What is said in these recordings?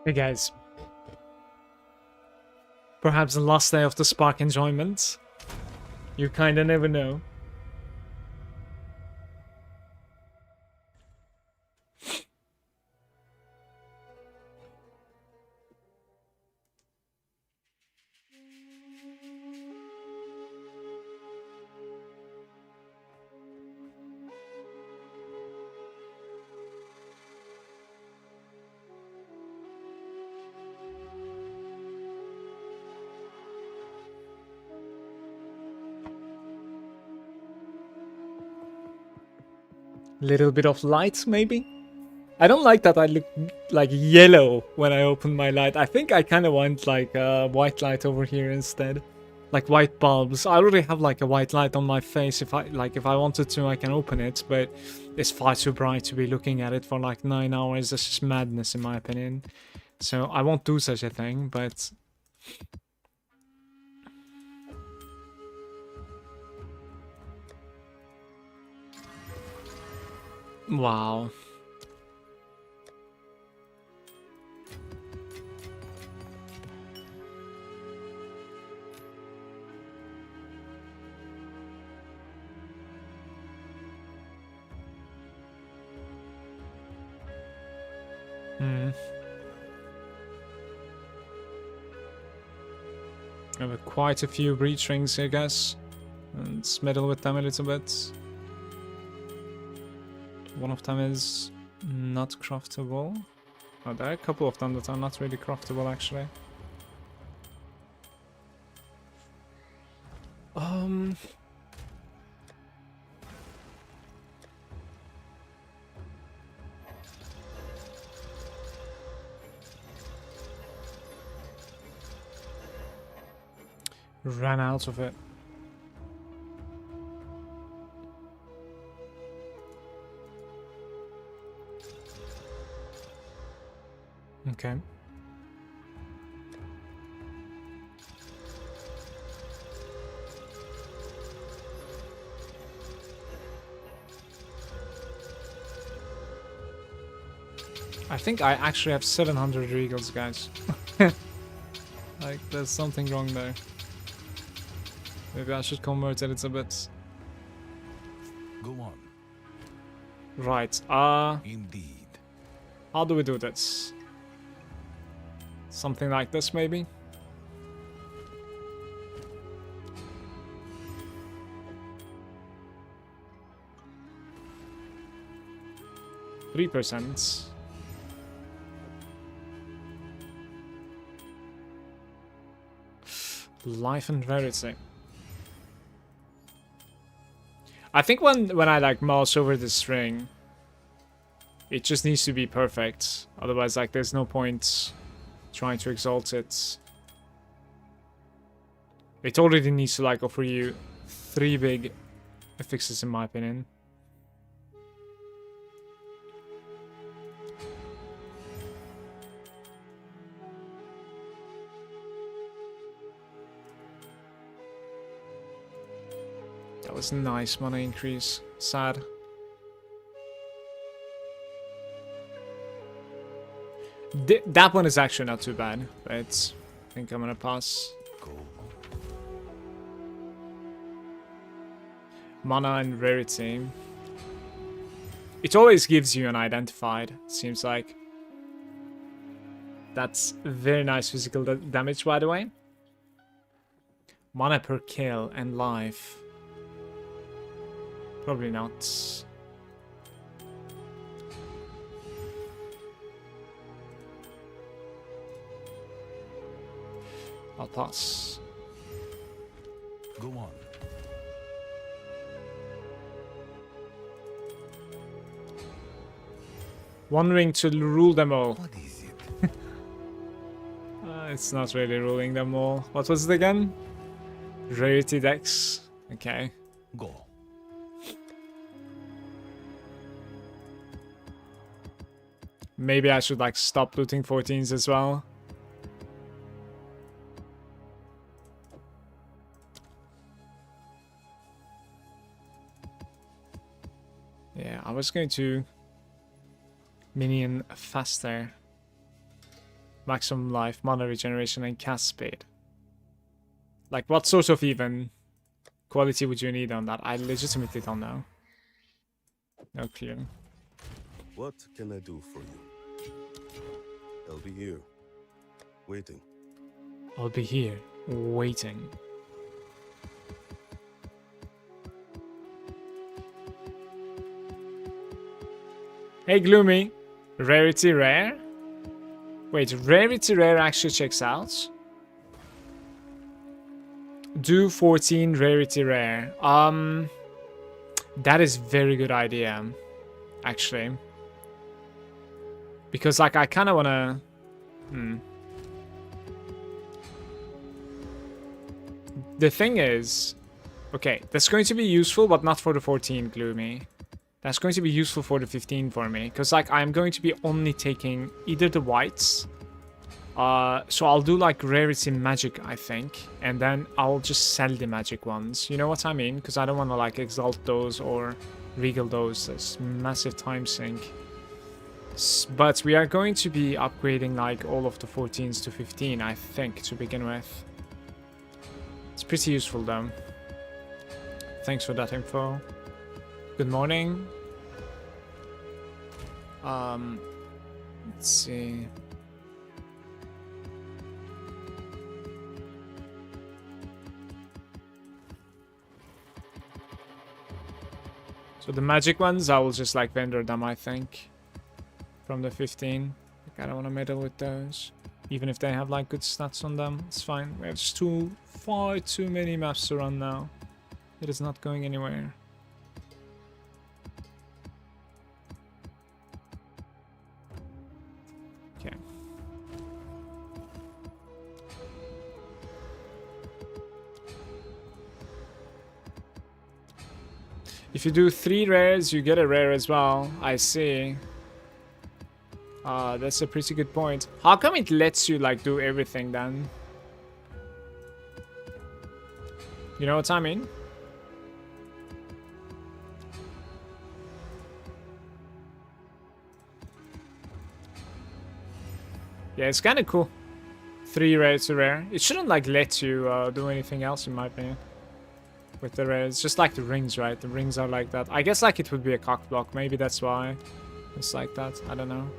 Hey guys, perhaps the last day of the Spark enjoyment. You kinda never know. Little bit of light, maybe? I don't like that I look like yellow when I open my light. I think I kind of want like a white light over here instead. Like white bulbs. I already have like a white light on my face. If I wanted to, I can open it, but it's far too bright to be looking at it for like 9 hours. That's just madness in my opinion. So I won't do such a thing, but wow. Hmm. I have quite a few breach rings, I guess. And meddle with them a little bit. One of them is not craftable. Oh, there are a couple of them that are not really craftable, actually. Ran out of it. Okay. I think I actually have 700 regals, guys. Like, there's something wrong there. Maybe I should convert it a bit. Go on. Right, Indeed. how do we do this? Something like this, maybe? %. Life and rarity. I think when I like mouse over the string, it just needs to be perfect. Otherwise, like, there's no point trying to exalt it. It already needs to like offer you 3 big affixes, in my opinion. That was a nice mana increase. Sad. That one is actually not too bad, but I think I'm gonna pass. Go. Mana and rarity. It always gives you an identified, seems like. That's very nice physical damage, by the way. Mana per kill and life. Probably not. I'll pass. Go on. One ring to rule them all. What is it? It's not really ruling them all. What was it again? Rarity dex. Okay. Go. Maybe I should like stop looting 14s as well. Yeah, I was going to minion faster. Maximum life, mana regeneration, and cast speed. Like, what sort of even quality would you need on that? I legitimately don't know. No clue. What can I do for you? I'll be here, waiting. I'll be here, waiting. Hey, Gloomy. Rarity rare? Wait, rarity rare actually checks out? Do 14 rarity rare. That is very good idea, actually. Because, like, I kind of want to... The thing is... Okay, that's going to be useful, but not for the 14, Gloomy. That's going to be useful for the 15 for me. Because, like, I'm going to be only taking either the whites. So I'll do, like, rarity magic, I think. And then I'll just sell the magic ones. You know what I mean? Because I don't want to, like, exalt those or regal those. That's massive time sink. But we are going to be upgrading, like, all of the 14s to 15, I think, to begin with. It's pretty useful, though. Thanks for that info. Good morning. Let's see. So the magic ones, I will just like vendor them, I think. From the 15. Like, I don't want to meddle with those. Even if they have like good stats on them, it's fine. We have just far too many maps to run now. It is not going anywhere. Okay. If you do 3 rares, you get a rare as well. I see. That's a pretty good point. How come it lets you like do everything then? You know what I mean? Yeah, it's kind of cool. 3 rares to rare. It shouldn't like let you do anything else in my opinion. With the rares, it's just like the rings, right? The rings are like that. I guess like it would be a cock block. Maybe that's why it's like that. I don't know.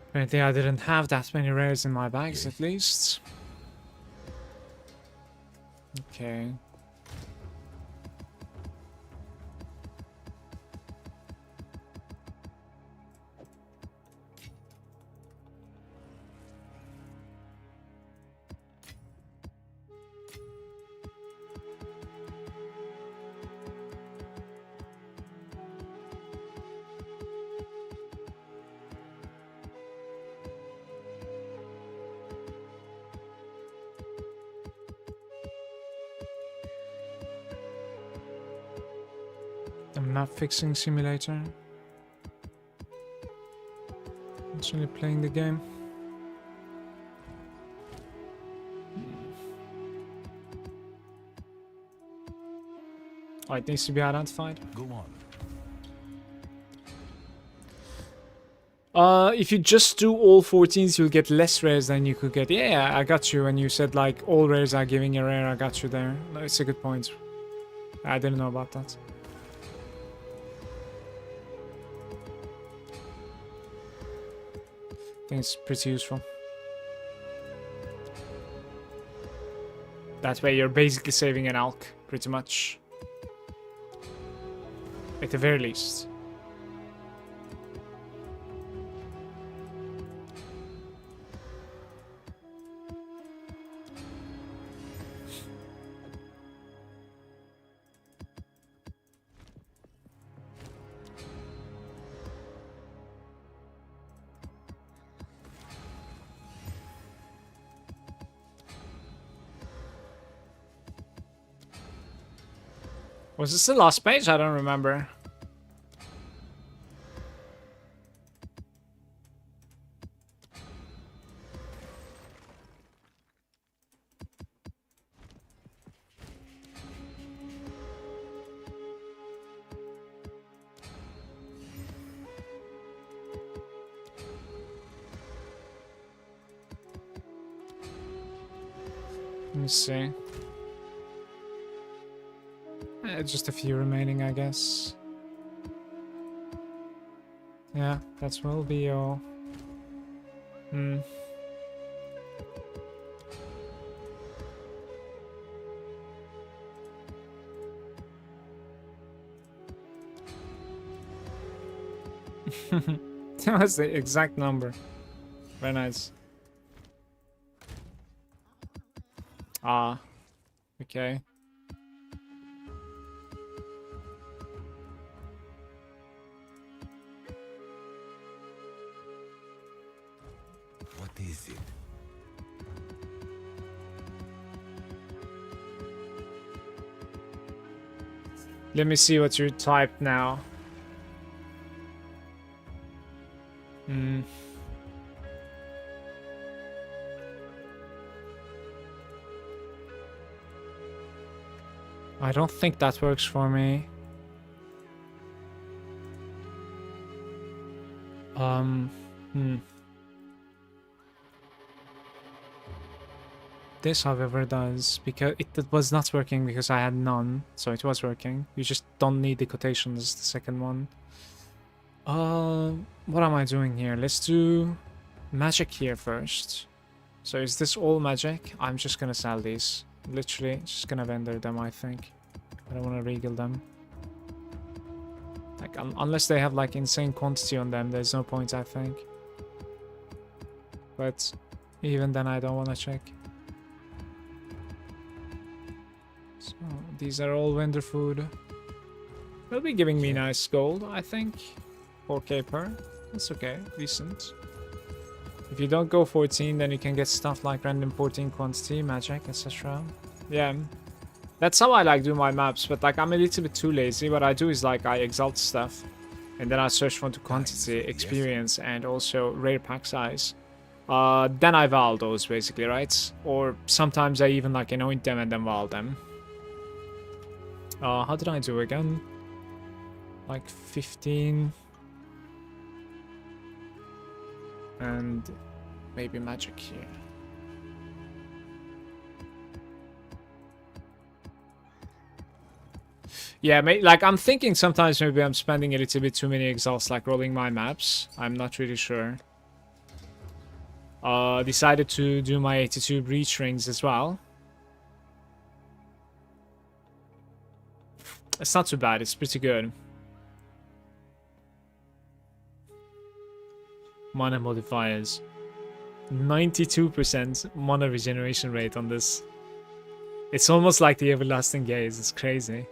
Apparently I didn't have that many rares in my bags, at least. Okay. Map fixing simulator. Actually playing the game. Oh, it needs to be identified. Go on. If you just do all 14s, you'll get less rares than you could get. Yeah, I got you when you said like all rares are giving a rare. I got you there. It's a good point. I didn't know about that. I think it's pretty useful. That way you're basically saving an alk, pretty much. At the very least. Was this the last page? I don't remember. me see. Just a few remaining, I guess. Yeah, that will be all. Hmm. That was the exact number. Very nice. Ah. Okay. What is it? Let me see what you typed now. Hmm. I don't think that works for me. This, however, does, because it was not working because I had none, so it was working. You just don't need the quotations, the second one. What am I doing here? Let's do magic here first. So is this all magic? I'm just gonna sell these. Literally, just gonna vendor them, I think. I don't want to regal them. Like, unless they have like insane quantity on them, there's no point, I think. But even then, I don't want to check. So these are all vendor food. They'll be giving me nice gold, I think. 4k per. That's okay, decent. If you don't go 14, then you can get stuff like random 14 quantity, magic, etc. Yeah, that's how I like do my maps, but like I'm a little bit too lazy. What I do is like I exalt stuff, and then I search for the quantity, experience, and also rare pack size. Then I val those basically, right? Or sometimes I even like anoint them and then val them. How did I do again? Like 15. And maybe magic here. Yeah, like I'm thinking sometimes maybe I'm spending a little bit too many exhausts, like rolling my maps. I'm not really sure. Decided to do my 82 breach rings as well. It's not too bad, it's pretty good. Mana modifiers. 92% mana regeneration rate on this. It's almost like the everlasting gaze, it's crazy.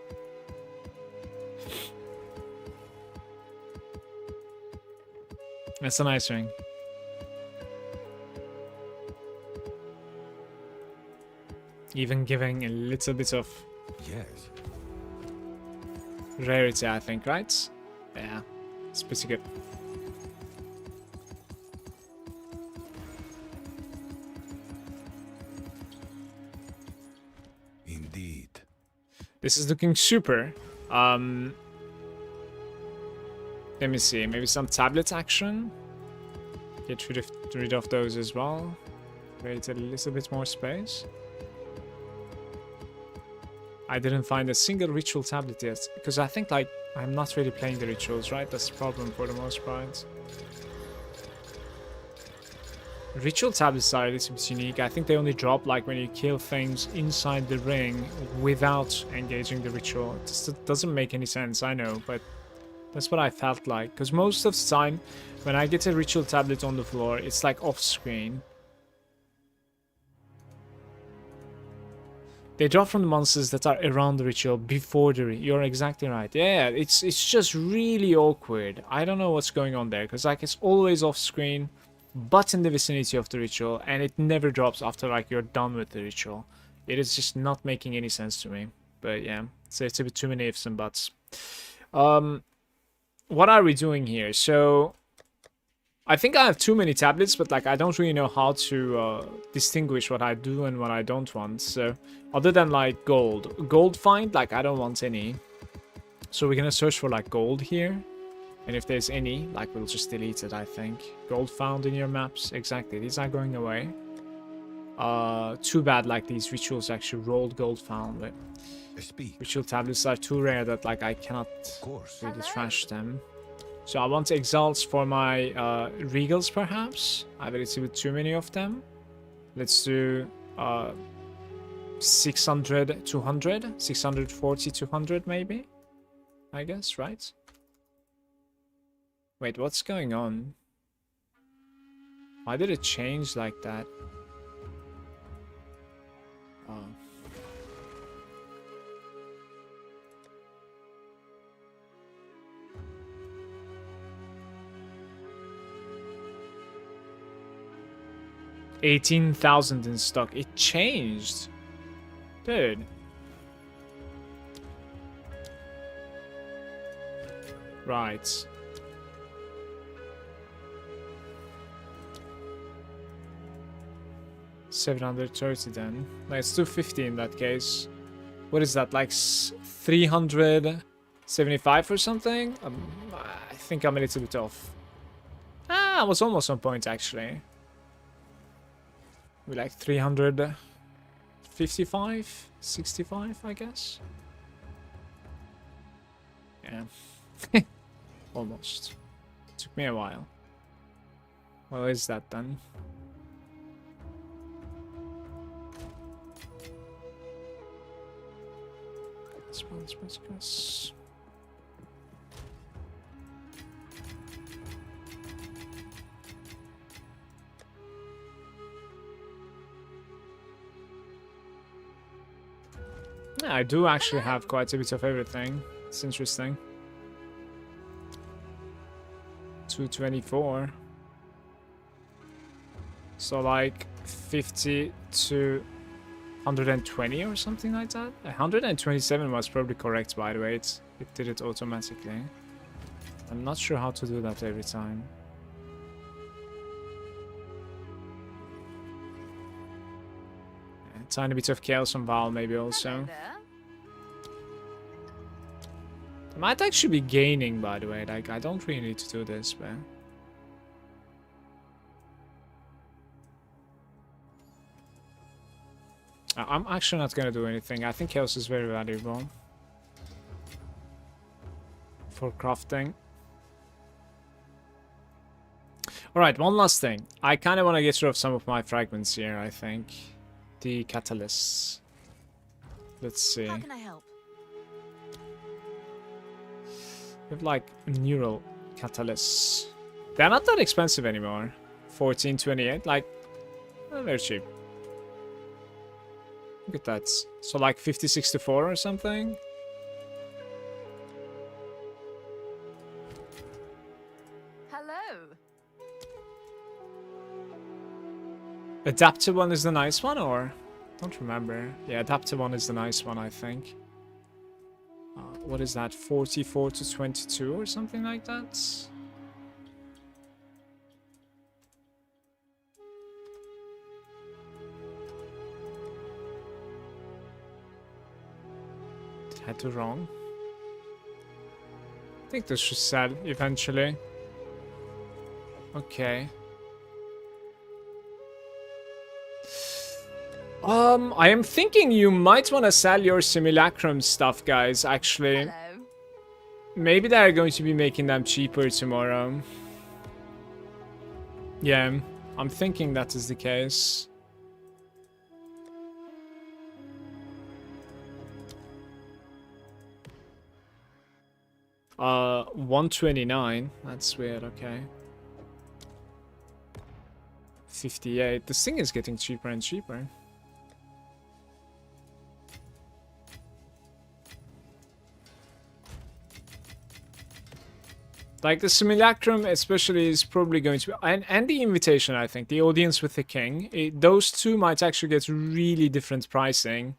That's a nice ring. Even giving a little bit of Yes. rarity, I think, right? Yeah, it's pretty good. Indeed. This is looking super. Let me see, maybe some tablet action. Get rid of those as well. Create a little bit more space. I didn't find a single ritual tablet yet, because I think like I'm not really playing the rituals, right? That's the problem for the most part. Ritual tablets are a little bit unique. I think they only drop like when you kill things inside the ring without engaging the ritual. It just doesn't make any sense, I know, but that's what I felt like. Because most of the time, when I get a ritual tablet on the floor, it's like off screen. They drop from the monsters that are around the ritual before the you're exactly right. Yeah, it's just really awkward. I don't know what's going on there, because like it's always off screen, but in the vicinity of the ritual, and it never drops after like you're done with the ritual. It is just not making any sense to me. But yeah, so it's a bit too many ifs and buts. What are we doing here? So I think I have too many tablets, but like I don't really know how to distinguish what I do and what I don't want. So other than like gold find, like I don't want any. So we're gonna search for like gold here, and if there's any, like we'll just delete it. I think gold found in your maps, exactly. These are going away. too bad like these rituals actually rolled gold found, but Speak. ritual tablets are too rare that like I cannot Of course. really trash them. So I want exalts for my regals perhaps. I have a little bit too many of them. Let's do 600, 200, 640, 200 maybe, I guess, right? Wait, what's going on? Why did it change like that? Oh. $18,000 in stock. It changed. Dude. Right. $730 then. Let's do 50 in that case. What is that? Like 375 or something? I think I'm a little bit off. Ah, I was almost on point actually. We like 355, 65, I guess. Yeah. Almost. Took me a while. Well, is that then? Let's. Yeah, I do actually have quite a bit of everything. It's interesting. 224. So like 50 to 120 or something like that. 127 was probably correct, by the way. It did it automatically. I'm not sure how to do that every time. A tiny bit of chaos on Val maybe also. I might actually be gaining, by the way. Like, I don't really need to do this, but... I'm actually not gonna do anything. I think chaos is very valuable for crafting. Alright, one last thing. I kind of want to get rid of some of my fragments here, I think. The catalysts. Let's see. How can I help? We have like neural catalysts. They're not that expensive anymore. 1428, like very cheap. Look at that. So like 5064 or something. Hello. Adaptive one is the nice one, or? I don't remember. Yeah, adaptive one is the nice one, I think. What is that? 44 to 22 or something like that? Did I do wrong? I think this should sell eventually. Okay. I am thinking you might want to sell your simulacrum stuff, guys, actually. Hello. Maybe they're going to be making them cheaper tomorrow. Yeah, I'm thinking that is the case. $129. That's weird, okay. 58. This thing is getting cheaper and cheaper. Like the simulacrum especially is probably going to be, and the invitation, I think, the audience with the king, those two might actually get really different pricing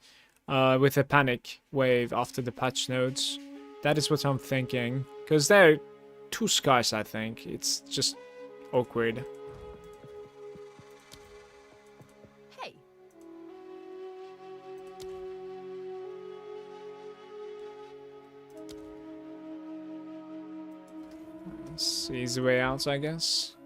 with a panic wave after the patch notes. That is what I'm thinking, because they're too scarce, I think. It's just awkward. Hey. It's easy way out, I guess.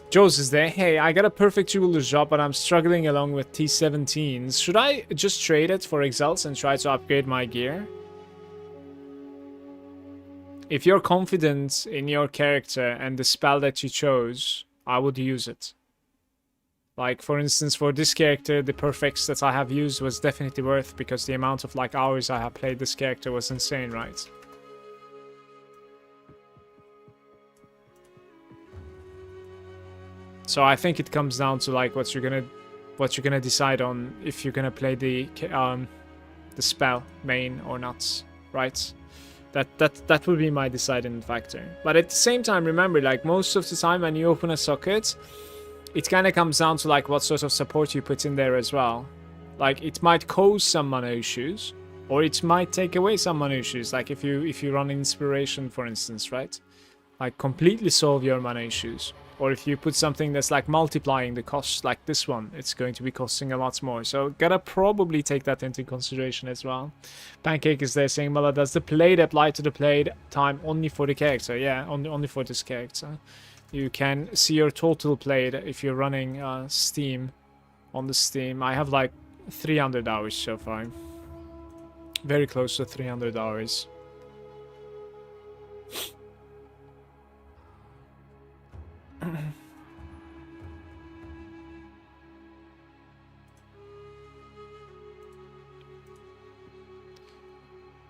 Joe's is there. Hey, I got a perfect jeweler's job, but I'm struggling along with T17s. Should I just trade it for Exalts and try to upgrade my gear? If you're confident in your character and the spell that you chose, I would use it. Like, for instance, for this character, the perfects that I have used was definitely worth, because the amount of, like, hours I have played this character was insane, right? So I think it comes down to, like, what you're gonna decide on, if you're gonna play the spell main or not, right? That would be my deciding factor. But at the same time, remember, like, most of the time when you open a socket, it kind of comes down to, like, what sort of support you put in there as well. Like, it might cause some mana issues, or it might take away some mana issues. Like, if you run inspiration, for instance, right? Like, completely solve your mana issues. Or if you put something that's, like, multiplying the cost, like this one, it's going to be costing a lot more. So gotta probably take that into consideration as well. Pancake is there saying, Mala, does the played apply to the played time only for the character? Yeah, only for this character. You can see your total played if you're running Steam, on the Steam. I have like 300 hours so far. Very close to 300 hours.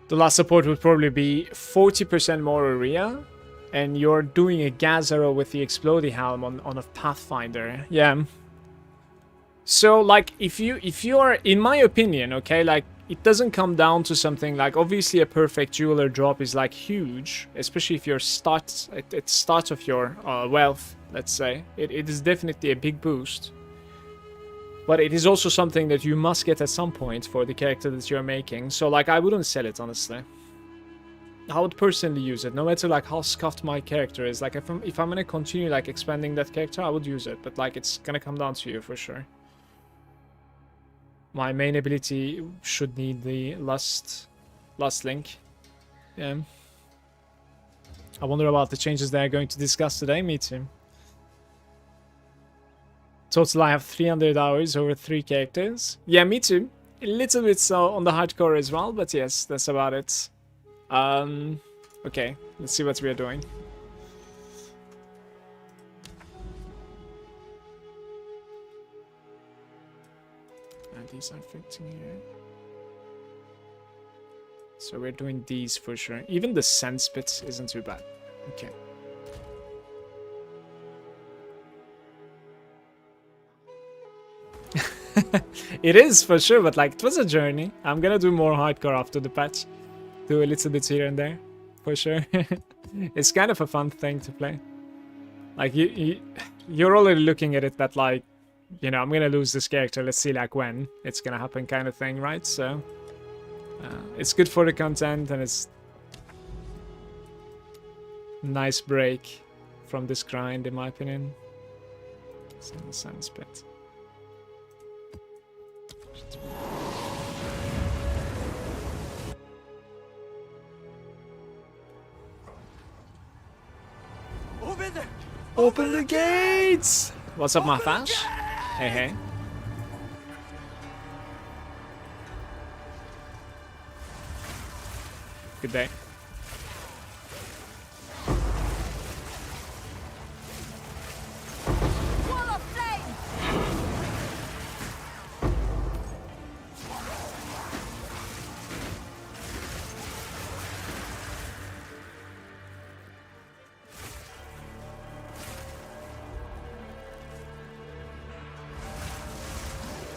The last support would probably be 40% more area, and you're doing a gas arrow with the exploding helm on a Pathfinder. Yeah. So, like, if you are, in my opinion, okay, like, it doesn't come down to something like, obviously a perfect jeweler drop is, like, huge, especially if you're at start of your wealth, let's say. It is definitely a big boost. But it is also something that you must get at some point for the character that you're making. So, like, I wouldn't sell it, honestly. I would personally use it, no matter, like, how scuffed my character is. Like, if I'm gonna continue, like, expanding that character, I would use it. But, like, it's gonna come down to you for sure. My main ability should need the last link. Yeah. I wonder about the changes they are going to discuss today. Me too. Total, I have 300 hours over 3 characters. Yeah, me too. A little bit so on the hardcore as well, but yes, that's about it. Okay, let's see what we are doing. And these are fitting here. So we're doing these for sure. Even the sense bit isn't too bad. Okay. It is for sure, but like, it was a journey. I'm gonna do more hardcore after the patch. Do a little bit here and there, for sure. It's kind of a fun thing to play. Like, you're already looking at it that, like, you know, I'm gonna lose this character, let's see, like, when it's gonna happen kind of thing, right? So, it's good for the content, and it's nice break from this grind, in my opinion. It's in the sense bit. Open the gates! What's up, my Fash? Hey, hey. Good day. Wall of flame!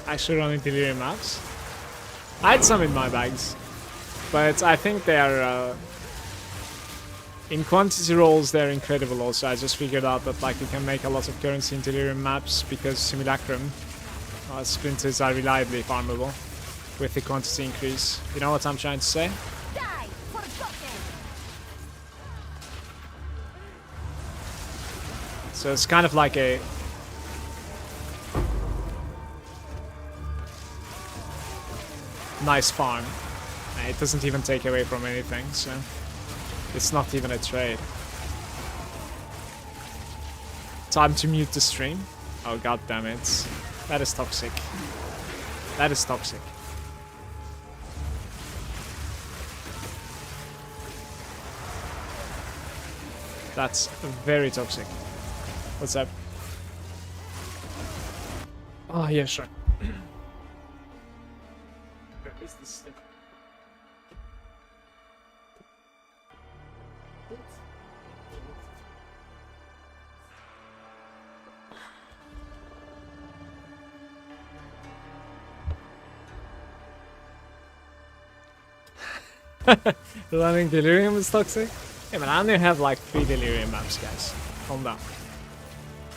Actually running Delirium maps. I had some in my bags, but I think they are in quantity rolls they're incredible. Also, I just figured out that, like, you can make a lot of currency in Delirium maps because Simulacrum sprinters are reliably farmable with the quantity increase. You know what I'm trying to say? Die! Forgotten! So it's kind of like a nice farm. It doesn't even take away from anything, so it's not even a trade. Time to mute the stream. Oh god damn it. That is toxic. That is toxic. That's very toxic. What's up? Oh yeah, sure. Where is this thing? Running Delirium is toxic? Yeah, man, I only have like 3 Delirium maps, guys. Calm down.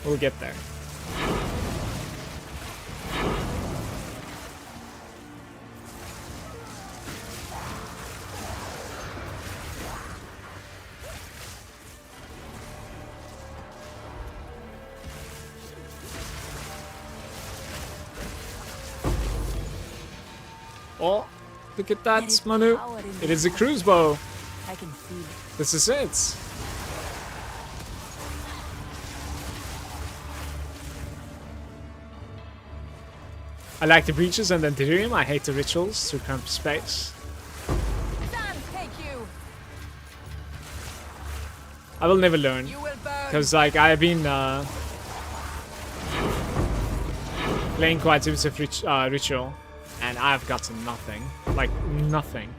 We'll get there. Oh, look at that, Manu. It is a cruise bow. I can feel it. This is it. I like the breaches and then Delirium. I hate the rituals to cramp space. Sun, take you. I will never learn. You will burn. Because like I've been playing quite a bit of ritual and I've gotten nothing. Like nothing.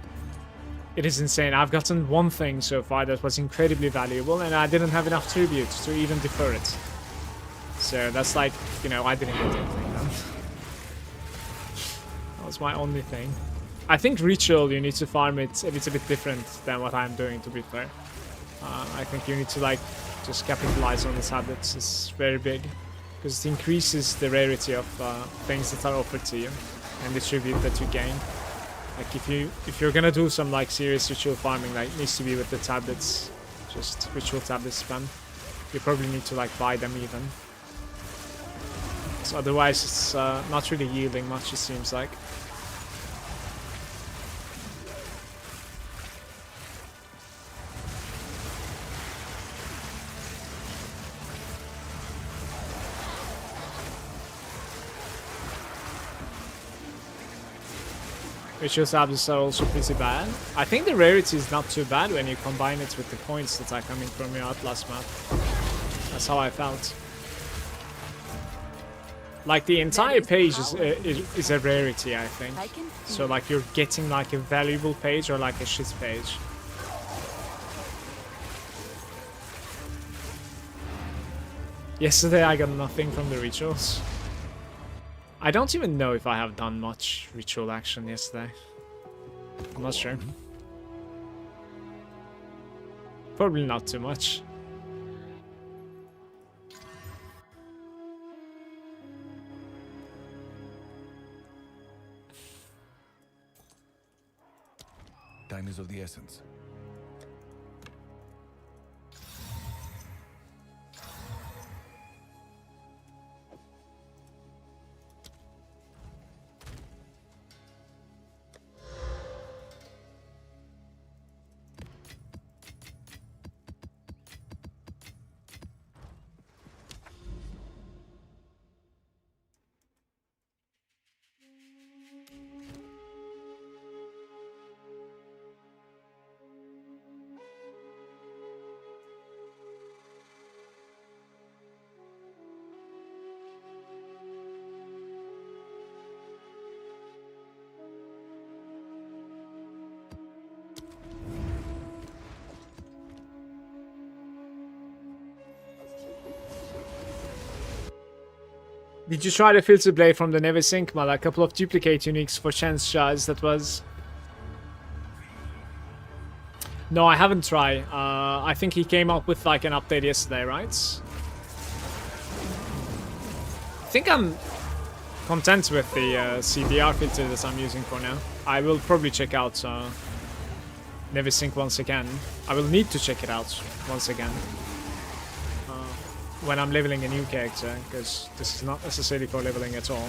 It is insane. I've gotten one thing so far that was incredibly valuable and I didn't have enough tribute to even defer it. So that's like, you know, I didn't get anything done. That was my only thing. I think ritual, you need to farm it a little bit different than what I'm doing, to be fair. I think you need to like just capitalize on the tablets. It's very big because it increases the rarity of things that are offered to you and the tribute that you gain. Like if you're gonna do some like serious ritual farming, like it needs to be with the tablets, just ritual tablet spam. You probably need to like buy them even. So otherwise it's not really yielding much, it seems like. Ritual tablets are also pretty bad. I think the rarity is not too bad when you combine it with the points that are coming from your Atlas map. That's how I felt. Like the entire page is a rarity, I think. So like you're getting like a valuable page or like a shit page. Yesterday I got nothing from the rituals. I don't even know if I have done much ritual action yesterday. I'm not sure. Probably not too much. Time is of the essence. Did you try the filter blade from the Never Sync mod? A couple of duplicate uniques for chance shards, that was... No, I haven't tried. I think he came up with like an update yesterday, right? I think I'm content with the CDR filter that I'm using for now. I will probably check out Never Sync once again. I will need to check it out once again. When I'm leveling a new character, because this is not necessarily for leveling at all.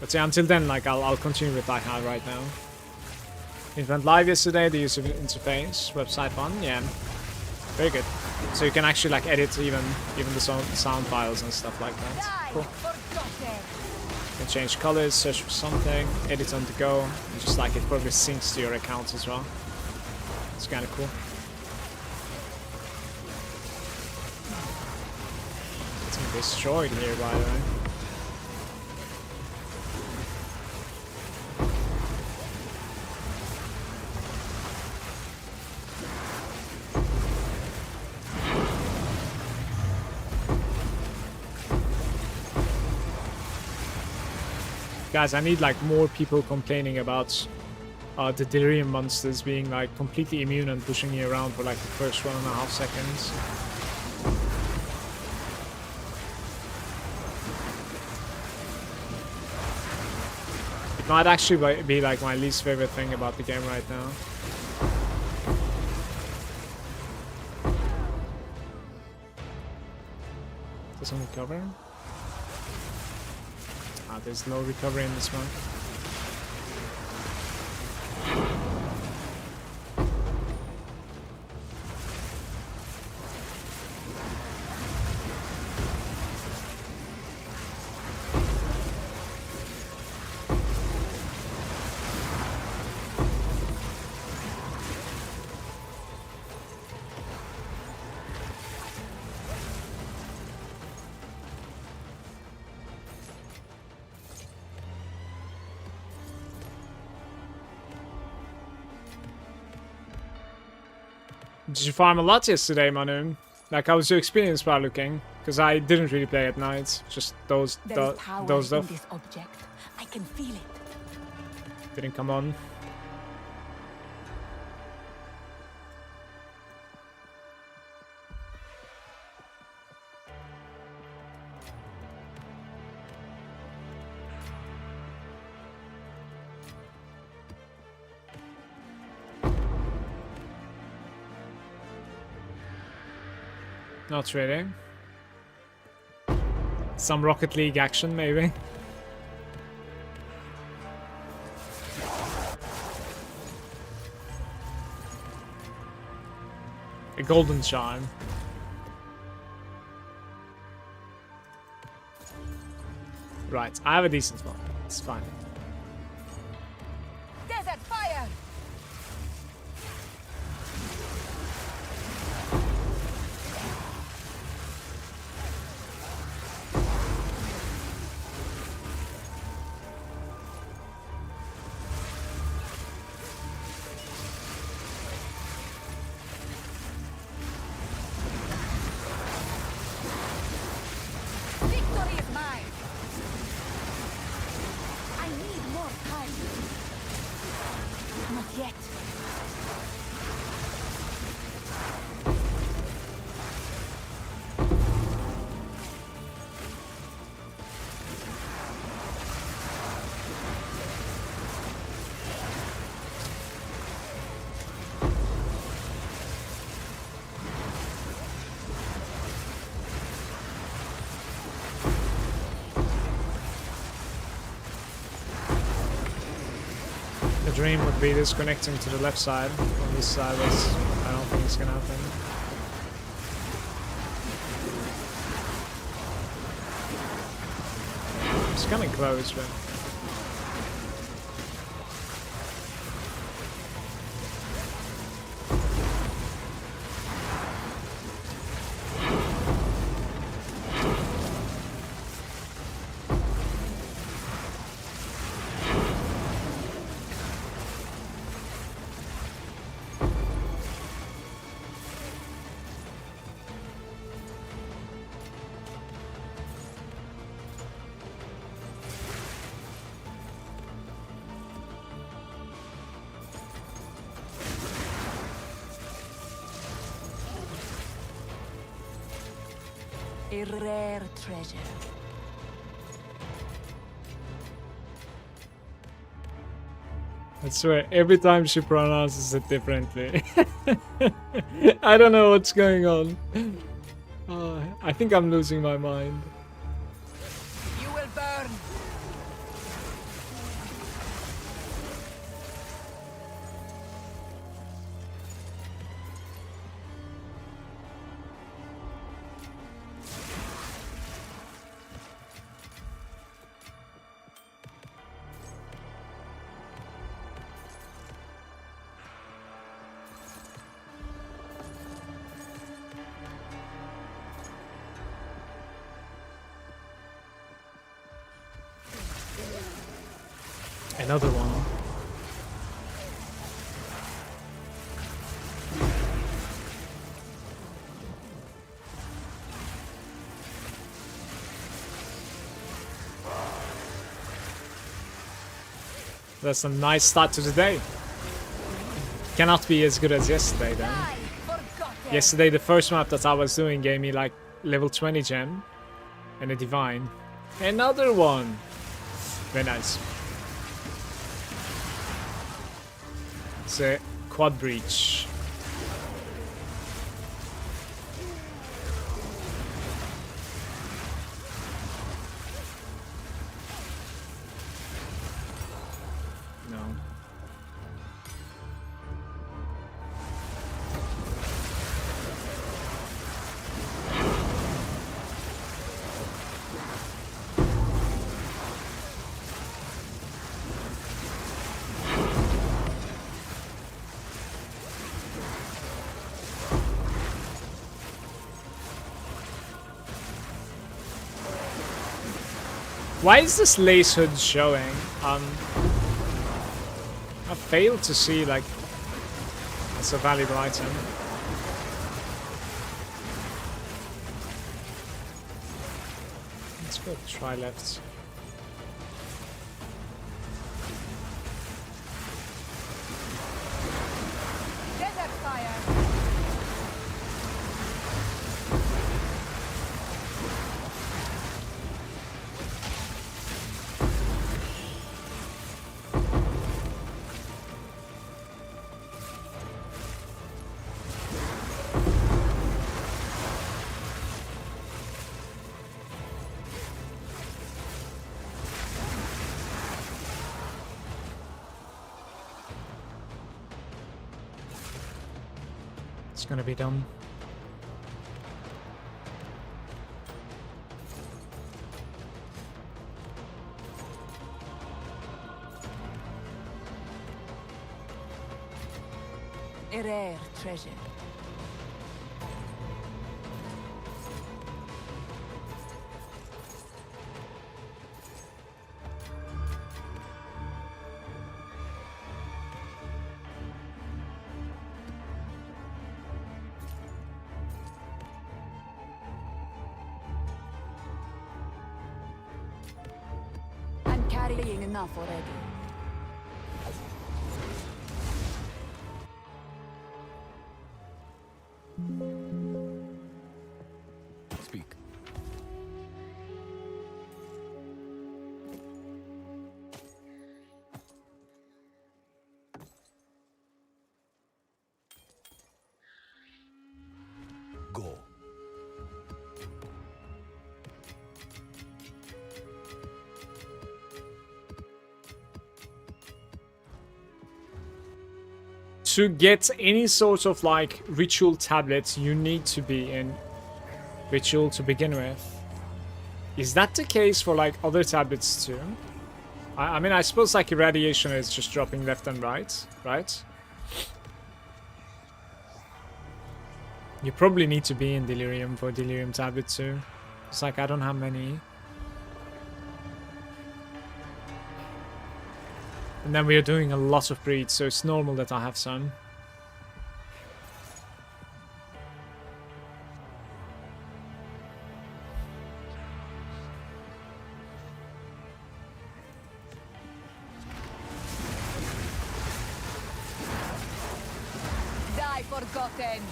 But yeah, until then, like I'll continue with I have right now. It went live yesterday, the user interface, website one, yeah. Very good. So you can actually like edit even the sound files and stuff like that. Die, Cool. forgotten. You can change colors, search for something, edit on the go, and just like it probably syncs to your account as well. It's kind of cool. Getting destroyed here, by the way. Guys, I need like more people complaining about the Delirium monsters being like completely immune and pushing you around for like the first 1.5 seconds. It might actually be like my least favorite thing about the game right now. Doesn't recover? Ah, there's no recovery in this one. Did you farm a lot yesterday, Manu? Like, how was your experience while looking? Because I didn't really play at night. Just those There is power in stuff this object. I can feel it. didn't come on. Not really. Some Rocket League action, maybe. A golden charm. Right, I have a decent one. It's fine. Desert fire! Victory is mine! I need more time. Not yet. The dream would be disconnecting to the left side. On this side, I don't think it's gonna happen. It's coming close, but A rare treasure. I swear, every time she pronounces it differently. I don't know what's going on. I think I'm losing my mind. You will burn. Another one. That's a nice start to the day. Cannot be as good as yesterday then. Yesterday the first map that I was doing gave me like level 20 gem and a divine. Another one. Very nice. It's a quad breach. No. Why is this lace hood showing? I failed to see like it's a valuable item. Let's go try left. Desert fire. It's gonna be done. A rare treasure. I'm carrying enough already. Speak. Go. To get any sort of like ritual tablets, you need to be in ritual to begin with. Is that the case for like other tablets too? I mean, I suppose like irradiation is just dropping left and right, right? You probably need to be in Delirium for Delirium tablet too. It's like I don't have many. And then we are doing a lot of breeds, so it's normal that I have some. Die forgotten.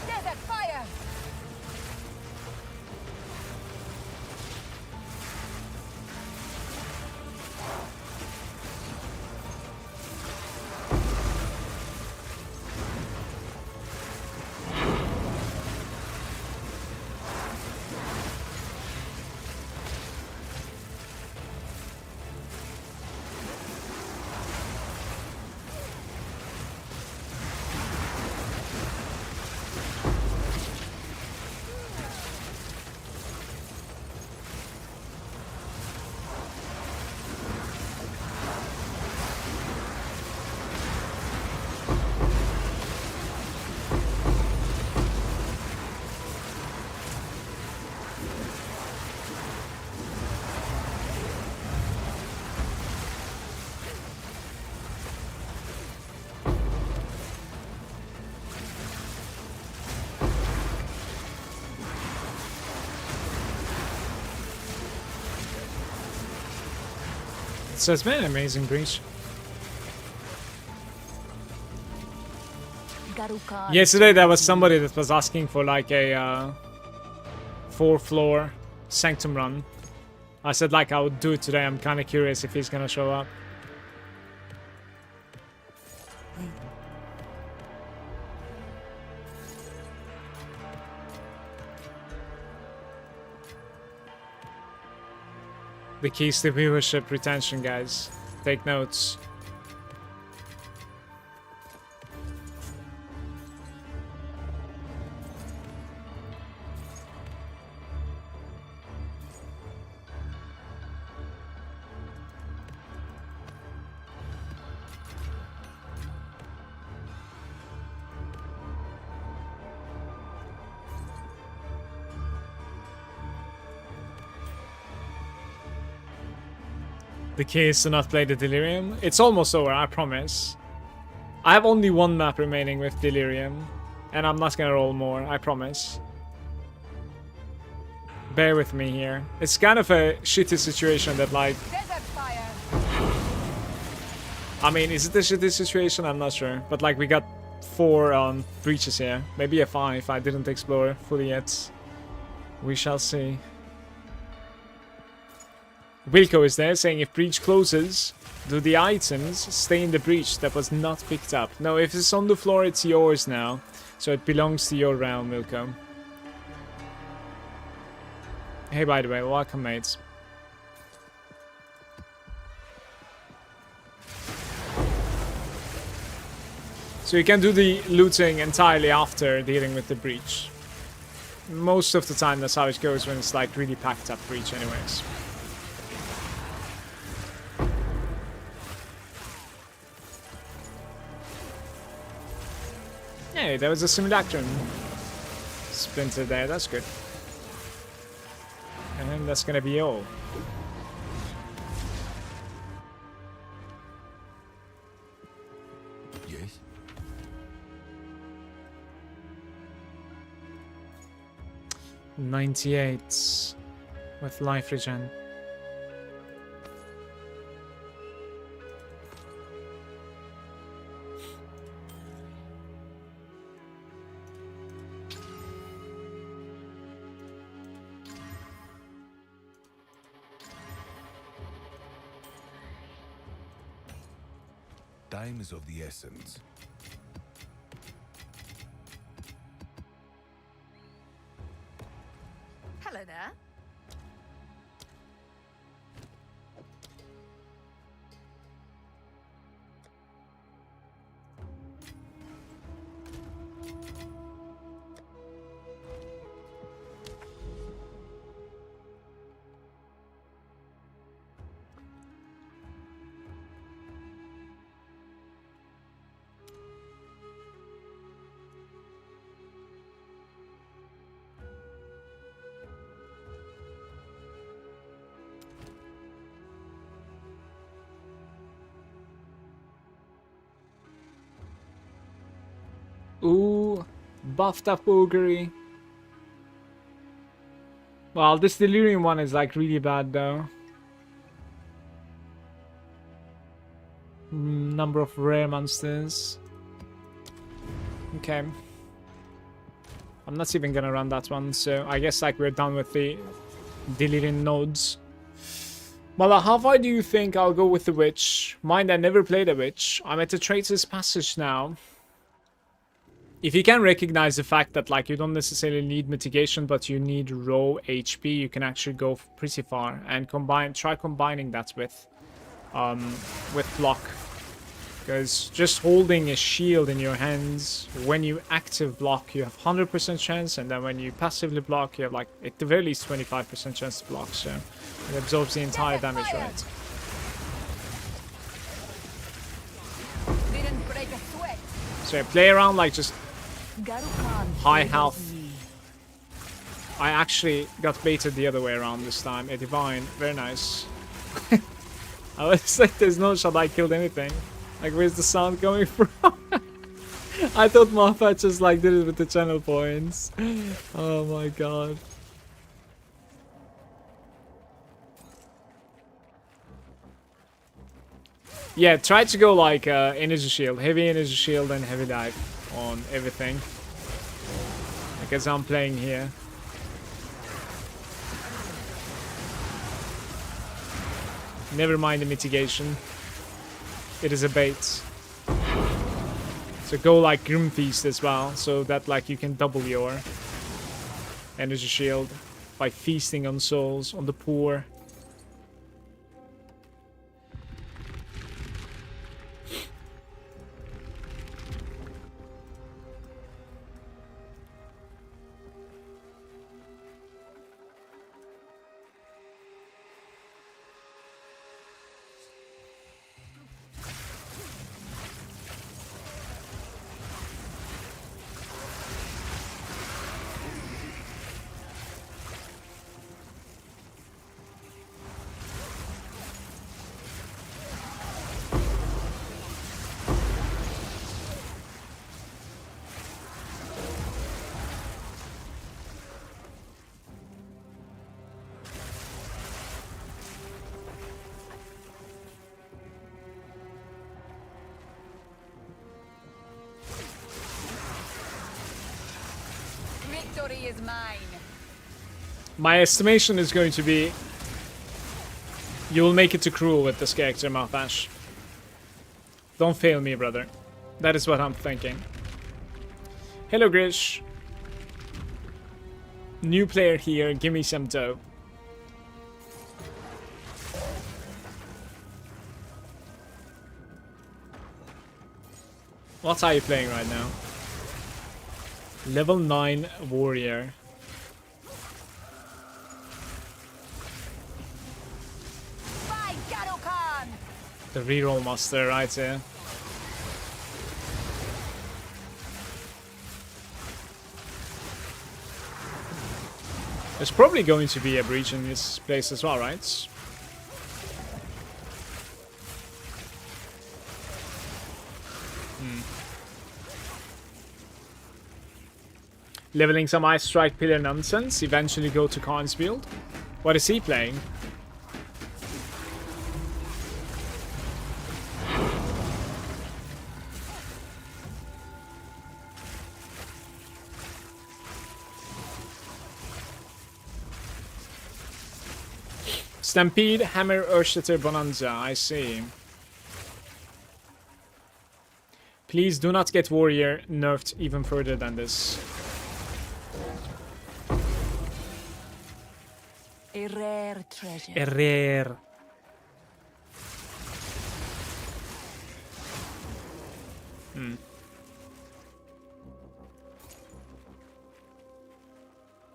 Desert fire. So it's been an amazing breach. Garukan. Yesterday there was somebody that was asking for like a 4-floor sanctum run. I said like I would do it today. I'm kind of curious if he's gonna show up. The keys to viewership retention, guys. Take notes. The key is to not play the Delirium. It's almost over, I promise. I have only one map remaining with Delirium. And I'm not gonna roll more, I promise. Bear with me here. It's kind of a shitty situation that like... Desert fire. I mean, is it a shitty situation? I'm not sure. But like we got 4 breaches here. Maybe a 5. I didn't explore fully yet. We shall see. Wilco is there saying if breach closes, do the items stay in the breach that was not picked up? No, if it's on the floor, it's yours now. So it belongs to your realm, Wilco. Hey, by the way, welcome, mates. So you can do the looting entirely after dealing with the breach. Most of the time, that's how it goes when it's like really packed up breach anyways. Hey, there was a simulacrum splinter there, that's good. And that's gonna be all. Yes. $98 with life regen. Time is of the essence. Hello there. Ooh, buffed up augury. Well, this Delirium one is like really bad though. Number of rare monsters. Okay. I'm not even gonna run that one, so I guess like we're done with the Delirium nodes. Mala, how far do you think I'll go with the Witch? Mind, I never played a Witch. I'm at the Traitor's Passage now. If you can recognize the fact that like you don't necessarily need mitigation, but you need raw HP, you can actually go pretty far and try combining that with block. Because just holding a shield in your hands, when you active block, you have 100% chance, and then when you passively block, you have like at the very least 25% chance to block. So it absorbs the entire damage, right? Didn't break a sweat. So I play around like just Garukan. high health. I actually got baited the other way around this time. A divine, very nice. I was like, there's no shot I killed anything. Like, where's the sound coming from? I thought Moffat just like did it with the channel points. Oh my god. Yeah, try to go like energy shield, heavy energy shield and heavy dive on everything. Like as I'm playing here. Never mind the mitigation. It is a bait. So go like Grim Feast as well, so that like you can double your energy shield by feasting on souls, on the poor. Victory is mine. My estimation is going to be you will make it to Cruel with this character, Malfash. Don't fail me, brother. That is what I'm thinking. Hello, Grish. New player here, give me some dough. What are you playing right now? Level 9 warrior. By Garokan! The reroll master right here. There's probably going to be a breach in this place as well, right? Leveling some Ice Strike Pillar nonsense, eventually go to Khan's build. What is he playing? Stampede, Hammer, Urshitter, Bonanza, I see. Please do not get Warrior nerfed even further than this. A rare treasure. A rare.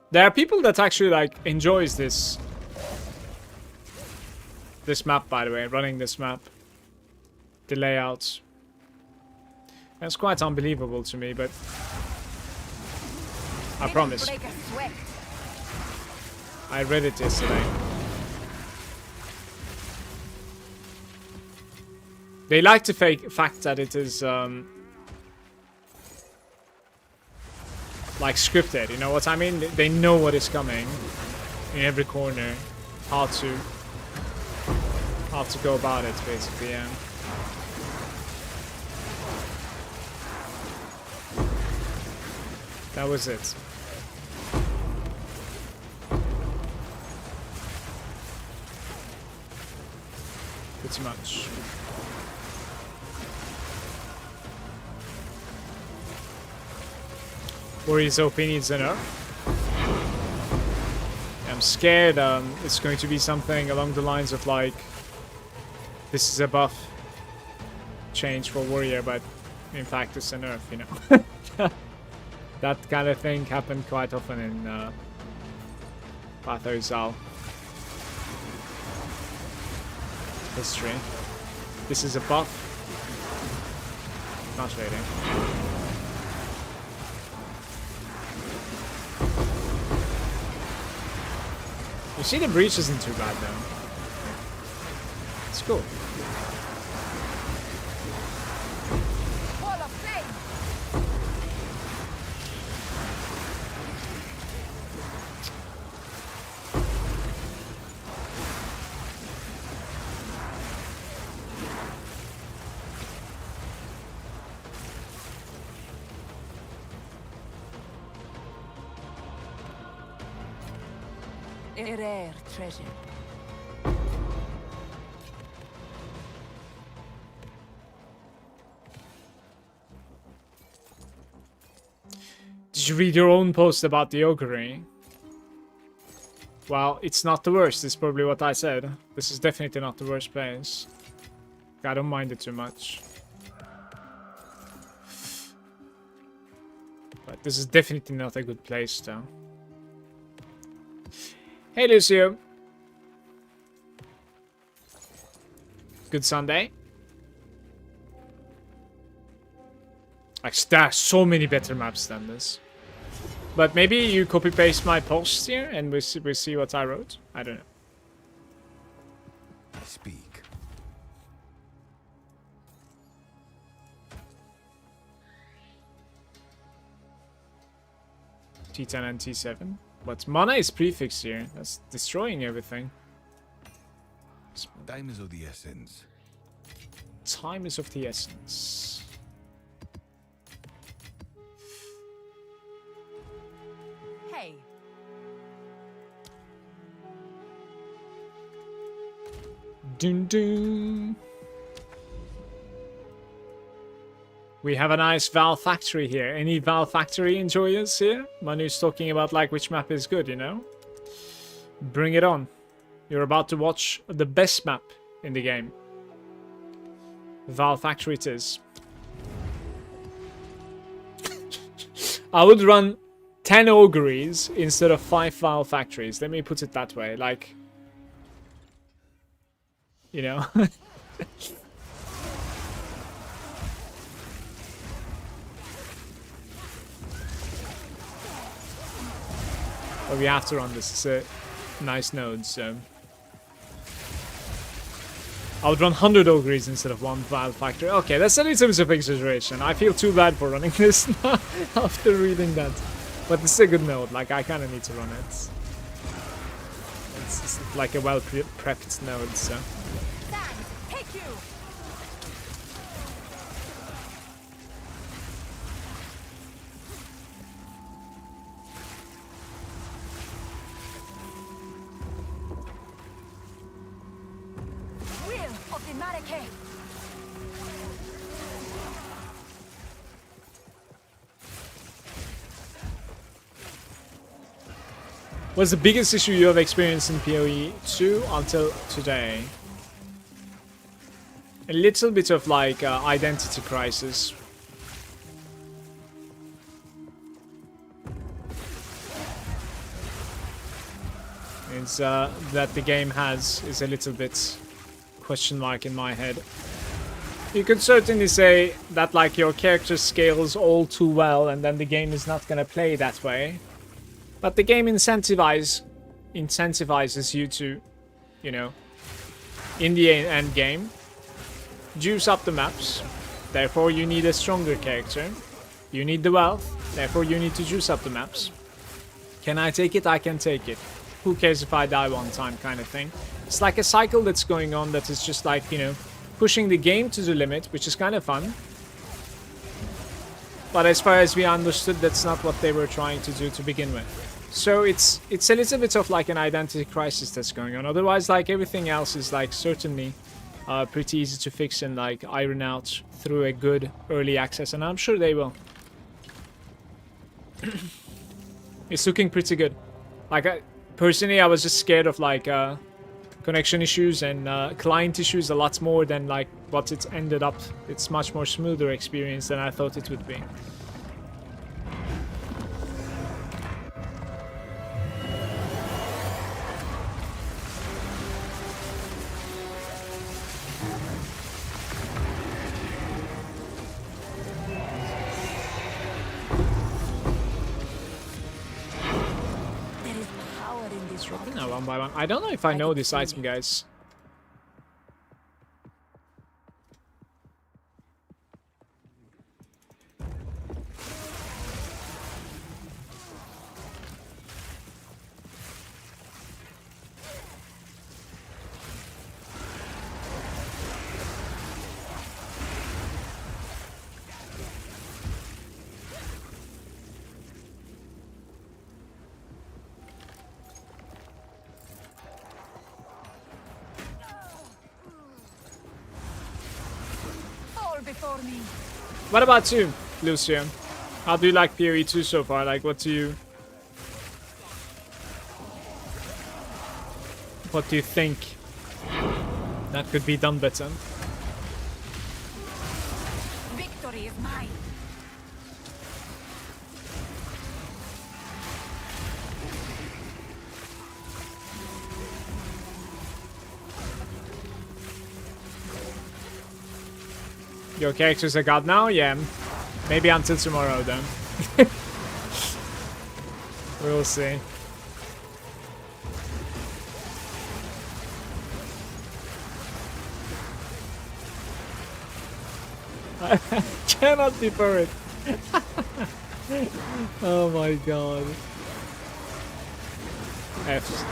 There are people that actually like enjoys this map, by the way, running this map. The layouts. That's quite unbelievable to me, but I promise. Break a sweat. I read it yesterday. They like the fact that it is like scripted, you know what I mean? They know what is coming in every corner, how to go about it, basically, yeah. That was it. Pretty much. Warrior's OP needs an nerf. I'm scared it's going to be something along the lines of like, this is a buff change for Warrior, but in fact it's a nerf, you know. That kind of thing happened quite often in Pathozal history. This is a buff. Not really. You see, the breach isn't too bad though. It's cool. Wall of flame. A rare treasure. Did you read your own post about the augury? Well, it's not the worst. It's probably what I said. This is definitely not the worst place. I don't mind it too much. But this is definitely not a good place, though. Hey, Lucio. Good Sunday. Like, there are so many better maps than this. But maybe you copy-paste my posts here and we see what I wrote. I don't know. Speak. T10 and T7. But mana is prefixed here. That's destroying everything. Time is of the essence. Time is of the essence. Hey. Dun dun. We have a nice Val Factory here. Any Val Factory enjoyers here? Manu's talking about like which map is good, you know? Bring it on. You're about to watch the best map in the game. Val Factory it is. I would run 10 auguries instead of 5 Val Factories. Let me put it that way. Like, you know. But we have to run this. It's a nice node, so I would run 100 auguries instead of 1 Val Factory. Okay, that's a little bit of exaggeration. I feel too bad for running this now after reading that. But it's a good node. Like, I kind of need to run it. It's like a well-prepped node, so. Take you. Will of the Malagant. What's the biggest issue you have experienced in PoE 2 until today? A little bit of like identity crisis. It's that the game has is a little bit question mark in my head. You could certainly say that like your character scales all too well and then the game is not gonna play that way. But the game incentivizes you to, you know, in the end game, juice up the maps. Therefore, you need a stronger character. You need the wealth. Therefore, you need to juice up the maps. Can I take it? I can take it. Who cares if I die one time, kind of thing. It's like a cycle that's going on that is just like, you know, pushing the game to the limit, which is kind of fun. But as far as we understood, that's not what they were trying to do to begin with. So it's a little bit of like an identity crisis that's going on. Otherwise, like everything else is like certainly pretty easy to fix and like iron out through a good early access, and I'm sure they will. It's looking pretty good. Like personally, I was just scared of like connection issues and client issues a lot more than like what it ended up. It's much more smoother experience than I thought it would be. Now one by one. I don't know if I know this item, guys. for me. What about you, Lucio? How do you like PoE 2 so far? Like, what do you think that could be done better? Victory is mine. Your character's a god now? Yeah. Maybe until tomorrow then. We'll see. I cannot defer it. Oh my god. F's.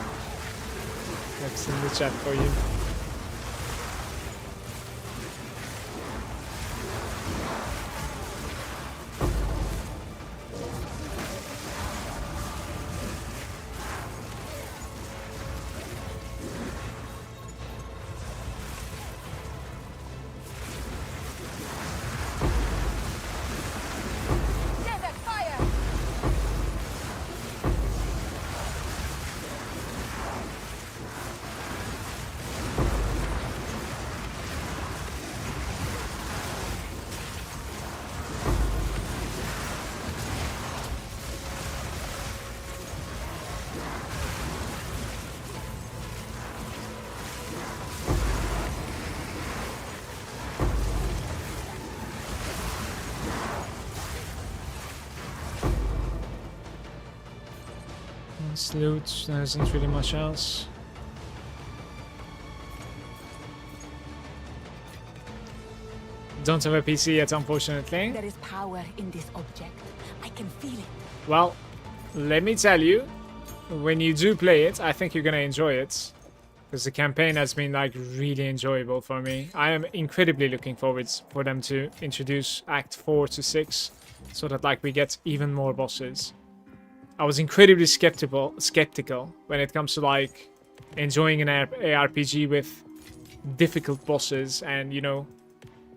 F's in the chat for you. Desert fire. Let's loot. There isn't really much else. Don't have a PC yet, unfortunately. There is power in this object. I can feel it. Well, let me tell you, when you do play it, I think you're gonna enjoy it. Because the campaign has been like really enjoyable for me. I am incredibly looking forward for them to introduce Act 4 to 6, so that like we get even more bosses. I was incredibly skeptical when it comes to like enjoying an ARPG with difficult bosses, and you know,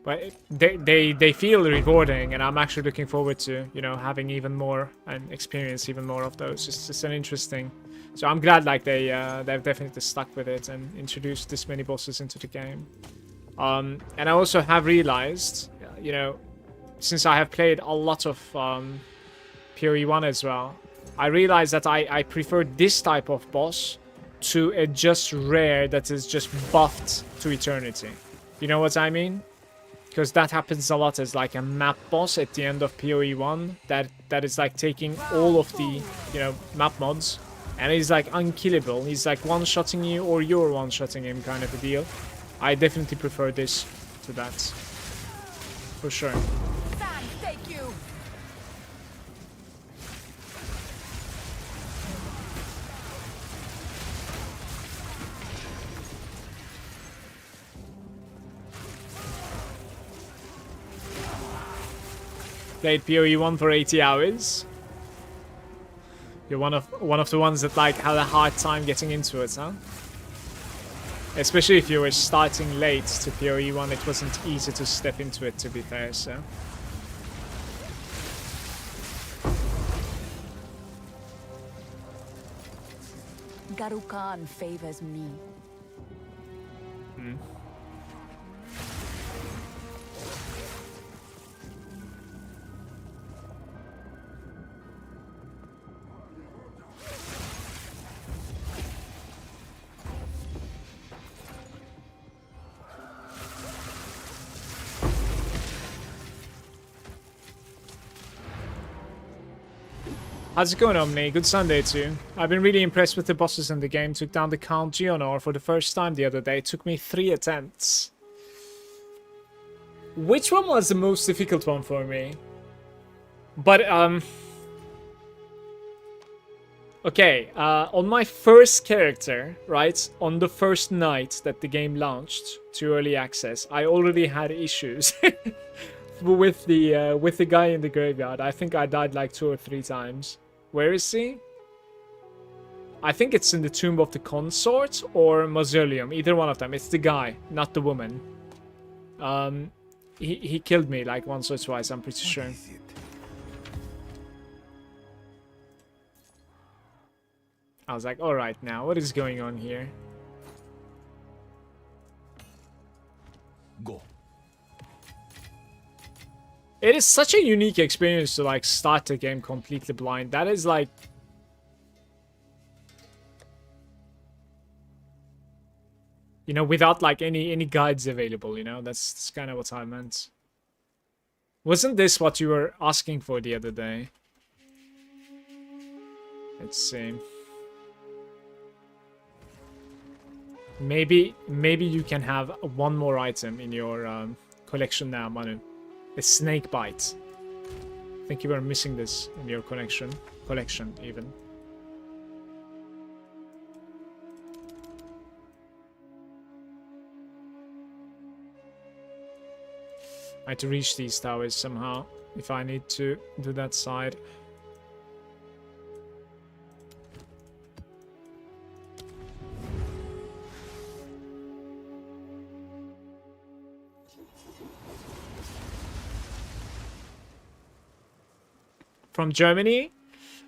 but they feel rewarding, and I'm actually looking forward to, you know, having even more and experience even more of those. It's just an interesting. So I'm glad like they've definitely stuck with it and introduced this many bosses into the game. And I also have realized, you know, since I have played a lot of PoE 1 as well, I realized that I prefer this type of boss to a just rare that is just buffed to eternity. You know what I mean? Because that happens a lot as like a map boss at the end of PoE 1 that is like taking all of the, you know, map mods, and he's like unkillable. He's like one-shotting you or you're one-shotting him kind of a deal. I definitely prefer this to that. For sure. Sand, take you. Played PoE 1 for 80 hours. You're one of the ones that like had a hard time getting into it, huh? Especially if you were starting late to PoE 1, it wasn't easy to step into it, to be fair, so. Garukan favors me. How's it going, Omni? Good Sunday to you. I've been really impressed with the bosses in the game. Took down the Count Geonor for the first time the other day. It took me 3 attempts. Which one was the most difficult one for me? But, okay, on my first character, right, on the first night that the game launched to early access, I already had issues with the guy in the graveyard. I think I died like 2 or 3 times. Where is he? I think it's in the Tomb of the Consort or Mausoleum. Either one of them. It's the guy, not the woman. he killed me like once or twice, I'm pretty sure. Is it? I was like, alright now, what is going on here? Go. It is such a unique experience to like start the game completely blind. That is like... You know, without like any guides available, you know? That's kind of what I meant. Wasn't this what you were asking for the other day? Let's see. Maybe you can have one more item in your collection now, Manu. A snake bite. I think you were missing this in your collection even. I had to reach these towers somehow if I need to do that side. From Germany.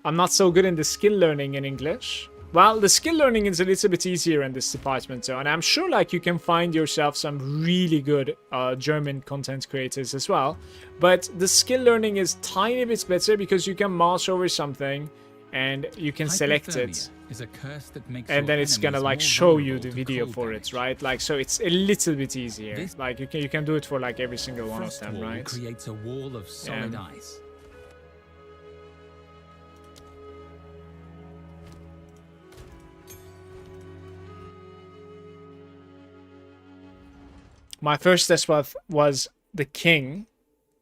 I'm not so good in the skill learning in English. Well, the skill learning is a little bit easier in this department though, and I'm sure like you can find yourself some really good German content creators as well. But the skill learning is tiny bit better because you can mouse over something and you can select it. Is a curse that makes and then it's gonna like show you the video for it, right? Like, so it's a little bit easier. This like you can do it for like every single one of frost them, wall right? creates a wall of solid ice. My first test was the king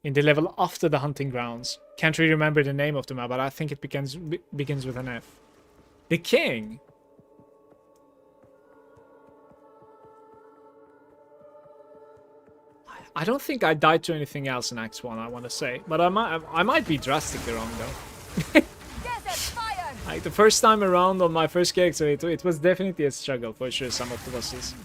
in the level after the hunting grounds. Can't really remember the name of the map, but I think it begins with an F. The king. I don't think I died to anything else in Act 1, I want to say. But I might be drastically wrong, though. Like, the first time around on my first character, it was definitely a struggle, for sure, some of the bosses.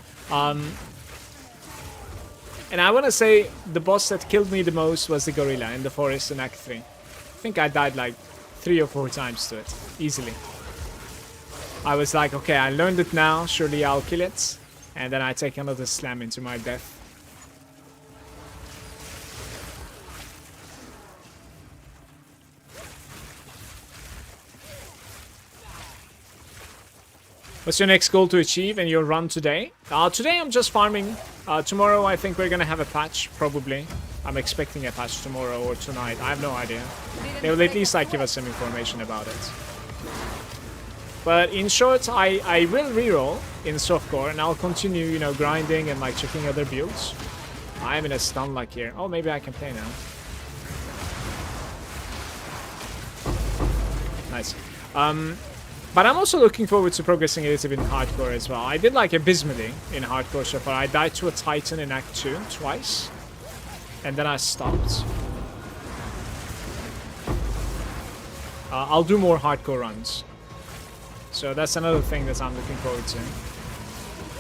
And I want to say the boss that killed me the most was the gorilla in the forest in Act 3. I think I died like 3 or 4 times to it, easily. I was like, okay, I learned it now, surely I'll kill it. And then I take another slam into my death. What's your next goal to achieve in your run today? Today I'm just farming. Tomorrow I think we're gonna have a patch, probably. I'm expecting a patch tomorrow or tonight. I have no idea. They will at least like give us some information about it. But in short, I will reroll in softcore and I'll continue, you know, grinding and like checking other builds. I'm in a stun luck here. Oh, maybe I can play now. Nice. But I'm also looking forward to progressing a little bit in hardcore as well. I did like abysmally in hardcore so far. I died to a titan in Act 2 twice. And then I stopped. I'll do more hardcore runs. So that's another thing that I'm looking forward to.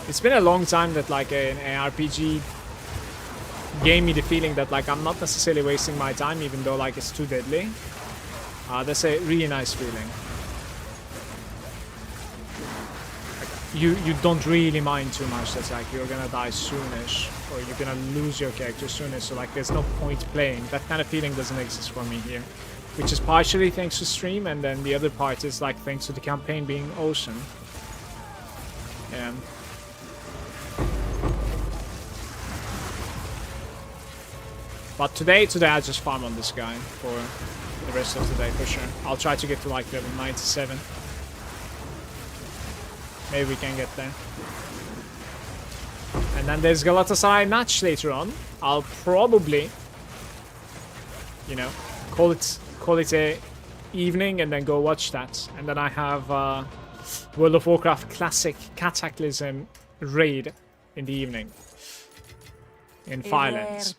It's been a long time that like an RPG gave me the feeling that like I'm not necessarily wasting my time even though like it's too deadly. That's a really nice feeling. You don't really mind too much. That's like you're gonna die soonish or you're gonna lose your character soonish, so like there's no point playing. That kind of feeling doesn't exist for me here, which is partially thanks to stream, and then the other part is like thanks to the campaign being awesome. But today I just farm on this guy for the rest of the day for sure. I'll try to get to like level 97. Maybe we can get there. And then there's Galatasaray match later on. I'll probably, you know, call it a evening and then go watch that. And then I have World of Warcraft Classic Cataclysm raid in the evening in Firelands.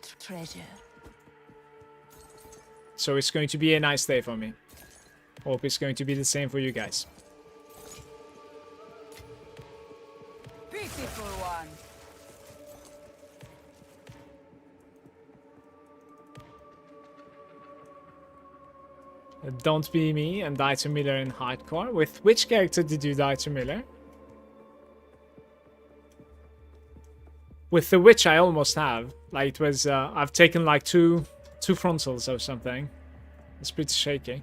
So it's going to be a nice day for me. Hope it's going to be the same for you guys. Beautiful one. Don't Be Me and Die to Miller in hardcore. With which character did you die to Miller? With the Witch I almost have. Like it was, I've taken like two frontals or something. It's pretty shaky.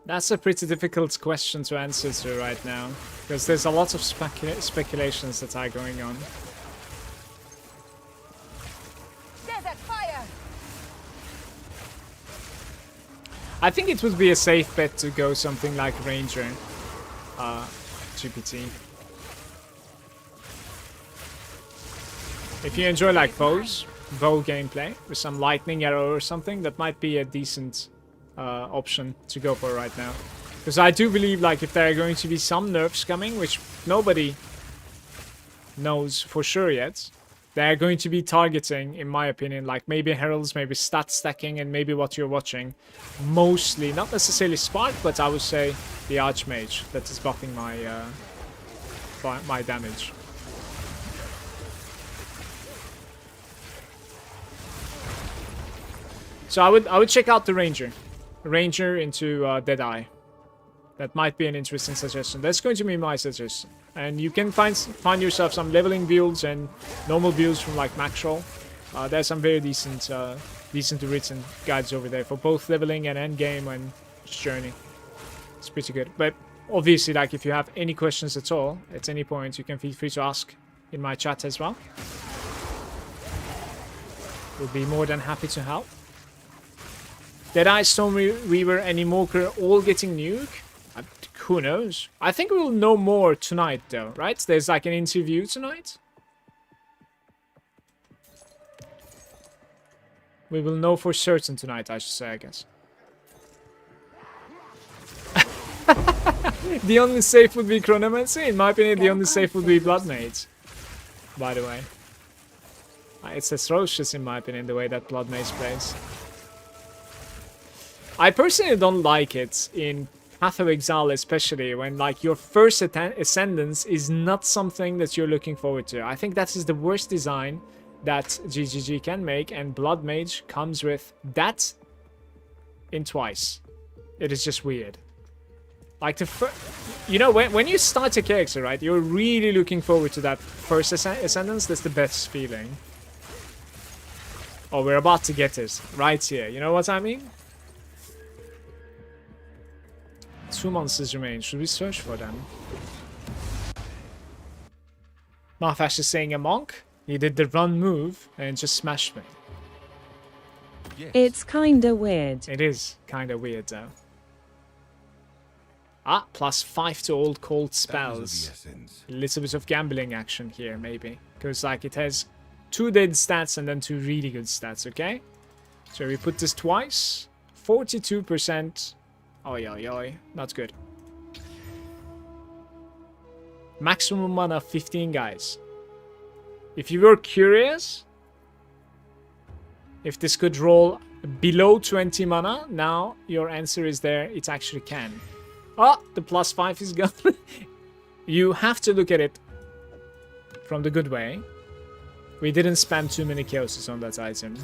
That's a pretty difficult question to answer to right now, because there's a lot of speculations that are going on. Desert fire. I think it would be a safe bet to go something like Ranger GPT. If you enjoy like bow gameplay with some lightning arrow or something, that might be a decent option to go for right now. Because I do believe like if there are going to be some nerfs coming, which nobody knows for sure yet, they are going to be targeting, in my opinion, like maybe heralds, maybe stat stacking, and maybe what you're watching. Mostly, not necessarily Spark, but I would say the Archmage that is buffing my damage. So I would check out the Ranger into Deadeye. That might be an interesting suggestion. That's going to be my suggestion. And you can find yourself some leveling builds and normal builds from like Maxroll. There's some very decent written guides over there for both leveling and endgame and journey. It's pretty good. But obviously, like if you have any questions at all at any point, you can feel free to ask in my chat as well. We'll be more than happy to help. Deadeye, Stormweaver, and Invoker all getting nuke? Who knows? I think we'll know more tonight though, right? There's like an interview tonight. We will know for certain tonight, I should say, I guess. The only safe would be Chronomancy. In my opinion, the only safe would be Blood Mage. By the way. It's atrocious in my opinion, the way that Blood Mage plays. I personally don't like it in Path of Exile, especially when like your first ascendance is not something that you're looking forward to. I think that is the worst design that GGG can make, and Blood Mage comes with that in twice. It is just weird. Like you know, when you start a character, right, you're really looking forward to that first ascendance. That's the best feeling. Oh, we're about to get it right here. You know what I mean? 2 monsters remain. Should we search for them? Marfash is saying a monk. He did the run move and just smashed me. Yes. It's kinda weird. It is kinda weird though. Ah, +5 to all cold spells. A little bit of gambling action here, maybe. Because like it has 2 dead stats and then 2 really good stats, okay? So we put this twice. 42%. Oi, oi, oi. Not good. Maximum mana 15, guys. If you were curious if this could roll below 20 mana, now your answer is there. It actually can. Oh, the +5 is gone. You have to look at it from the good way. We didn't spend too many chaoses on that item.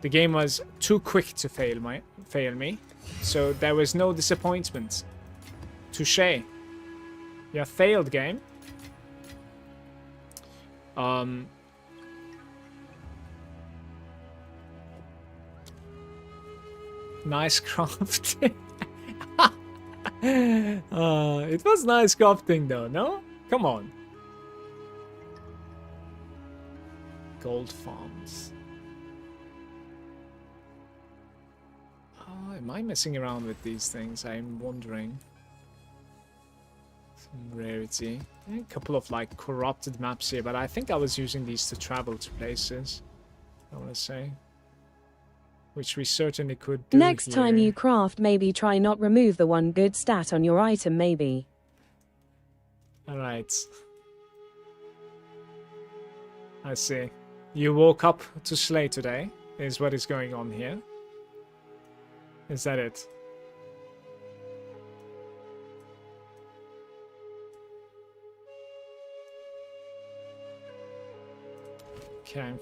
The game was too quick to fail me. So there was no disappointment. Touché. You failed, game. Nice crafting. It was nice crafting though, no? Come on. Gold farms. Oh, am I messing around with these things? I'm wondering. Some rarity. A couple of like corrupted maps here, but I think I was using these to travel to places. I want to say. Which we certainly could do. Next time here. you craft, maybe try not remove the one good stat on your item, maybe. Alright. I see. You woke up to slay today, is what is going on here. Is that it? Okay.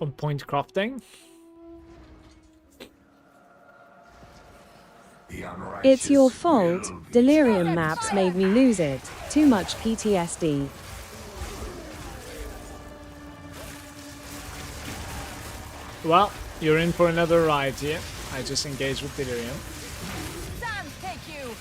On point crafting. It's your fault. Delirium maps made me lose it. Too much PTSD. Well, you're in for another ride here. I just engaged with Delirium. Sans, take you.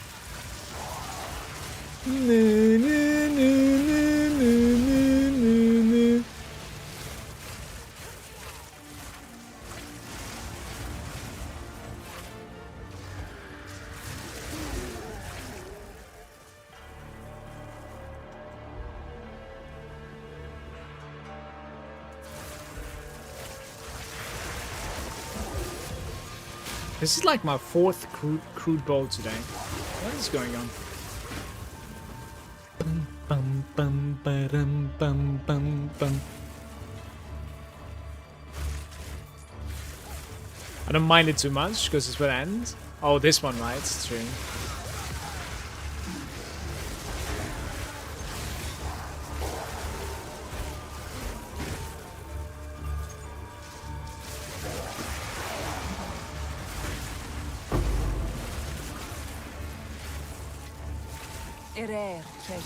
This is like my fourth crude bowl today. What is going on? Bum, bum, bum, ba-dum, bum, bum, bum. I don't mind it too much because it's will end. Oh, this one, right? It's true. A rare treasure.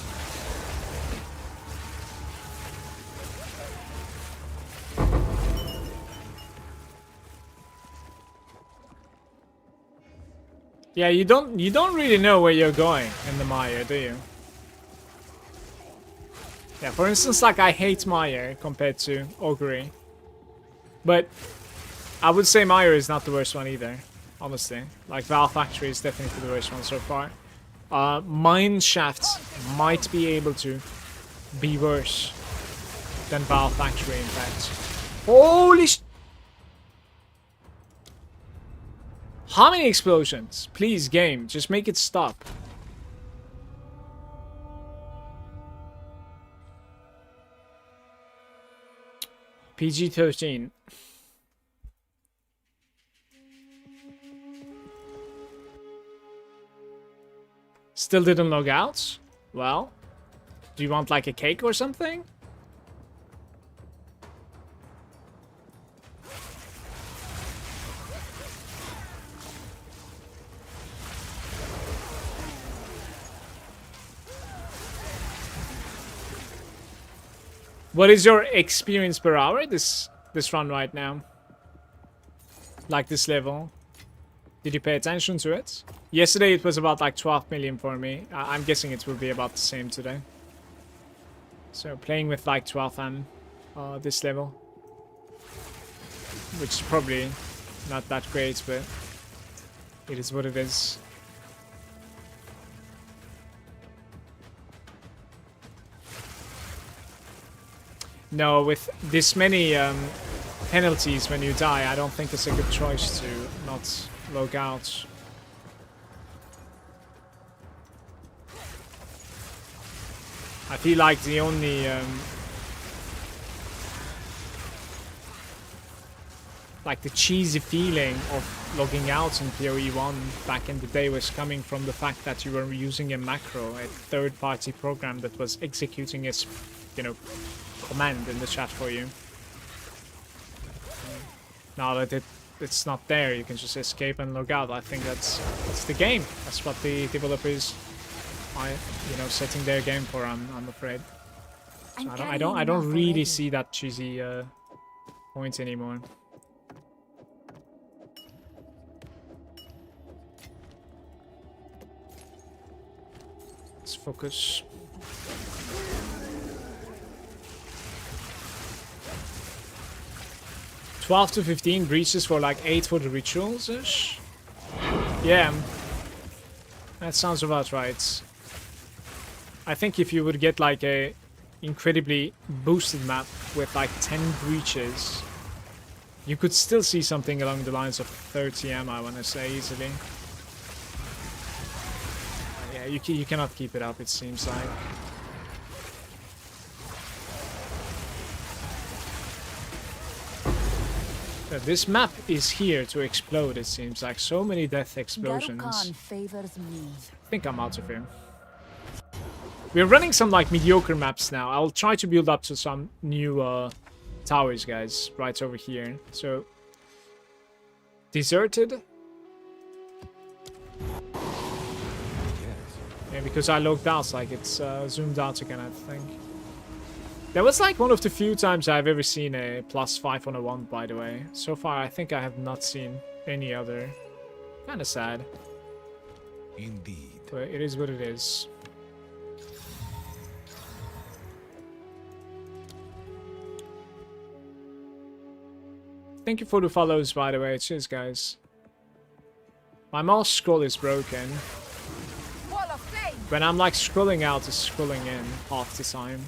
Yeah, you don't really know where you're going in the Mire, do you? Yeah, for instance, like I hate Mire compared to Augury. But I would say Mire is not the worst one either, honestly. Like Valve Factory is definitely the worst one so far. Mine Shafts might be able to be worse than Valve Factory, in fact. Holy sh... How many explosions? Please, game, just make it stop. PG-13. Still didn't log out? Well, do you want like a cake or something? What is your experience per hour this run right now? Like this level? Did you pay attention to it? Yesterday it was about like 12 million for me. I'm guessing it will be about the same today. So playing with like 12 and this level. Which is probably not that great, but it is what it is. No, with this many penalties when you die, I don't think it's a good choice to not log out. I feel like the only like the cheesy feeling of logging out in PoE 1 back in the day was coming from the fact that you were using a macro, a third-party program that was executing its, you know, command in the chat for you. Now that it's not there, you can just escape and log out. I think that's the game. That's what the developers are, you know, setting their game for. I'm afraid. So I don't really see that cheesy point anymore. Focus. $12 to 15 breaches for like 8 for the rituals-ish. Yeah. That sounds about right. I think if you would get like a incredibly boosted map with like 10 breaches, you could still see something along the lines of 30M, I want to say, easily. Yeah, you cannot keep it up, it seems like. This map is here to explode, it seems like. So many death explosions. Garukan favors me. I think I'm out of here. We're running some like mediocre maps now. I'll try to build up to some new towers, guys, right over here. So, deserted. Yeah, because I logged out, like it's zoomed out again, I think. That was like one of the few times I've ever seen a +5 on a 1, by the way. So far, I think I have not seen any other. Kind of sad. Indeed. But it is what it is. Thank you for the follows, by the way. Cheers, guys. My mouse scroll is broken. When I'm like scrolling out, it's scrolling in half the time.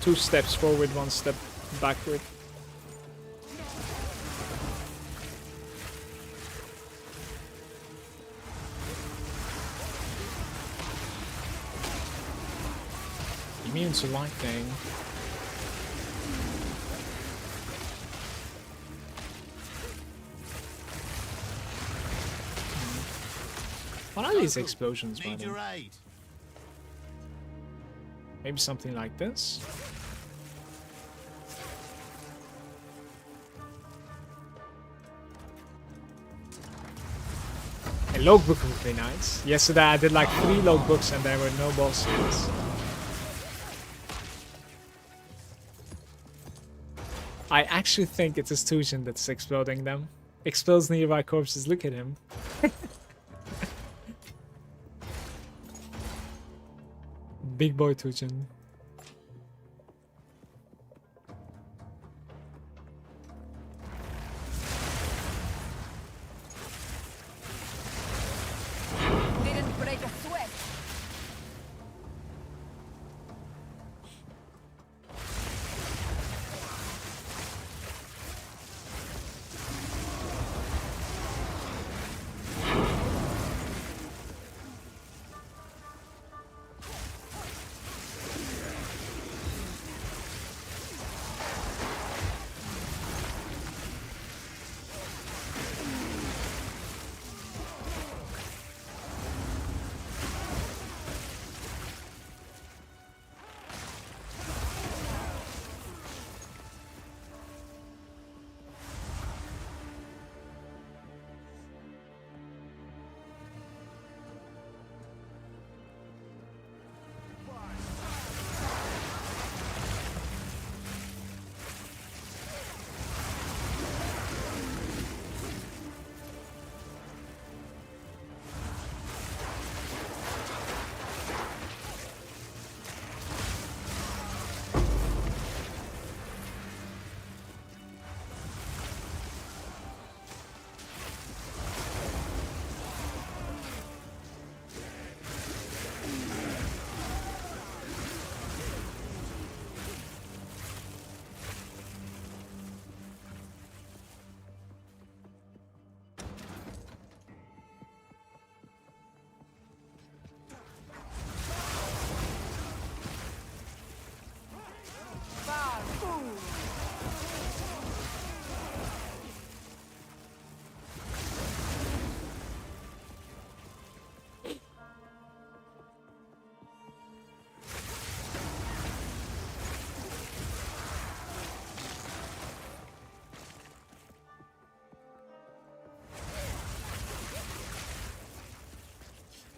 2 steps forward, 1 step backward. Immune to lightning. What are these explosions, by the way? Maybe something like this? A logbook would be nice. Yesterday I did like 3 logbooks and there were no bosses. I actually think it's a Stujin that's exploding them. Explodes nearby corpses, look at him. Big boy Tujin. Didn't break a sweat.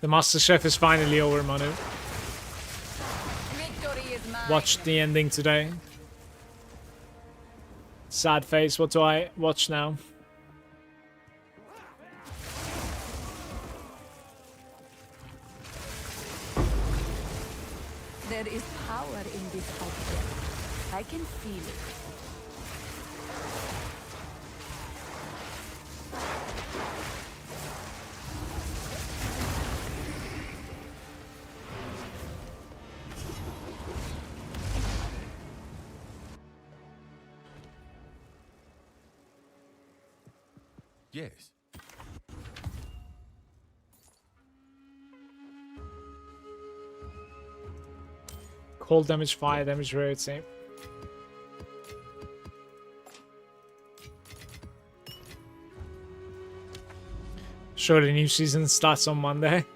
The Master Chef is finally over, Manu. Victory is mine. Watched the ending today. Sad face, what do I watch now? There is power in this object. I can feel it. Yes. Cold damage, fire damage, rarity. Sure, the new season starts on Monday.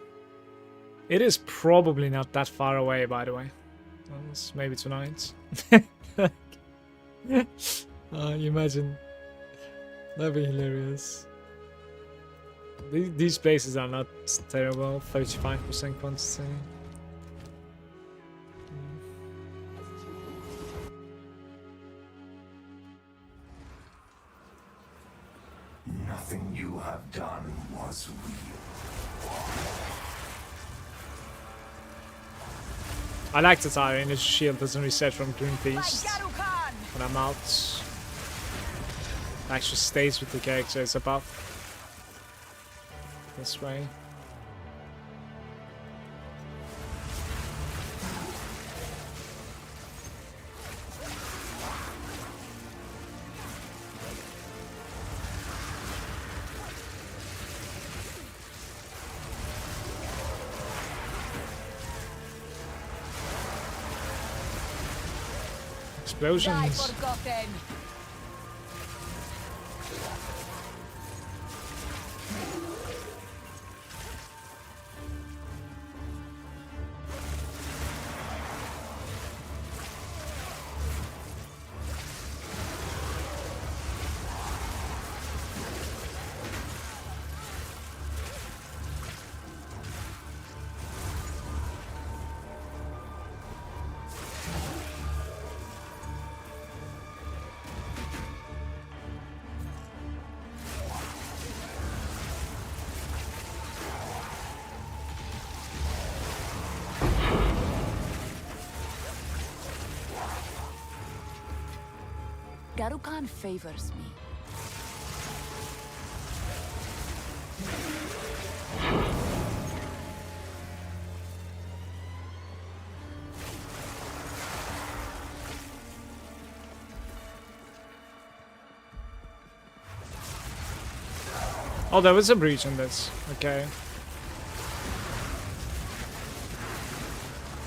It is probably not that far away, by the way. It's maybe tonight. You imagine. That'd be hilarious. These places are not terrible. 35% quantity. Nothing you have done was real. I like the tire, and his shield doesn't reset from Green Beast By Garukan! when I'm out. It actually stays with the character, it's above. This way. Die Explosions. forgotten! Garukan favors me. Oh, there was a breach in this. Okay.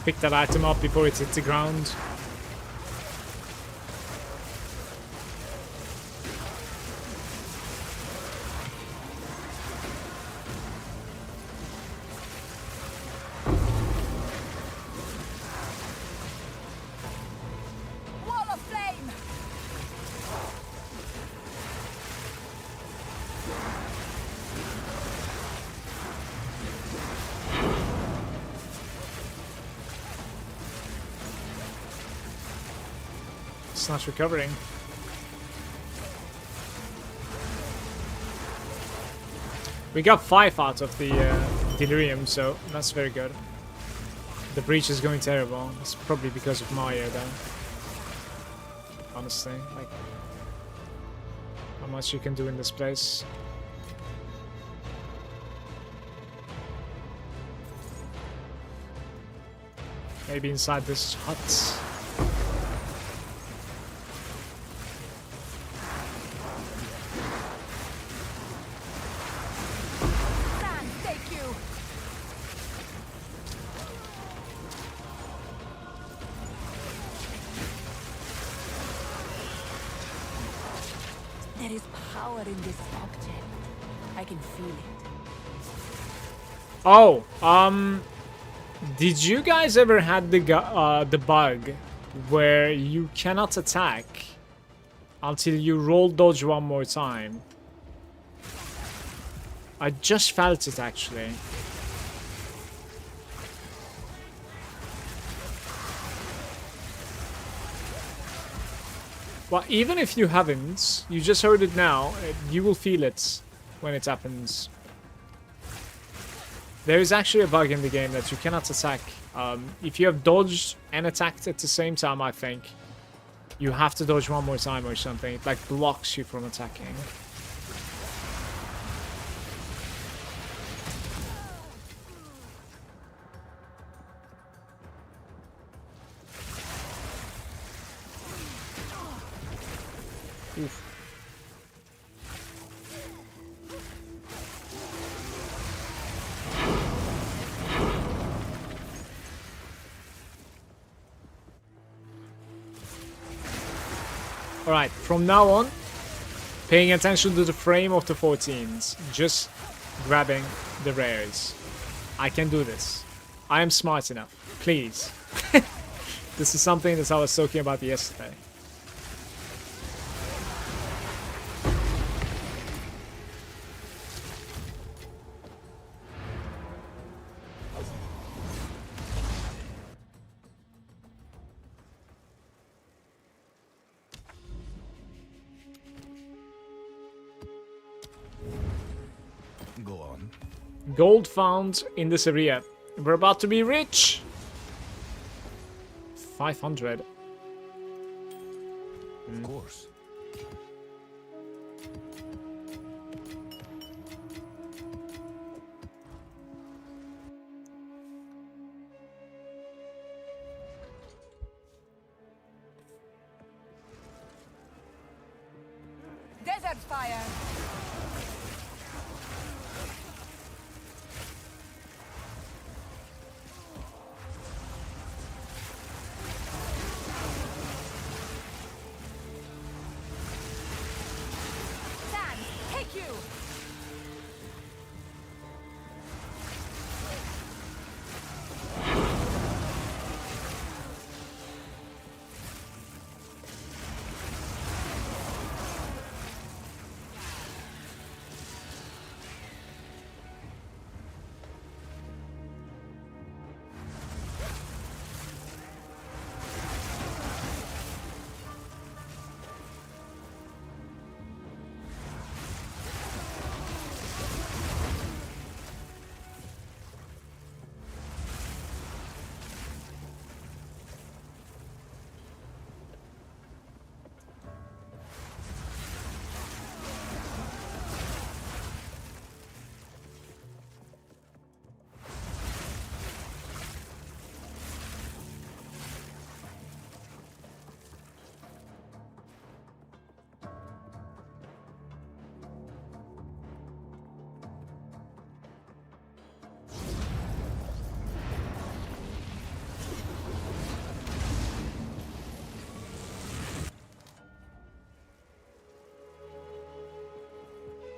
Pick that item up before it hits the ground. Wall of flame! It's not recovering. We got 5 out of the Delirium, so that's very good. The breach is going terrible. It's probably because of Maya, though. Honestly, like how much you can do in this place. Maybe inside this hut. Sand, take you! There is power in this object. I can feel it. Oh, did you guys ever had the bug where you cannot attack until you roll dodge one more time? I just felt it actually. Well, even if you haven't, you just heard it now, you will feel it when it happens. There is actually a bug in the game that you cannot attack If you have dodged and attacked at the same time, I think you have to dodge one more time or something. It like blocks you from attacking. Oof. Alright, from now on, paying attention to the frame of the 14s, just grabbing the rares. I can do this. I am smart enough. Please. This is something that I was talking about yesterday. Go on. Gold found in this area. We're about to be rich. 500. Of course. Desert fire. Sand, take you.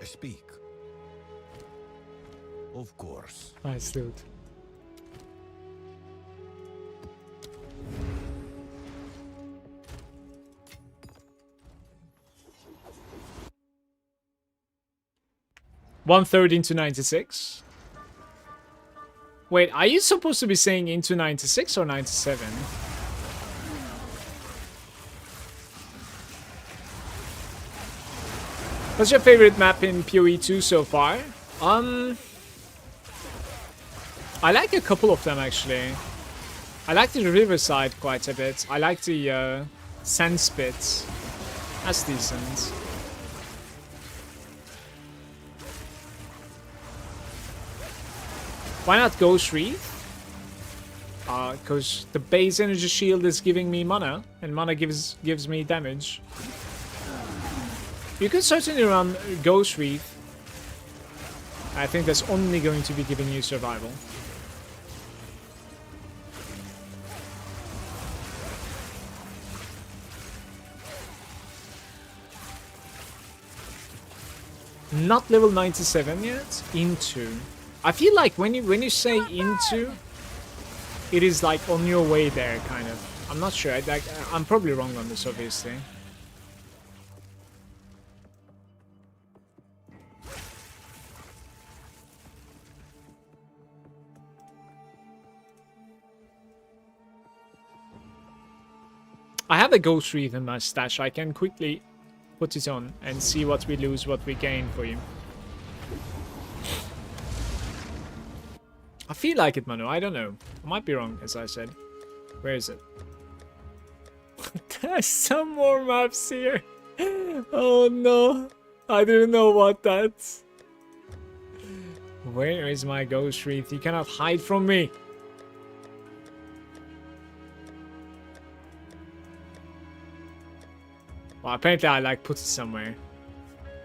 Speak. Of course. Nice, dude. One-third into 96. Wait, are you supposed to be saying into 96 or 97? What's your favorite map in PoE 2 so far? I like a couple of them actually. I like the Riverside quite a bit. I like the Sandspit. That's decent. Why not Ghost Wreath? Because the base energy shield is giving me mana, and mana gives me damage. You could certainly run Ghost Wreath. I think that's only going to be giving you survival. Not level 97 yet. Into. I feel like when you say into, it is like on your way there, kind of. I'm not sure. I'm probably wrong on this, obviously. I have a Ghost Wreath in my stash. I can quickly put it on and see what we lose, what we gain for you. I feel like it, Manu. I don't know. I might be wrong, as I said. Where is it? There's some more maps here. Oh no. I didn't know about that. Where is my ghost wreath? You cannot hide from me. Well, apparently I like put it somewhere.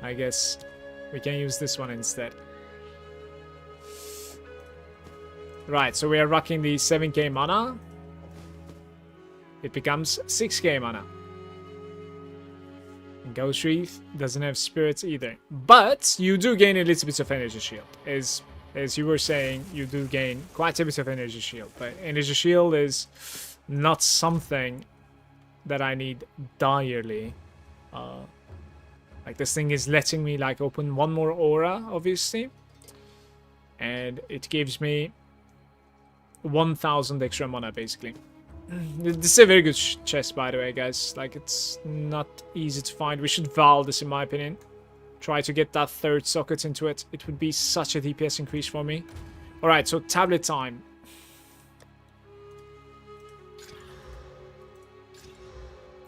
I guess we can use this one instead. Right, so we are rocking the 7k mana. It becomes 6k mana. And Ghost Wreath doesn't have spirits either. But you do gain a little bit of energy shield. As you were saying, you do gain quite a bit of energy shield. But energy shield is not something that I need direly. Like this thing is letting me like open one more aura, obviously. And it gives me 1000 extra mana, basically. This is a very good chest, by the way, guys. Like, it's not easy to find. We should Val this, in my opinion. Try to get that third socket into it. It would be such a DPS increase for me. Alright, so tablet time.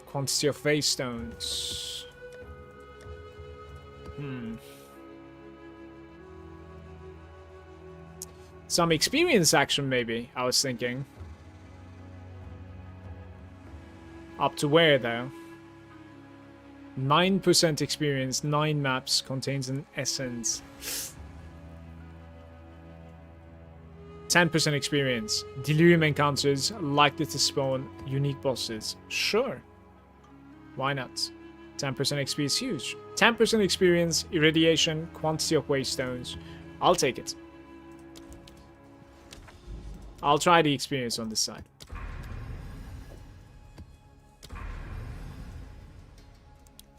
Quantity of face stones. Some experience action, maybe, I was thinking. Up to where, though? 9% experience, 9 maps, contains an essence. 10% experience. Delirium encounters, likely to spawn unique bosses. Sure. Why not? 10% XP is huge. 10% experience, irradiation, quantity of waystones. I'll take it. I'll try the experience on this side.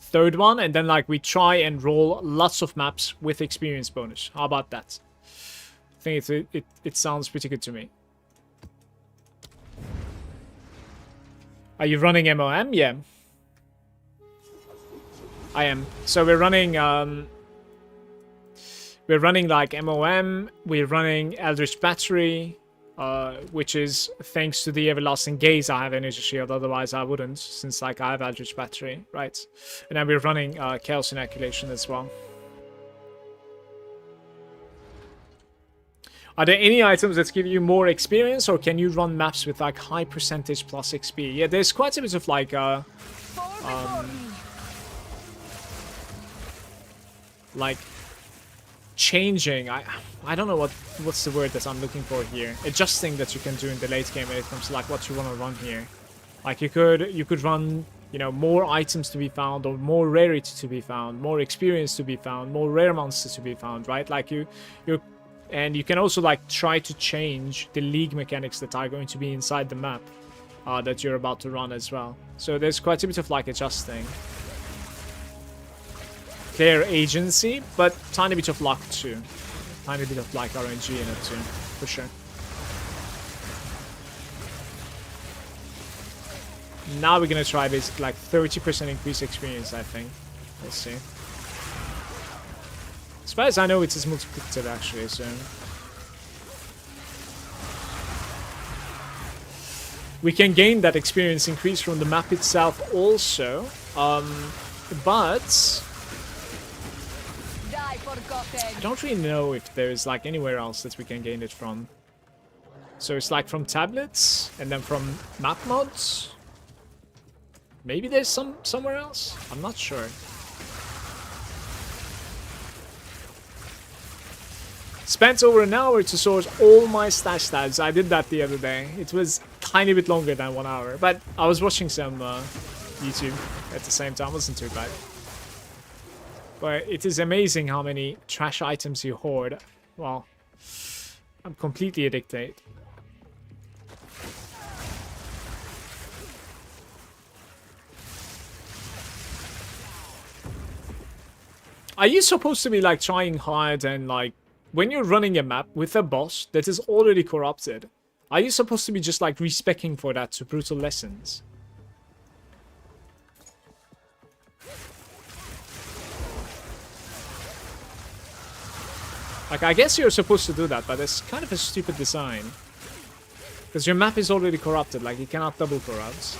Third one, and then like we try and roll lots of maps with experience bonus. How about that? I think it sounds pretty good to me. Are you running MOM? Yeah. I am. So we're running like MOM, we're running Eldritch Battery, which is thanks to the Everlasting Gaze I have Energy Shield, otherwise I wouldn't, since like I have Eldritch Battery, right? And then we're running Chaos Inoculation as well. Are there any items that give you more experience, or can you run maps with like high percentage plus XP? Yeah, there's quite a bit of like changing. I don't know what's the word that I'm looking for here. Adjusting that you can do in the late game when it comes to like what you want to run here. Like you could run, you know, more items to be found, or more rarity to be found, more experience to be found, more rare monsters to be found, right? Like and you can also like try to change the league mechanics that are going to be inside the map that you're about to run as well. So there's quite a bit of like adjusting. Player agency, but tiny bit of luck too. Tiny bit of like RNG in it too, for sure. Now we're gonna try this like 30% increase experience, I think. Let's see. As far as I know, it is multiplicative actually, so we can gain that experience increase from the map itself also, but I don't really know if there is like anywhere else that we can gain it from. So it's like from tablets and then from map mods. Maybe there's somewhere else. I'm not sure. Spent over an hour to source all my stash stats. I did that the other day. It was a tiny bit longer than 1 hour, but I was watching some YouTube at the same time. It wasn't too bad. But it is amazing how many trash items you hoard. Well, I'm completely addicted. Are you supposed to be like trying hard and like when you're running a map with a boss that is already corrupted, are you supposed to be just like respecing for that to brutal lessons? Like, I guess you're supposed to do that, but it's kind of a stupid design. Because your map is already corrupted, like, you cannot double corrupt.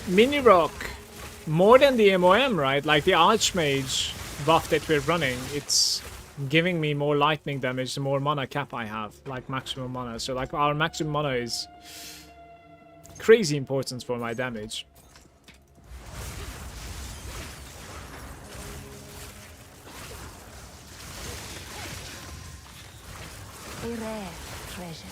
Mini Rock, more than the MOM, right? Like the Archmage buff that we're running, it's giving me more lightning damage the more mana cap I have, like maximum mana. So like our maximum mana is crazy important for my damage. A rare treasure.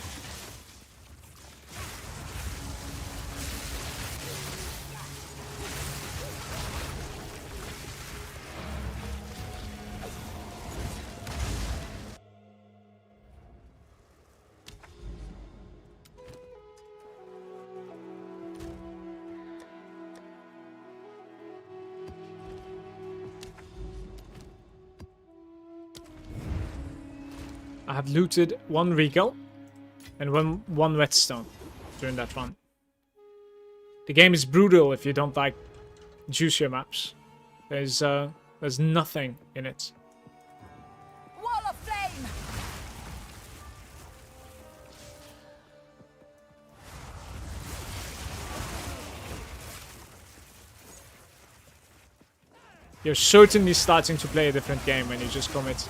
I have looted one Regal and one Whetstone during that run. The game is brutal if you don't like juicier maps. There's nothing in it. Wall of flame. You're certainly starting to play a different game when you just commit.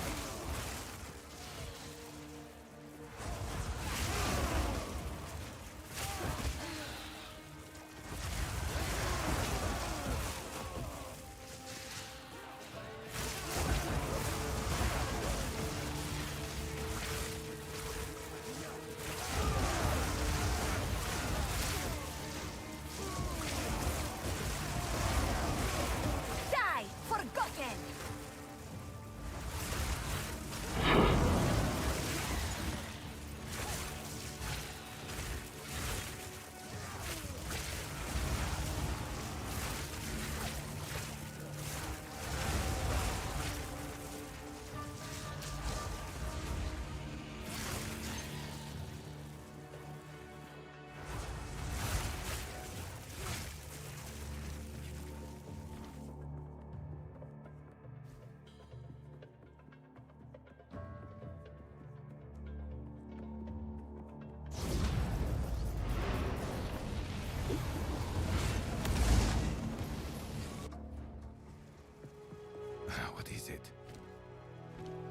What is it?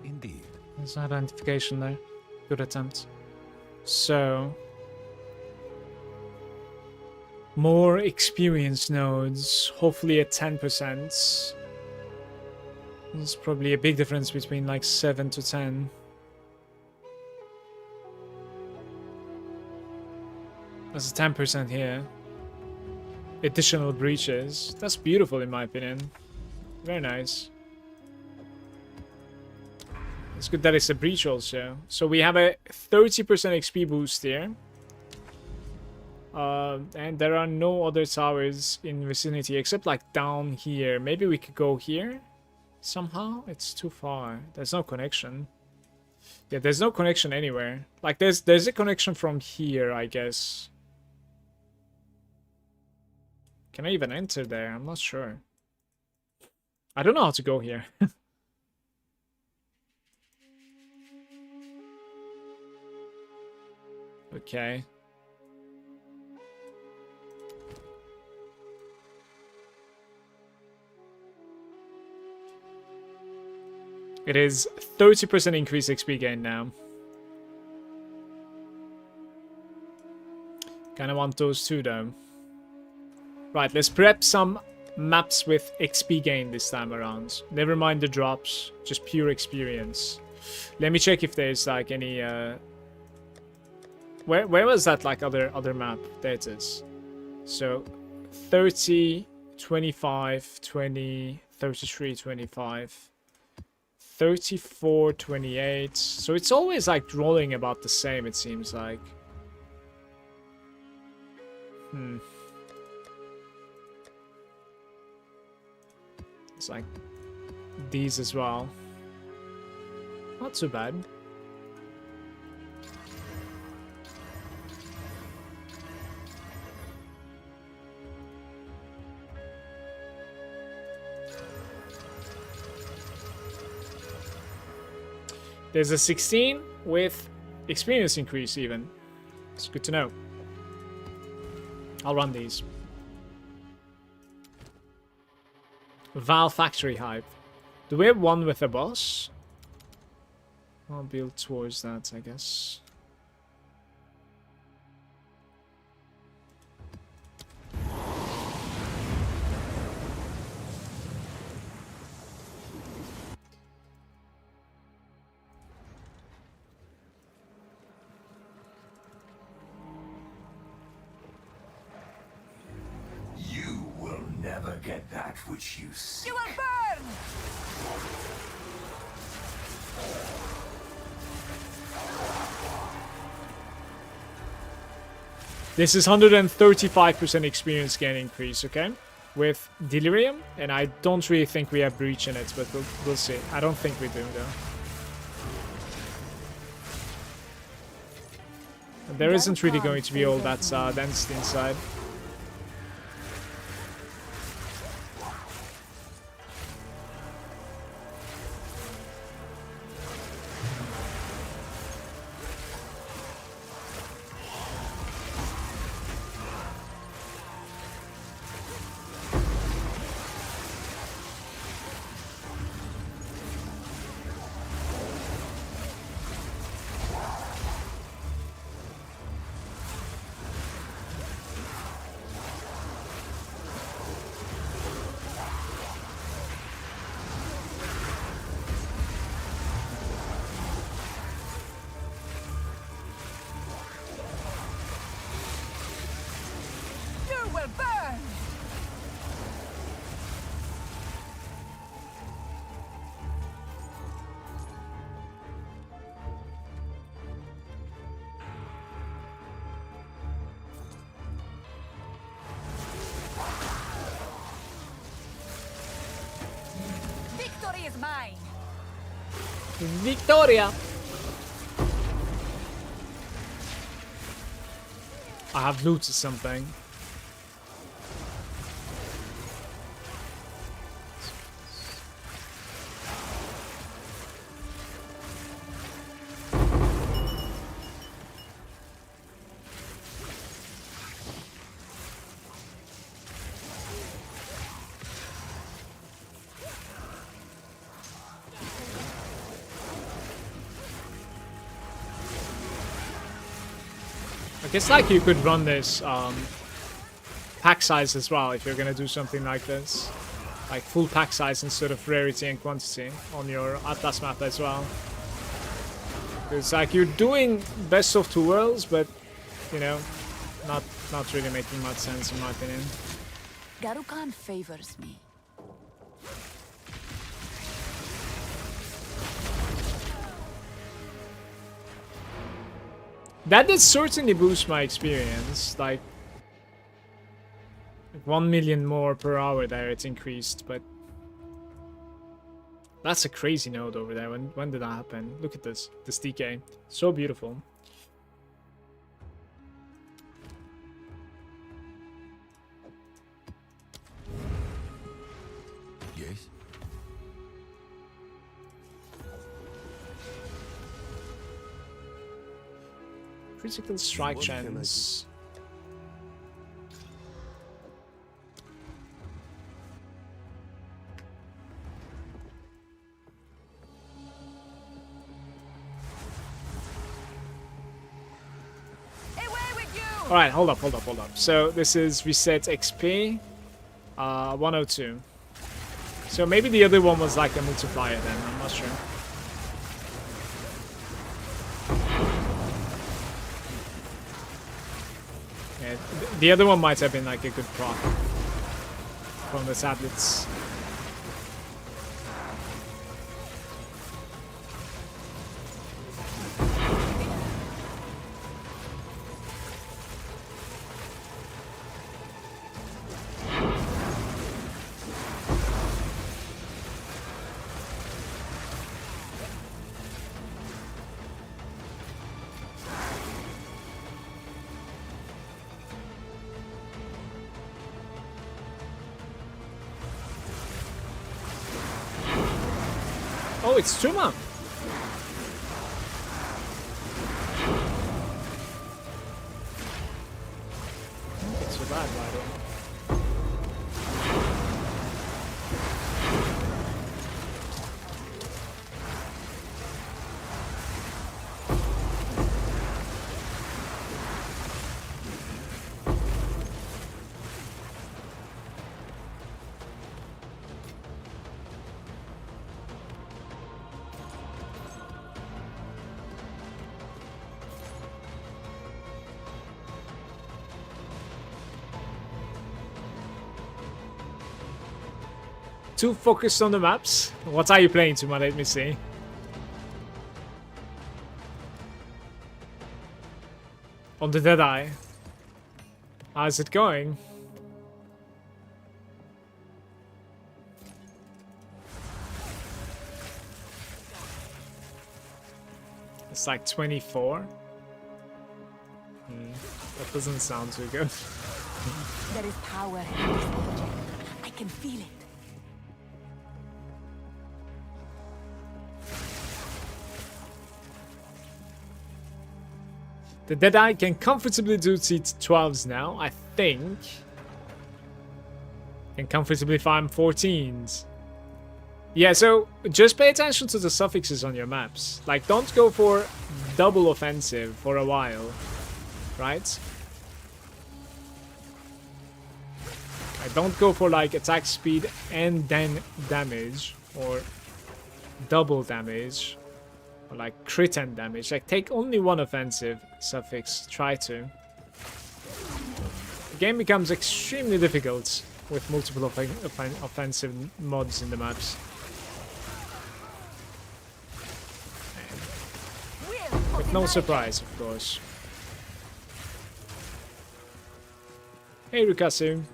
Indeed. There's identification there. Good attempt. So, more experience nodes, hopefully at 10%. There's probably a big difference between like 7 to 10. There's a 10% here. Additional breaches. That's beautiful in my opinion. Very nice. It's good that it's a breach also. So we have a 30% XP boost here. And there are no other towers in vicinity except like down here. Maybe we could go here somehow. It's too far. There's no connection. Yeah, there's no connection anywhere. Like there's a connection from here, I guess. Can I even enter there? I'm not sure. I don't know how to go here. Okay. It is 30% increase XP gain now. Kinda want those two though. Right, let's prep some maps with XP gain this time around. Never mind the drops, just pure experience. Let me check if there's like any where was that like other map? There it is. So 30, 25, 20, 33, 25, 34, 28. So it's always like rolling about the same, it seems like. It's like these as well. Not too bad. There's a 16 with experience increase even. It's good to know. I'll run these. Val Factory Hype. Do we have one with a boss? I'll build towards that, I guess. You will never get that which you seek. You will burn! This is 135% experience gain increase, okay? With Delirium, and I don't really think we have Breach in it, but we'll see. I don't think we do, though. There isn't really going to be all that density inside. You will burn! Victory is mine! Victoria! I have looted something. I guess like you could run this pack size as well if you're gonna do something like this. Like full pack size instead of rarity and quantity on your Atlas map as well. It's like you're doing best of two worlds, but you know, not really making much sense in my opinion. Garukan favors me. That did certainly boost my experience, like 1 million more per hour there it's increased, but that's a crazy node over there. When did that happen? Look at this DK. So beautiful. Yes? Critical strike What can I do? chance. Alright, hold up. So this is reset XP. 102. So maybe the other one was like a multiplier then, I'm not sure. Yeah, the other one might have been like a good proc from the tablets. Oh, it's Truma. It's so bad, by the way. Too focused on the maps? What are you playing, Tuma? Let me see. On the Deadeye. How's it going? It's like 24. That doesn't sound too good. There is power in this object. I can feel it. The Deadeye can comfortably do T12s now, I think. Can comfortably farm 14s. Yeah, so just pay attention to the suffixes on your maps. Like, don't go for double offensive for a while, right? Like, don't go for like attack speed and then damage, or double damage. Or like crit and damage. Like take only one offensive suffix. Try to. The game becomes extremely difficult with multiple offensive mods in the maps. With no surprise, of course. Hey Rukasu.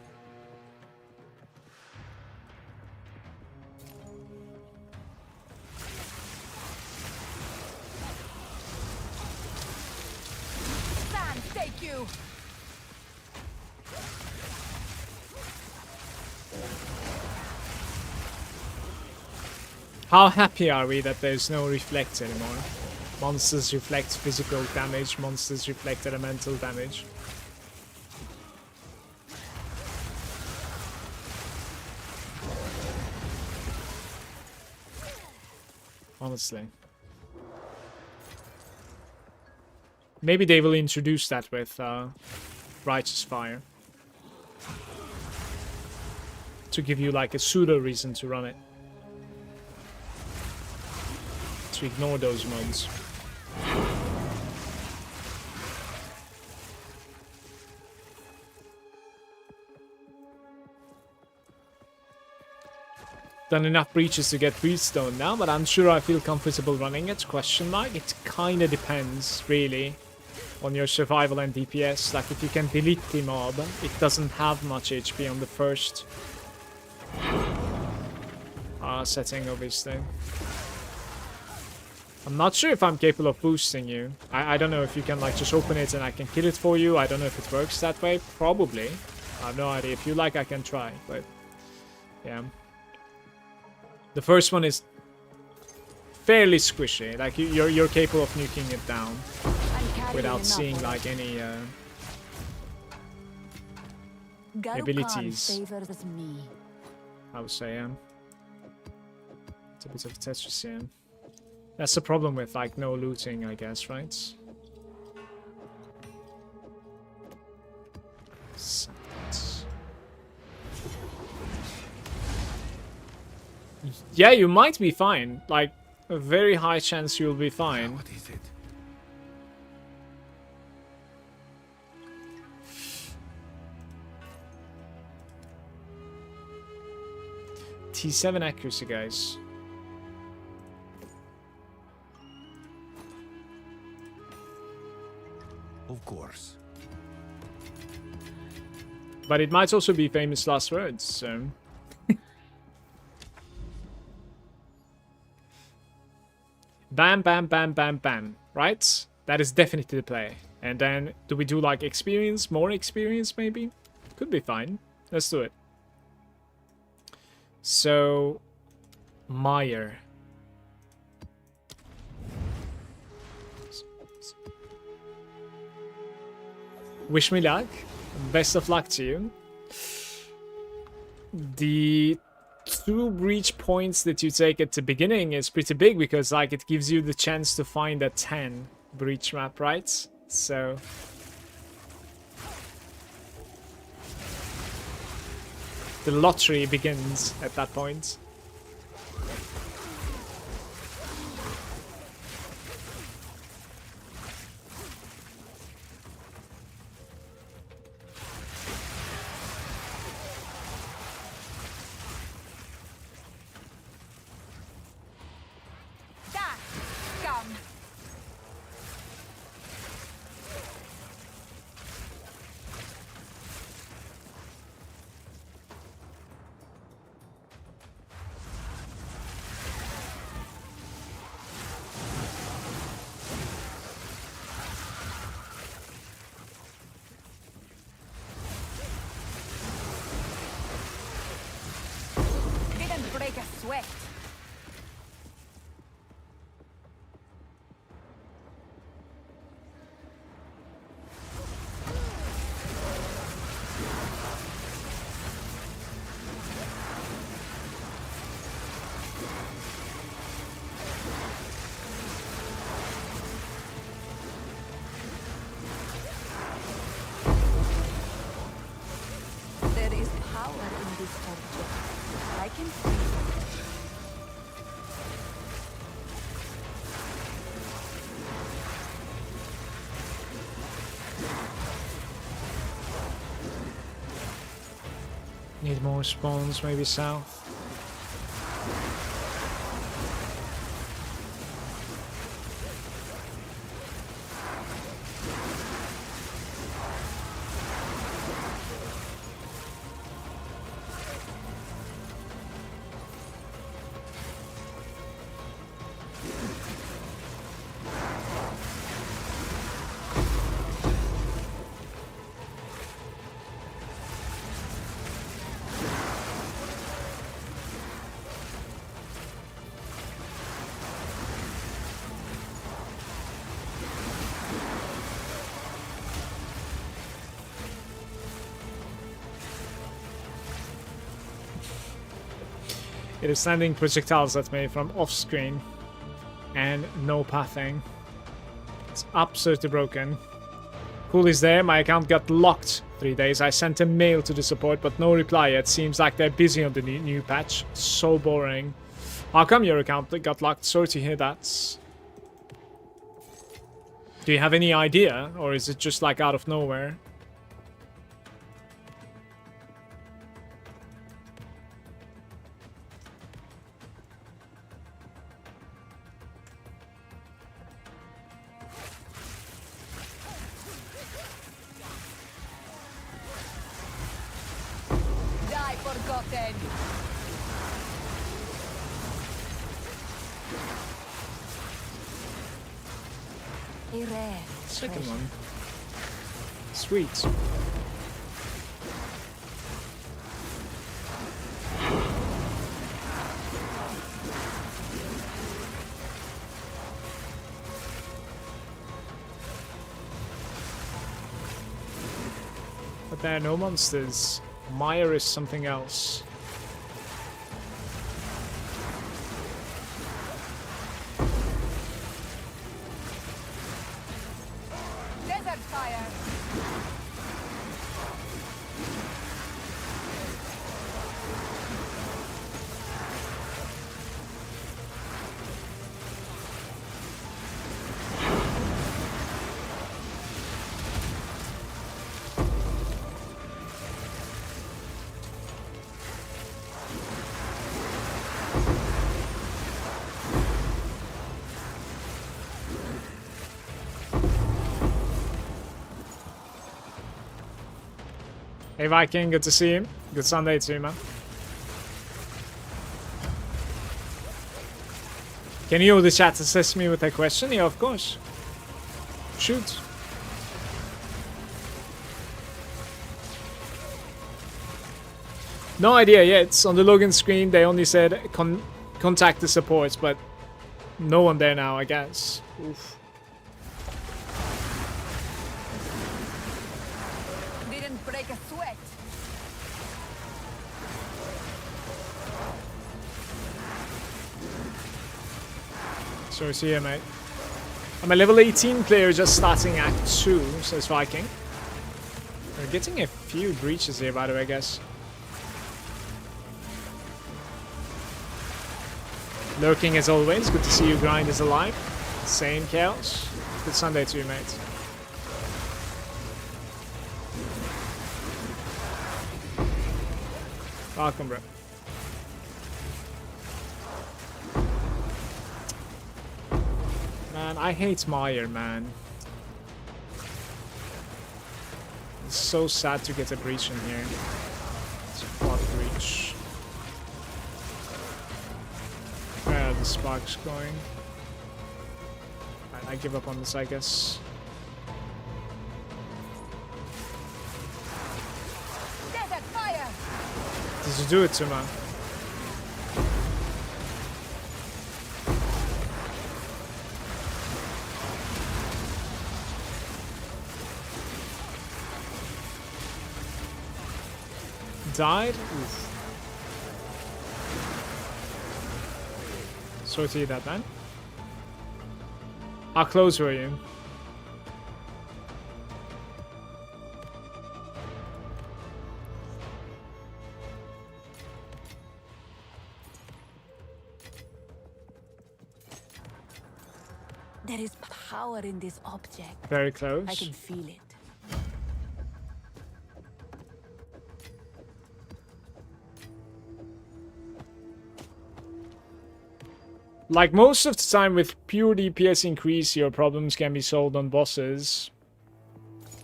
How happy are we that there's no reflect anymore? Monsters reflect physical damage, monsters reflect elemental damage. Honestly. Maybe they will introduce that with Righteous Fire. To give you like a pseudo reason to run it. To ignore those mods. Done enough breaches to get Breedstone now, but I'm sure I feel comfortable running it, question mark. It kinda depends, really, on your survival and DPS. Like, if you can delete the mob, it doesn't have much HP on the first setting, obviously. I'm not sure if I'm capable of boosting you. I don't know if you can, like, just open it and I can kill it for you. I don't know if it works that way. Probably. I have no idea. If you like, I can try, but yeah. The first one is fairly squishy. Like, you're capable of nuking it down without seeing, like, any abilities. I would say, yeah. It's a bit of a Tetris, yeah. That's the problem with, like, no looting, I guess, right? Yeah, you might be fine. Like, a very high chance you'll be fine. What is it? T7 accuracy, guys. Of course. But it might also be famous last words, so... Bam, bam, bam, bam, bam. Right? That is definitely the play. And then, do we do like experience? More experience, maybe? Could be fine. Let's do it. So... Meyer. Wish me luck. Best of luck to you. The 2 breach points that you take at the beginning is pretty big because like it gives you the chance to find a 10 breach map, right? So the lottery begins at that point. That scum. Didn't break a sweat. There is power in this object. I can feel it. Need more spawns, maybe south. It is sending projectiles at me from off screen and no pathing. It's absolutely broken. Cool is there, my account got locked 3 days. I sent a mail to the support but no reply yet. Seems like they're busy on the new patch. So boring. How come your account got locked? Sorry to hear that. Do you have any idea, or is it just like out of nowhere? Die forgotten. A rare Second treasure. one. Sweet. But there are no monsters. Meyer is something else. Desert fire. Hey Viking, good to see you. Good Sunday to you, man. Can you hold the chat assist me with a question? Yeah, of course. Shoot. No idea yet. On the login screen, they only said contact the supports, but no one there now, I guess. Oof. Didn't break a sweat. So see you, mate. I'm a level 18 player just starting Act 2, says Viking. We're getting a few breaches here, by the way, I guess. Lurking as always. Good to see you. Grind is alive. Same chaos. Good Sunday to you, mate. Welcome, bro. Man, I hate Meyer, man. It's so sad to get a breach in here. It's a plot breach. Where are the sparks going? I give up on this, I guess. Desert fire. Did you do it, Tuma? Died? Oof. Sorry to hear that, man. How close were you? There is power in this object. Very close. I can feel it. Like most of the time with pure DPS increase, your problems can be solved on bosses.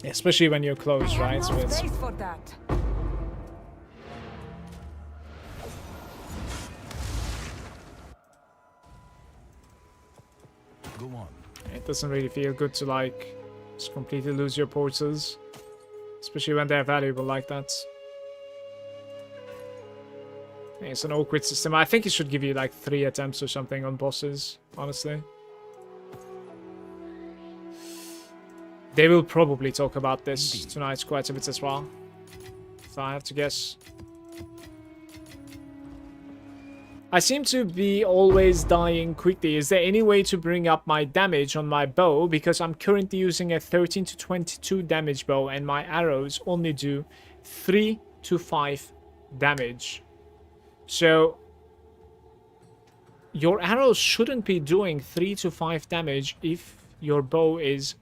Especially when you're close, right? So it's... Space for that. Go on. It doesn't really feel good to like just completely lose your portals. Especially when they're valuable like that. It's an awkward system. I think it should give you like 3 attempts or something on bosses, honestly. They will probably talk about this tonight quite a bit as well. If I have to guess. I seem to be always dying quickly. Is there any way to bring up my damage on my bow? Because I'm currently using a 13 to 22 damage bow and my arrows only do 3 to 5 damage. So, your arrows shouldn't be doing 3 to 5 damage if your bow is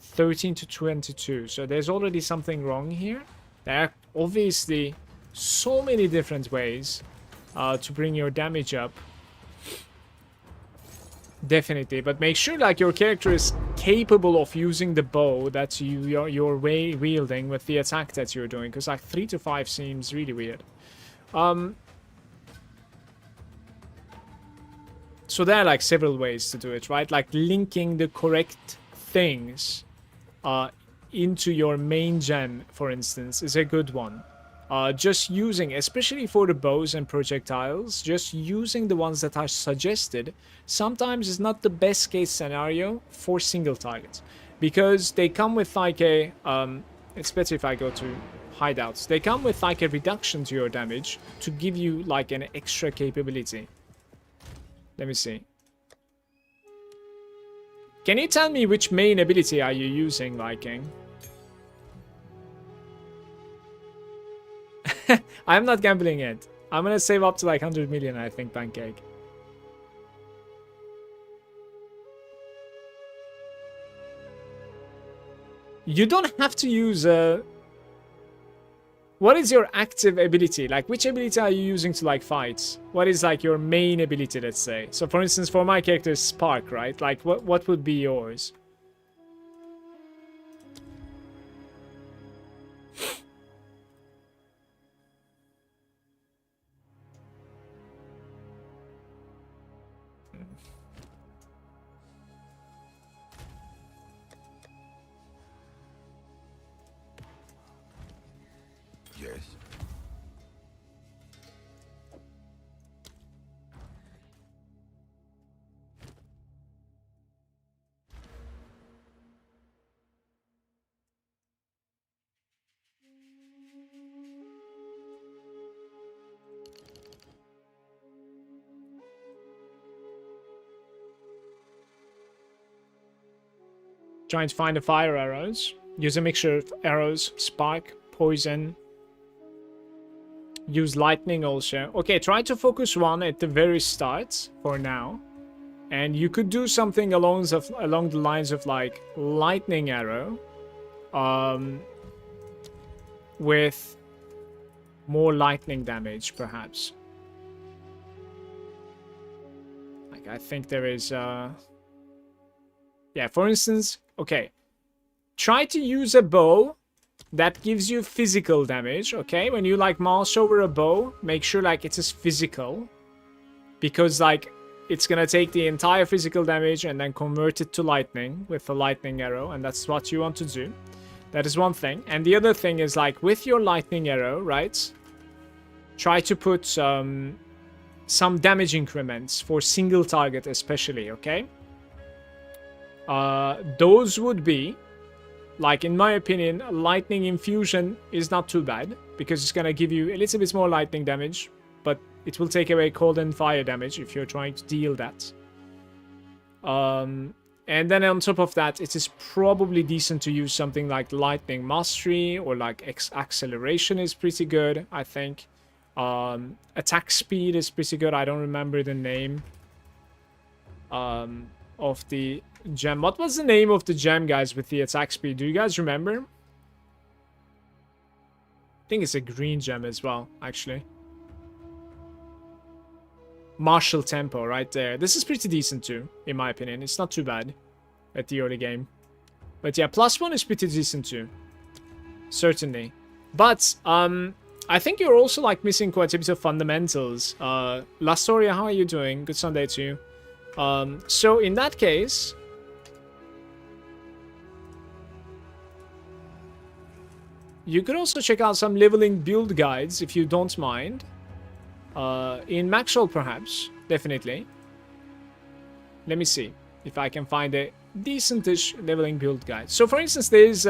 13 to 22. So there's already something wrong here. There are obviously so many different ways to bring your damage up. Definitely, but make sure like your character is capable of using the bow that you're wielding with the attack that you're doing. Because like 3 to 5 seems really weird. So there are like several ways to do it, right? Like linking the correct things into your main gen, for instance, is a good one. Just using, especially for the bows and projectiles, just using the ones that are suggested sometimes is not the best case scenario for single targets. Because they come with like a, it's better if I go to hideouts. They come with like a reduction to your damage to give you like an extra capability. Let me see. Can you tell me which main ability are you using, Viking? I'm not gambling it. I'm gonna save up to like 100 million, I think, Pancake. You don't have to use what is your active ability? Like, which ability are you using to, like, fight? What is, like, your main ability, let's say? So, for instance, for my character, Spark, right? Like, what would be yours? Yes. Trying to find the fire arrows. Use a mixture of arrows, spark, poison. Use lightning also. Okay, try to focus one at the very start for now. And you could do something along the lines of like lightning arrow. With more lightning damage, perhaps. Like, I think there is, yeah, for instance, okay. Try to use a bow that gives you physical damage, okay? When you, like, mouse over a bow, make sure, like, it is physical. Because, like, it's gonna take the entire physical damage and then convert it to lightning with the lightning arrow, and that's what you want to do. That is one thing. And the other thing is, like, with your lightning arrow, right? Try to put some damage increments for single target especially, okay? Those would be, like, in my opinion, lightning infusion is not too bad. Because it's gonna give you a little bit more lightning damage. But it will take away cold and fire damage if you're trying to deal that. And then on top of that, it is probably decent to use something like Lightning Mastery or like Acceleration is pretty good, I think. Attack Speed is pretty good. I don't remember the name of the gem. What was the name of the gem, guys, with the attack speed? Do you guys remember? I think it's a green gem as well, actually. Martial Tempo right there. This is pretty decent too, in my opinion. It's not too bad at the early game. But yeah, +1 is pretty decent too. Certainly. But, I think you're also, like, missing quite a bit of fundamentals. Lastoria, how are you doing? Good Sunday to you. So, in that case... you could also check out some leveling build guides, if you don't mind. In Maxwell, perhaps. Definitely. Let me see if I can find a decentish leveling build guide. So, for instance, there's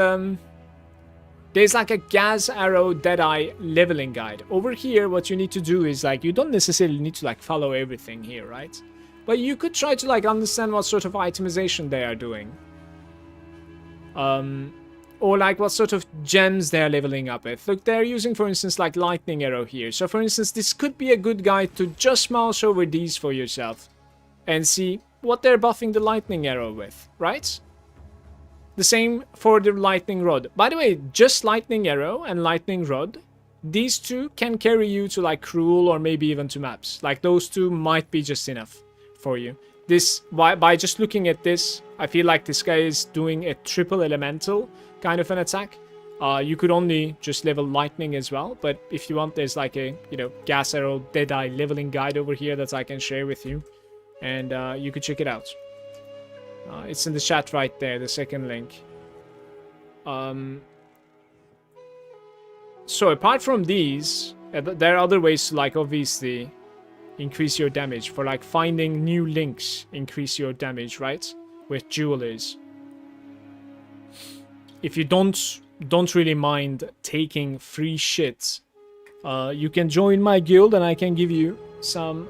like a gas arrow deadeye leveling guide. Over here, what you need to do is, like, you don't necessarily need to, like, follow everything here, right? But you could try to, like, understand what sort of itemization they are doing. Or, like, what sort of gems they are leveling up with. Look, they're using, for instance, like, lightning arrow here. So, for instance, this could be a good guide to just mouse over these for yourself. And see what they're buffing the lightning arrow with, right? The same for the lightning rod. By the way, just lightning arrow and lightning rod, these two can carry you to, like, cruel or maybe even to maps. Like, those two might be just enough for you. This, by just looking at this, I feel like this guy is doing a triple elemental kind of an attack. You could only just level lightning as well, but if you want, there's like a, you know, gas arrow deadeye leveling guide over here that I can share with you, and you could check it out. It's in the chat right there, the second link. So apart from these, there are other ways to, like, obviously increase your damage. For, like, finding new links, increase your damage, right? With jewelers. If you don't really mind taking free shit, you can join my guild and I can give you some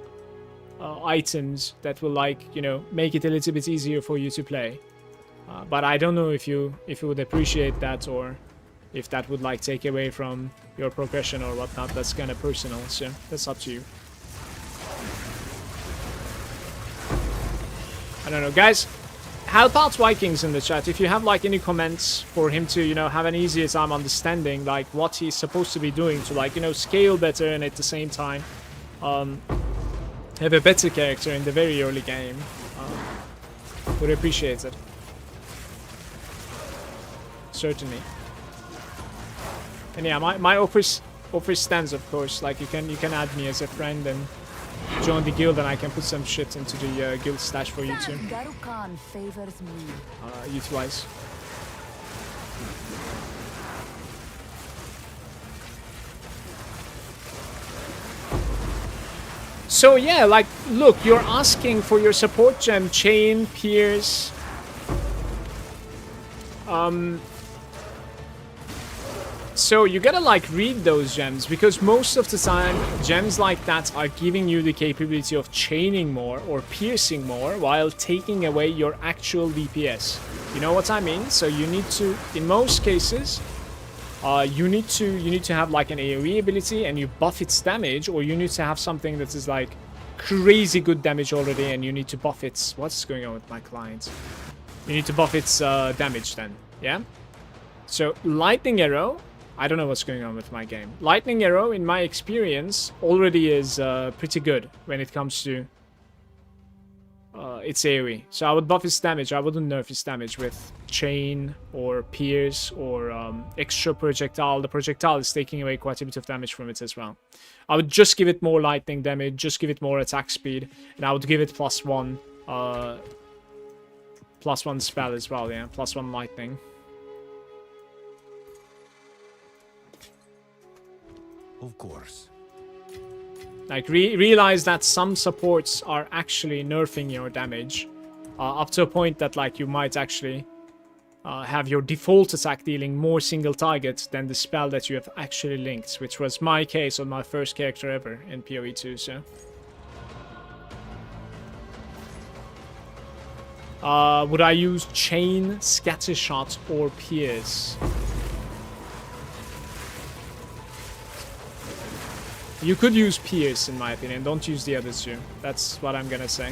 items that will, like, you know, make it a little bit easier for you to play. But I don't know if you would appreciate that, or if that would, like, take away from your progression or whatnot. That's kind of personal, so that's up to you. I don't know, guys. Help out Vikings in the chat if you have, like, any comments for him to, you know, have an easier time understanding, like, what he's supposed to be doing to, like, you know, scale better and at the same time have a better character in the very early game. Would appreciate it. Certainly. And yeah, my offer stands, of course. Like, you can add me as a friend and join the guild, and I can put some shit into the guild stash for you too. Utilize. So yeah, like, look, you're asking for your support gem, chain, pierce. So you gotta like read those gems, because most of the time gems like that are giving you the capability of chaining more or piercing more while taking away your actual DPS. You know what I mean? So you need to, in most cases, you need to have like an AoE ability and you buff its damage, or you need to have something that is like crazy good damage already and you need to buff its... What's going on with my client? You need to buff its damage then, yeah? So lightning arrow, I don't know what's going on with my game. Lightning arrow, in my experience, already is pretty good when it comes to its AoE. So I would buff its damage. I wouldn't nerf its damage with chain or pierce or extra projectile. The projectile is taking away quite a bit of damage from it as well. I would just give it more lightning damage, just give it more attack speed, and I would give it +1 spell as well, yeah, +1 lightning. Of course. Like, realize that some supports are actually nerfing your damage up to a point that, like, you might actually have your default attack dealing more single targets than the spell that you have actually linked, which was my case on my first character ever in PoE 2, so... would I use chain, scattershot, or pierce? You could use pierce, in my opinion. Don't use the other two. That's what I'm gonna say.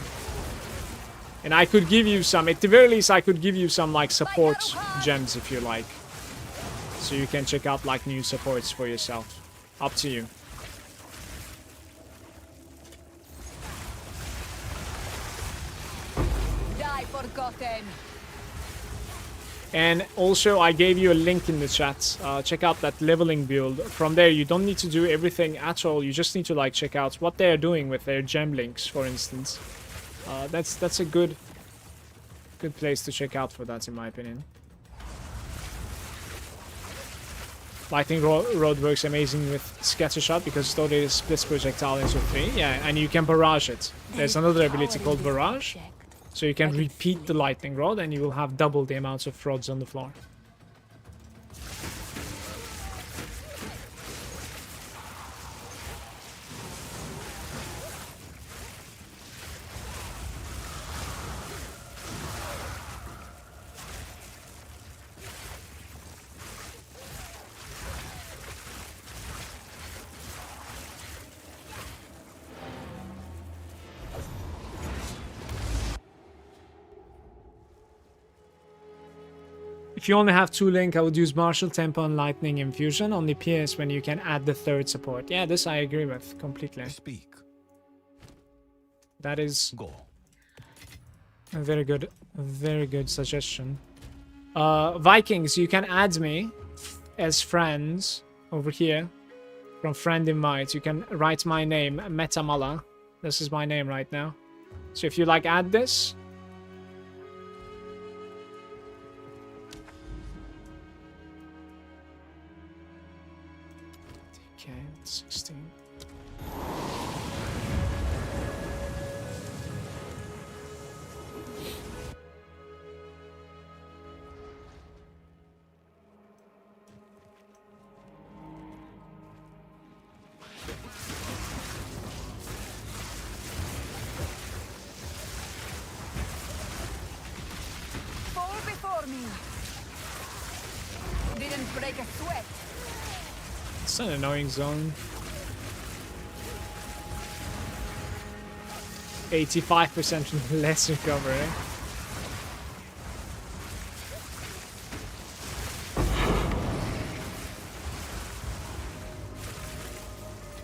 And I could give you some, at the very least, I could give you some, like, support gems if you like. So you can check out, like, new supports for yourself. Up to you. Die forgotten. And also, I gave you a link in the chat. Check out that leveling build. From there, you don't need to do everything at all. You just need to, like, check out what they're doing with their gem links, for instance. That's a good place to check out for that, in my opinion. Lightning Rod works amazing with Scattershot because it already splits projectile into 3. Yeah, and you can barrage it. There's another ability called Barrage. So you can repeat the lightning rod and you will have double the amounts of rods on the floor. If you only have 2 link, I would use Martial Tempo and Lightning Infusion. Only PS when you can add the 3rd support. Yeah, this I agree with completely. Speak. That is Go. a very good suggestion. Vikings, you can add me as friends over here from friend invite. You can write my name, Metamala. This is my name right now. So if you like add this, okay, 16. Fall before me. Didn't break a sweat. It's an annoying zone. 85% less recovery.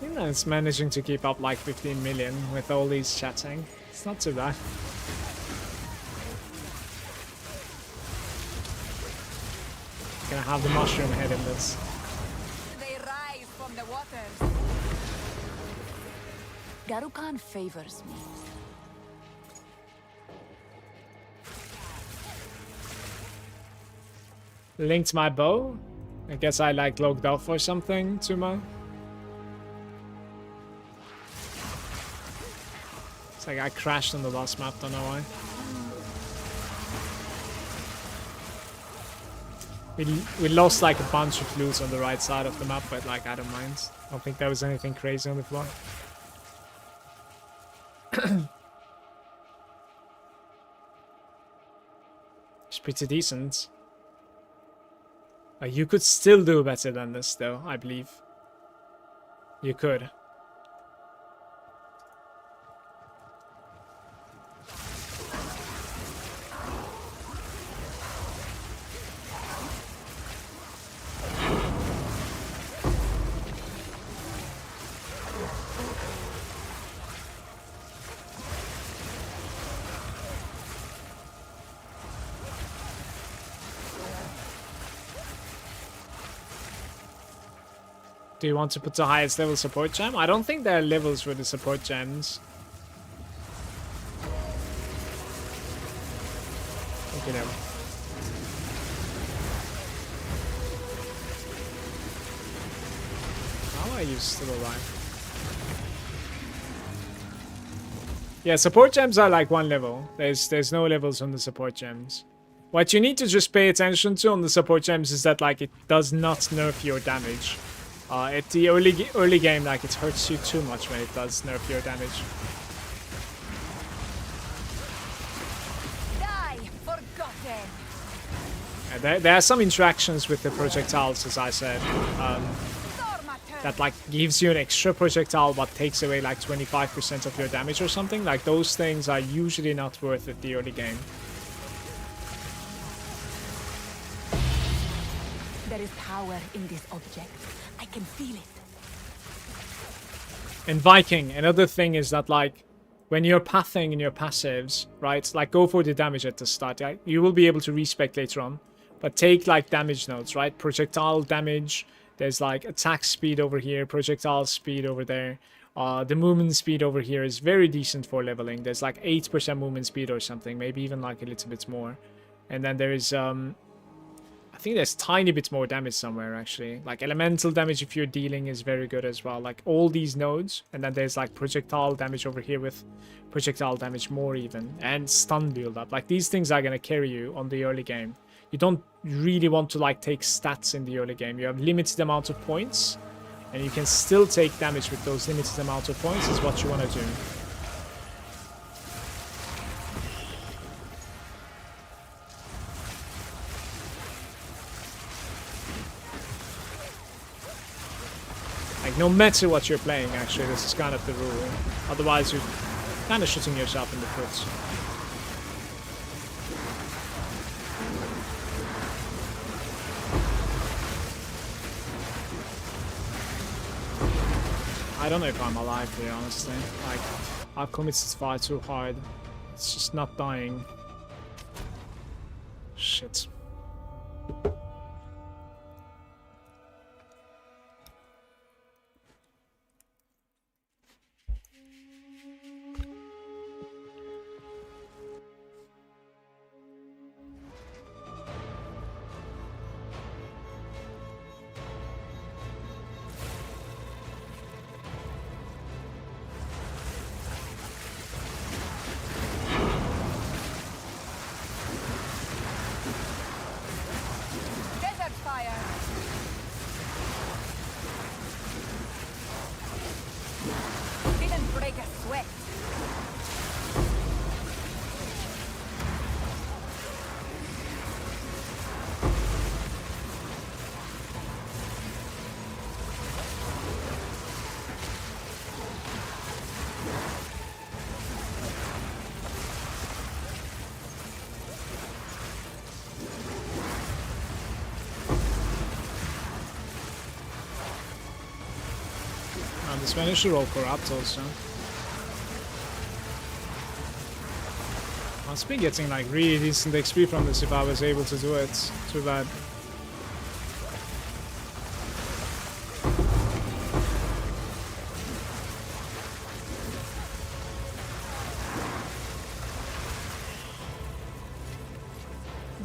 You know, it's managing to keep up like 15 million with all these chatting. It's not too bad. Gonna have the mushroom head in this. They rise from the waters. Garukan favors me. Linked my bow. I guess I like logged off or something, Tuma. It's like I crashed on the last map, don't know why. We lost like a bunch of loot on the right side of the map, but like I don't mind. I don't think there was anything crazy on the floor. It's pretty decent. You could still do better than this though, I believe. You could. Do you want to put the highest level support gem? I don't think there are levels for the support gems. Okay, no. How are you still alive? Yeah, support gems are like one level. There's no levels on the support gems. What you need to just pay attention to on the support gems is that like it does not nerf your damage. At the early game, like it hurts you too much when it does nerf your damage. Die, forgotten. There are some interactions with the projectiles, as I said, that like gives you an extra projectile but takes away like 25% of your damage or something. Like those things are usually not worth it the early game. There is power in this object. I can feel it. In Viking, another thing is that like when you're pathing in your passives, right? Like go for the damage at the start. Right? You will be able to respec later on, but take like damage nodes, right? Projectile damage. There's like attack speed over here, projectile speed over there. The movement speed over here is very decent for leveling. There's like 8% movement speed or something, maybe even like a little bit more. And then there is I think there's tiny bit more damage somewhere actually. Like elemental damage if you're dealing is very good as well. Like all these nodes, and then there's like projectile damage over here with projectile damage more even, and stun build up. Like these things are gonna carry you on the early game. You don't really want to like take stats in the early game. You have limited amount of points, and you can still take damage with those limited amount of points is what you want to do. Like, no matter what you're playing, actually, this is kind of the rule. Otherwise, you're kind of shooting yourself in the foot. I don't know if I'm alive here, honestly. Like, I've committed far too hard. It's just not dying. Shit. This managed to roll corrupt also. Must be getting like really decent XP from this if I was able to do it. Too bad.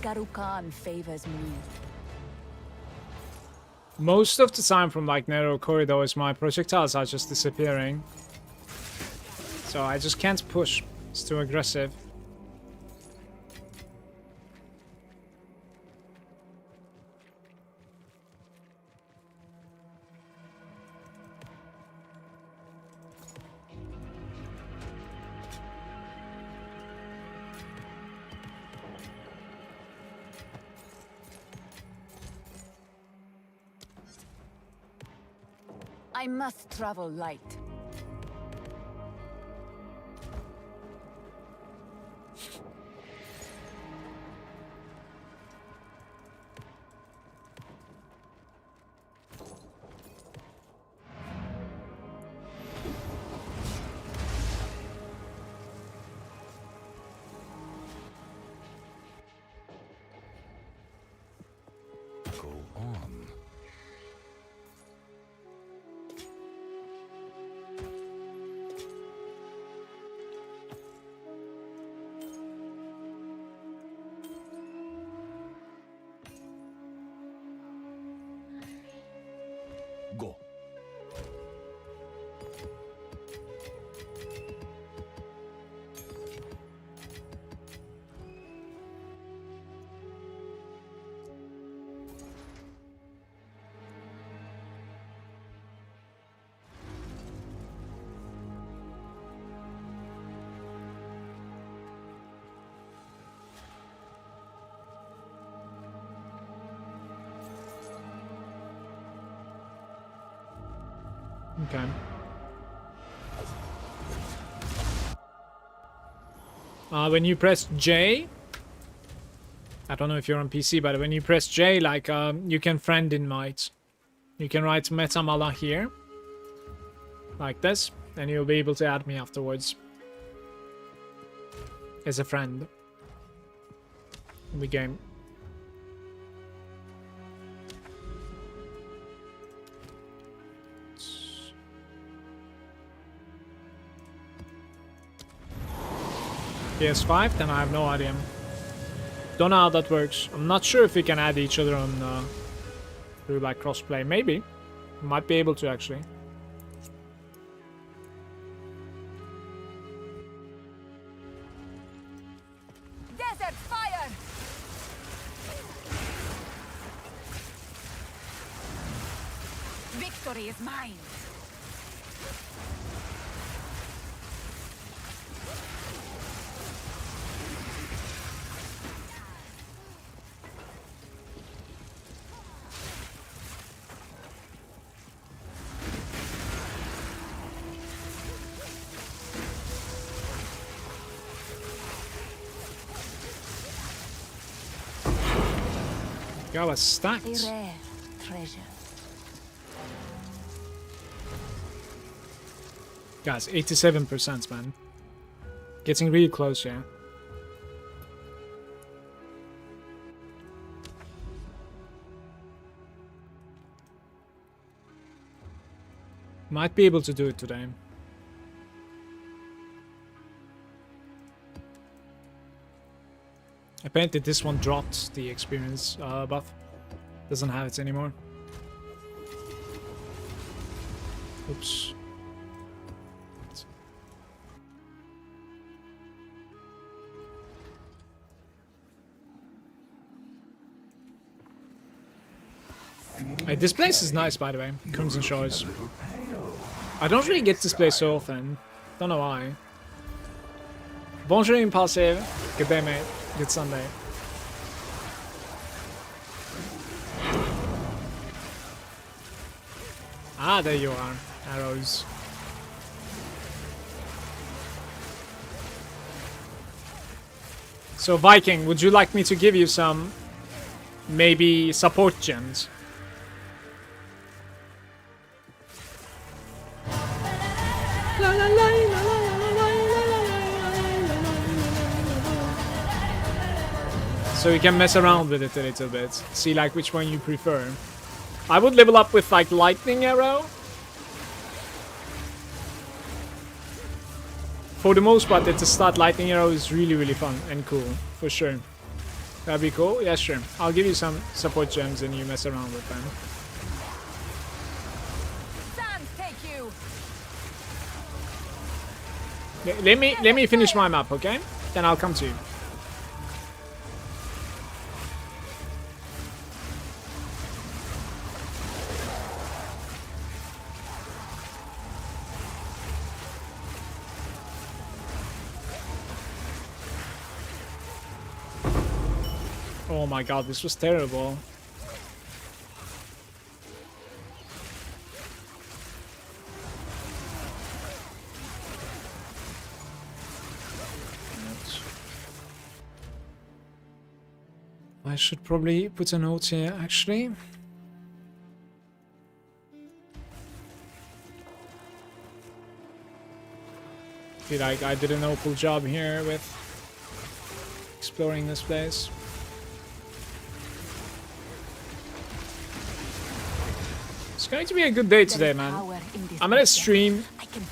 Garukan favors me. Most of the time from like narrow corridors, my projectiles are just disappearing. So I just can't push. It's too aggressive. I must travel light. Go on. Go. Okay. When you press J, I don't know if you're on PC, but when you press J, like, you can friend invite. You can write Metamala here, like this, and you'll be able to add me afterwards as a friend in the game. PS5, then I have no idea. Don't know how that works. I'm not sure if we can add each other on through like crossplay. Maybe. Might be able to actually. Desert fire! Victory is mine! Got was stacked. A rare treasure. Guys, 87%, man. Getting really close, yeah. Might be able to do it today. Apparently this one dropped the experience buff. Doesn't have it anymore. Oops. Hey, this place is nice, by the way. Crimson Shores. I don't really get this place so often. Don't know why. Bonjour, Impulsive. Good day, mate. Good Sunday. Ah, there you are. Arrows. So, Viking, would you like me to give you some, maybe, support gems? So you can mess around with it a little bit. See like which one you prefer. I would level up with like lightning arrow. For the most part, at the start, lightning arrow is really fun and cool, for sure. That'd be cool. Yeah, sure. I'll give you some support gems and you mess around with them. Sand take you! Let me finish my map, okay? Then I'll come to you. Oh my god, this was terrible. I should probably put a note here, actually. Feel like I did an awful job here with exploring this place. It's going to be a good day today, man. I'm gonna stream,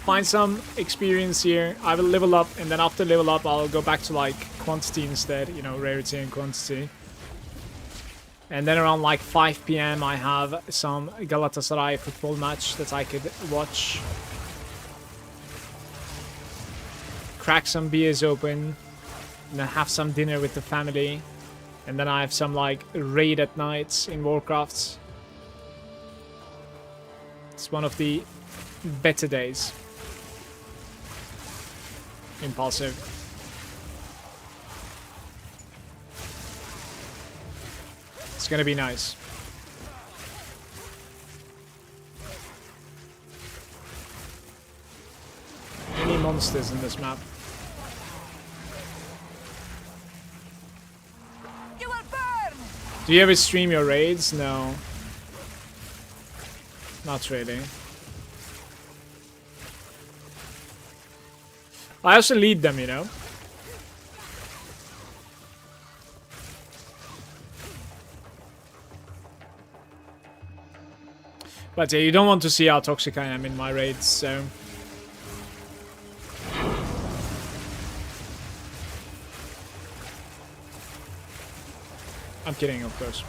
find some experience here. I will level up, and then after level up, I'll go back to like quantity instead, you know, rarity and quantity. And then around like 5 PM, I have some Galatasaray football match that I could watch. Crack some beers open, and then have some dinner with the family. And then I have some like raid at night in Warcraft. It's one of the better days. Impulsive. It's gonna be nice. Any monsters in this map? You will burn! Do you ever stream your raids? No. Not really. I also lead them, you know. But yeah, you don't want to see how toxic I am in my raids, so... I'm kidding, of course.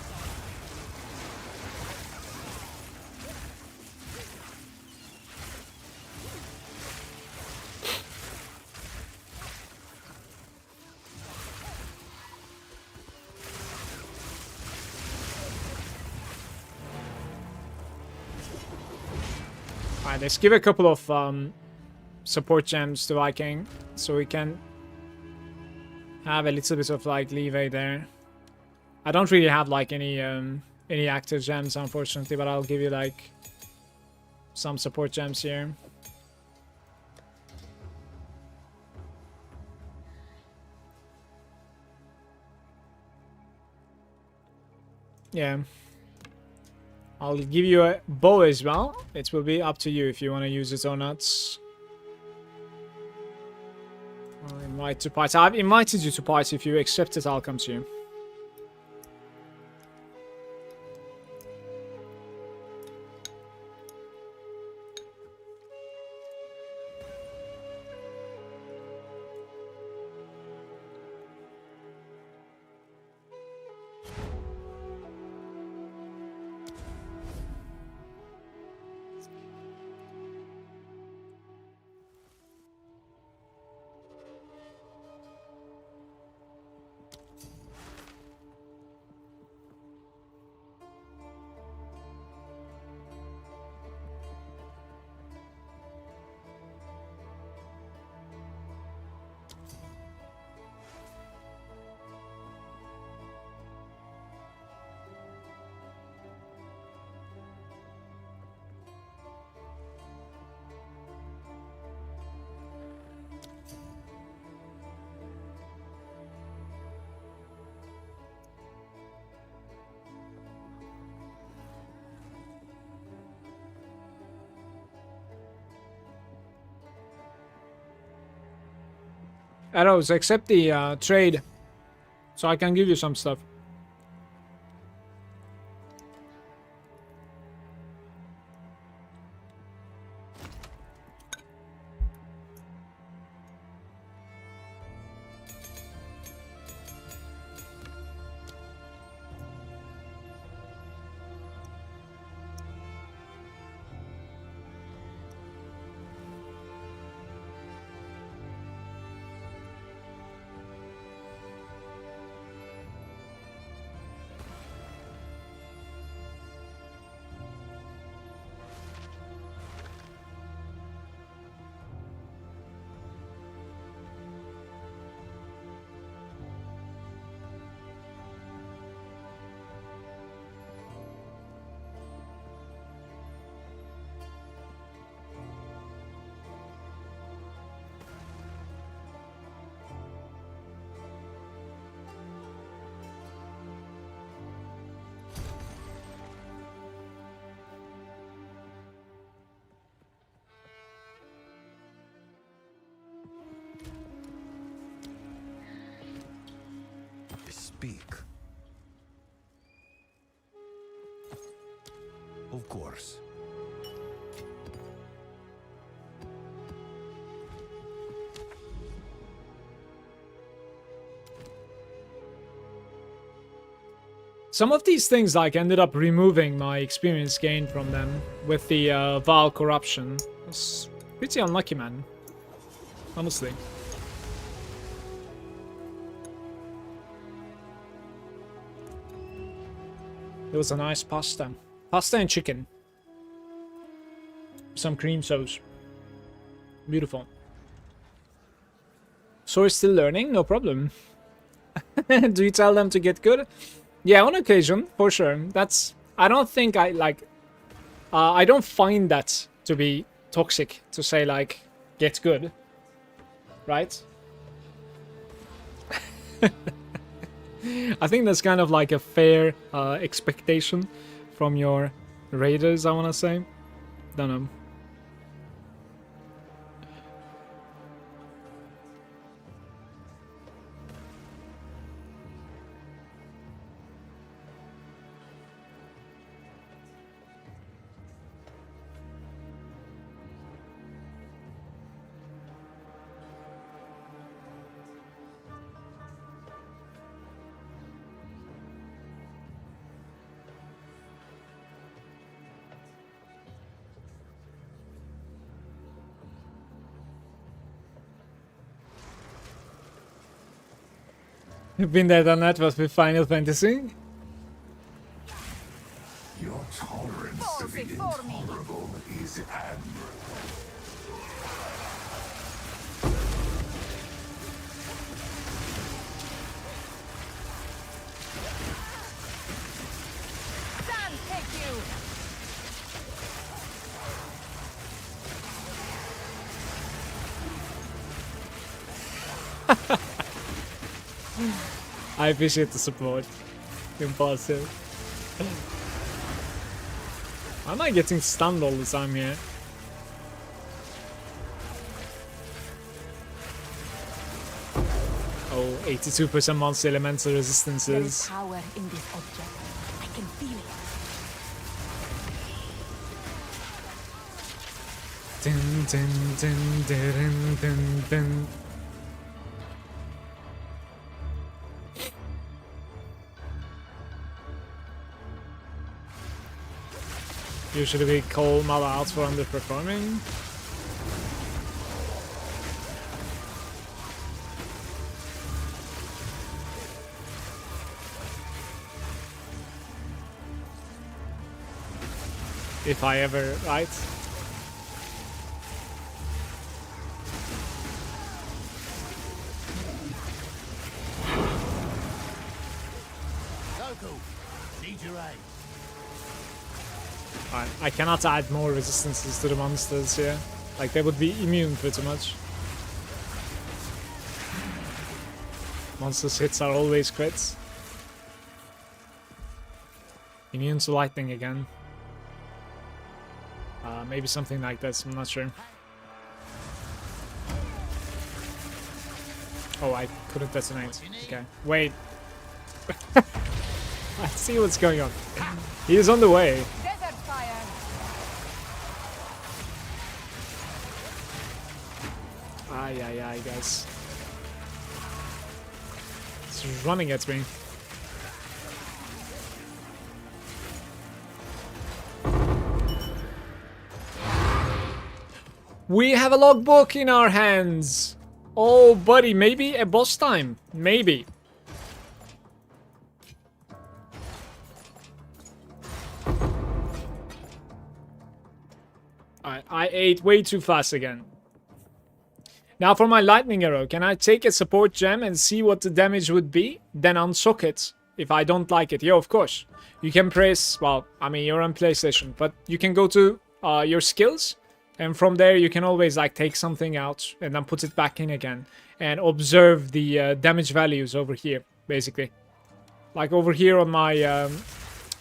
Alright, let's give a couple of support gems to Viking, so we can have a little bit of like leeway there. I don't really have like any active gems, unfortunately, but I'll give you like some support gems here. Yeah. I'll give you a bow as well. It will be up to you if you want to use it or not. I'll invite to party. I've invited you to party. If you accept it, I'll come to you. Arrows, accept the trade, so I can give you some stuff. speak. Of course. Some of these things like ended up removing my experience gained from them with the Val corruption. It's pretty unlucky, man. Honestly. It was a nice pasta. Pasta and chicken. Some cream sauce. Beautiful. So we're still learning? No problem. Do you tell them to get good? Yeah, on occasion, for sure. That's... I don't think I, like... I don't find that to be toxic, to say, like, get good. Right? I think that's kind of like a fair expectation from your raiders, I want to say. Don't know. You've been there, done that, was with Final Fantasy. Your tolerance to the intolerable is admirable. Stand, take you! I appreciate the support. Impulsive. Why am I getting stunned all the time here? Oh, 82% monster elemental There is resistances. power in this object. I can feel it. Dun, dun, dun, dun, dun, dun. Usually we call Mala out for underperforming. If I ever, right? Need your aid. Alright, I cannot add more resistances to the monsters here. Like, they would be immune pretty much. Monsters' hits are always crits. Immune to lightning again. Maybe something like this, I'm not sure. Oh, I couldn't detonate. Okay, wait. I see what's going on. He is on the way. Desert fire! Ay, guys. It's running at me. We have a logbook in our hands. Oh, buddy, maybe a boss time. Maybe. I ate way too fast again. Now for my lightning arrow, can I take a support gem and see what the damage would be? Then unsock it if I don't like it. Yeah, of course. You can press, well, I mean, you're on PlayStation, but you can go to your skills, and from there you can always like take something out and then put it back in again and observe the damage values over here, basically. Like over here on my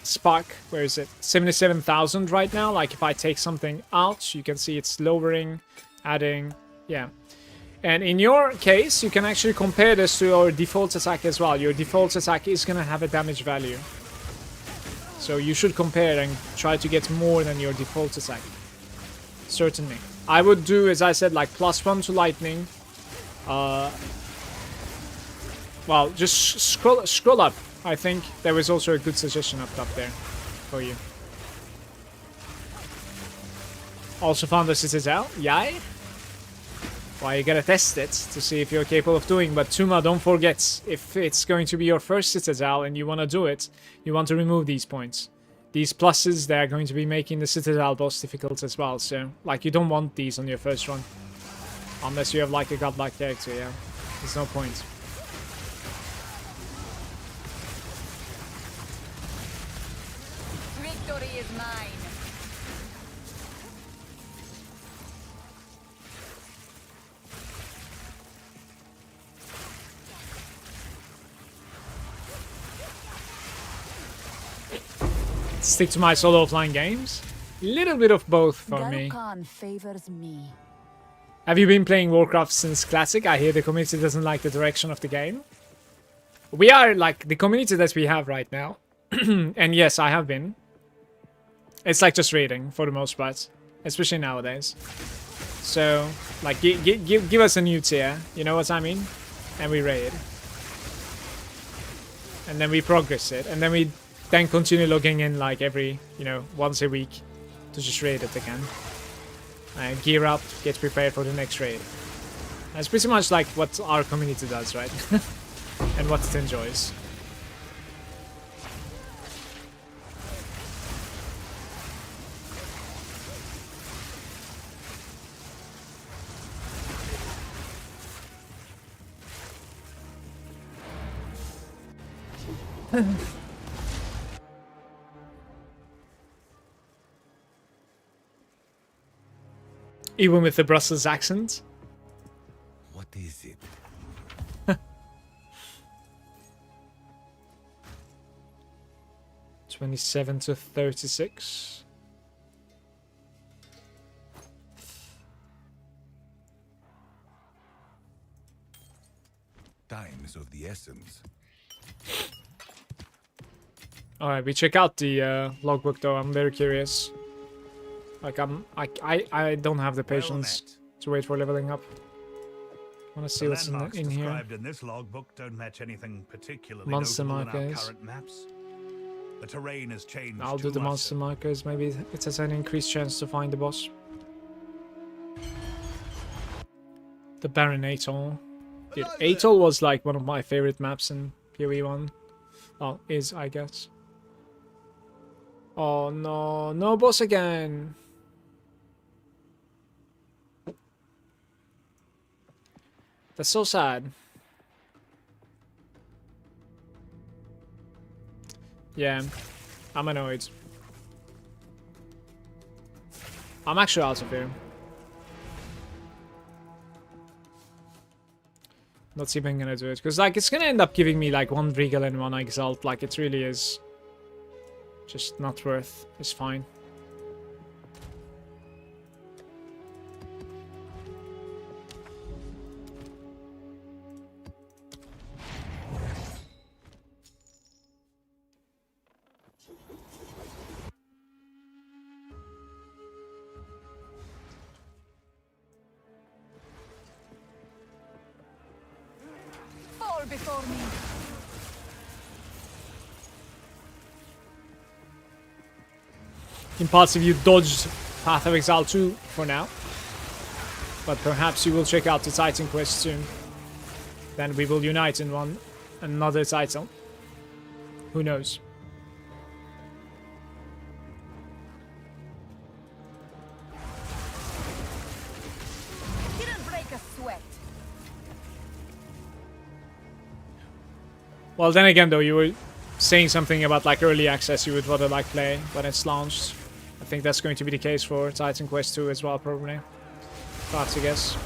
Spark, where is it? 77,000 right now. Like if I take something out, you can see it's lowering, adding, yeah. And in your case, you can actually compare this to your default attack as well. Your default attack is going to have a damage value. So you should compare and try to get more than your default attack. Certainly. I would do, as I said, like +1 to lightning. Well, just scroll up. I think there was also a good suggestion up top there for you. Also found the Citadel. Yay. Well, you gotta test it to see if you're capable of doing. But Tuma, don't forget, if it's going to be your first Citadel and you want to do it, you want to remove these points. These pluses, they're going to be making the Citadel boss difficult as well. So, like, you don't want these on your first run. Unless you have, like, a godlike character, yeah. There's no point. Victory is mine. Stick to my solo offline games. Little bit of both for me. Garukan favors me. Have you been playing Warcraft since Classic? I hear the community doesn't like the direction of the game. We are like the community that we have right now. And yes, I have been. It's like just raiding for the most part. Especially nowadays. So, like, give us a new tier. You know what I mean? And we raid. And then we progress it. And then we then continue logging in like every, you know, once a week to just raid it again. Gear up, get prepared for the next raid. That's pretty much like what our community does, right? And what it enjoys. Even with the Brussels accent. What is it? 27 to 36. Time is of the essence. Alright, we check out the logbook though. I'm very curious. Like I don't have the patience to wait for leveling up. I want to see what's in here. Described in this logbook don't match anything particularly Monster notable in our markers. current maps. The terrain has changed. I'll do the monster markers. Maybe it has an increased chance to find the boss. The Baron Atoll. Dude, Atoll was like one of my favorite maps in PoE1. Oh, is, I guess. Oh no, no boss again. That's so sad. Yeah, I'm annoyed. I'm actually out of here. Not even gonna do it, because like it's gonna end up giving me like 1 Regal and 1 Exalt. Like it really is just not worth. It's fine. Fall before me. Impulsive, you dodged Path of Exile 2 for now. But perhaps you will check out the Titan quest soon. Then we will unite in another title. Who knows? Didn't break a sweat. Well, then again, though, you were saying something about like early access you would rather like play when it's launched. I think that's going to be the case for Titan Quest 2 as well, probably. If I have to guess.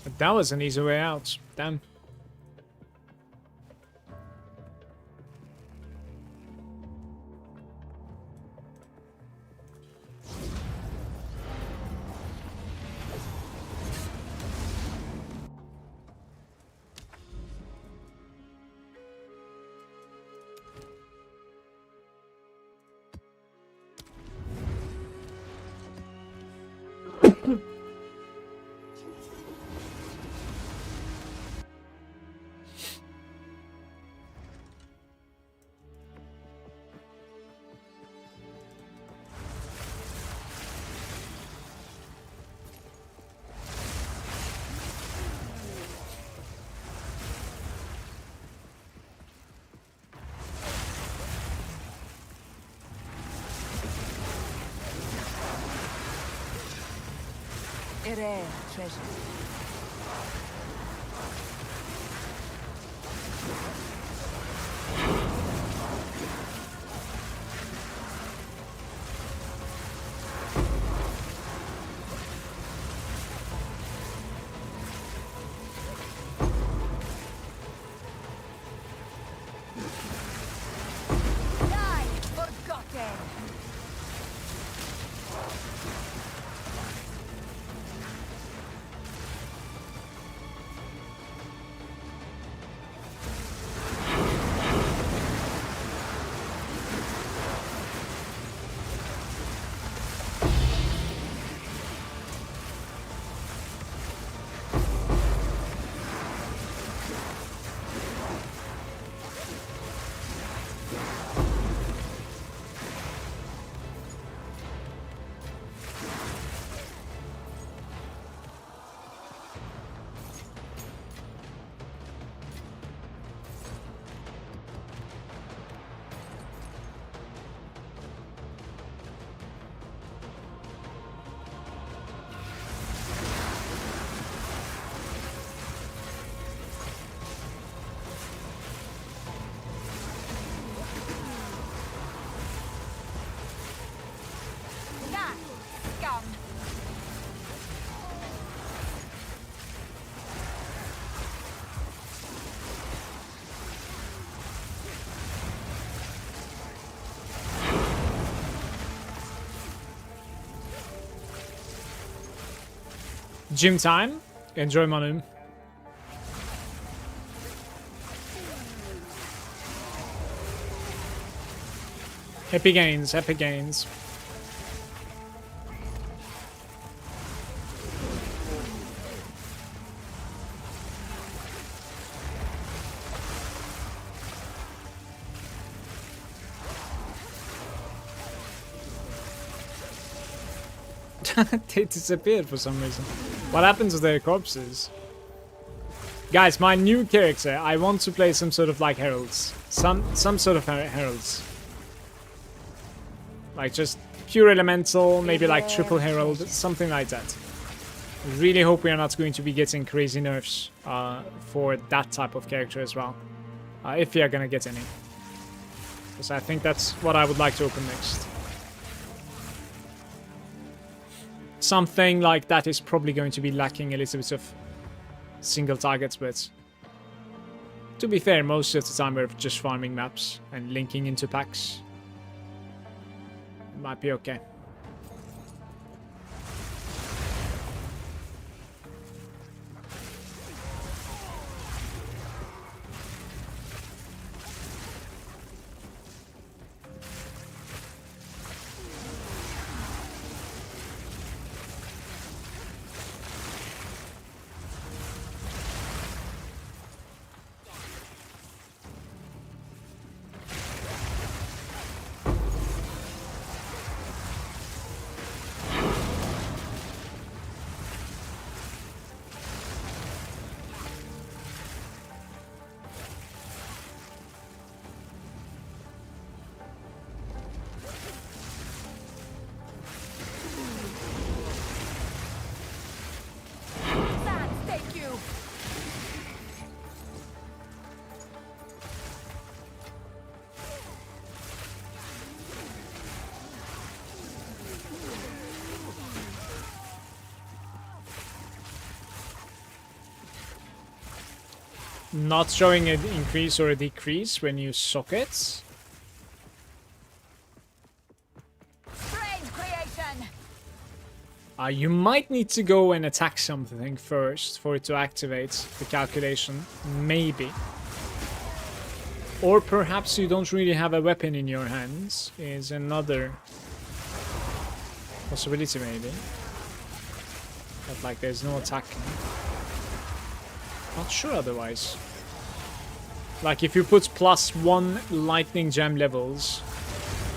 But that was an easy way out. Damn. A rare treasure. Lie forgotten. Nah, scum. Gym time. Enjoy Manu. Happy gains, happy gains. They disappeared for some reason. What happens to their corpses? Guys, my new character, I want to play some sort of like heralds. Some sort of heralds. Like just pure elemental, maybe like triple herald, something like that. Really hope we are not going to be getting crazy nerfs for that type of character as well. If we are gonna get any. Because I think that's what I would like to open next. Something like that is probably going to be lacking a little bit of single targets, but to be fair, most of the time we're just farming maps and linking into packs. Might be okay. Sand, thank you. Not showing an increase or a decrease when you sock it. Brain creation. You might need to go and attack something first for it to activate the calculation. Maybe. Or perhaps you don't really have a weapon in your hands. Is another possibility maybe. But like there's no attacking. Not sure otherwise. Like if you put +1 lightning gem levels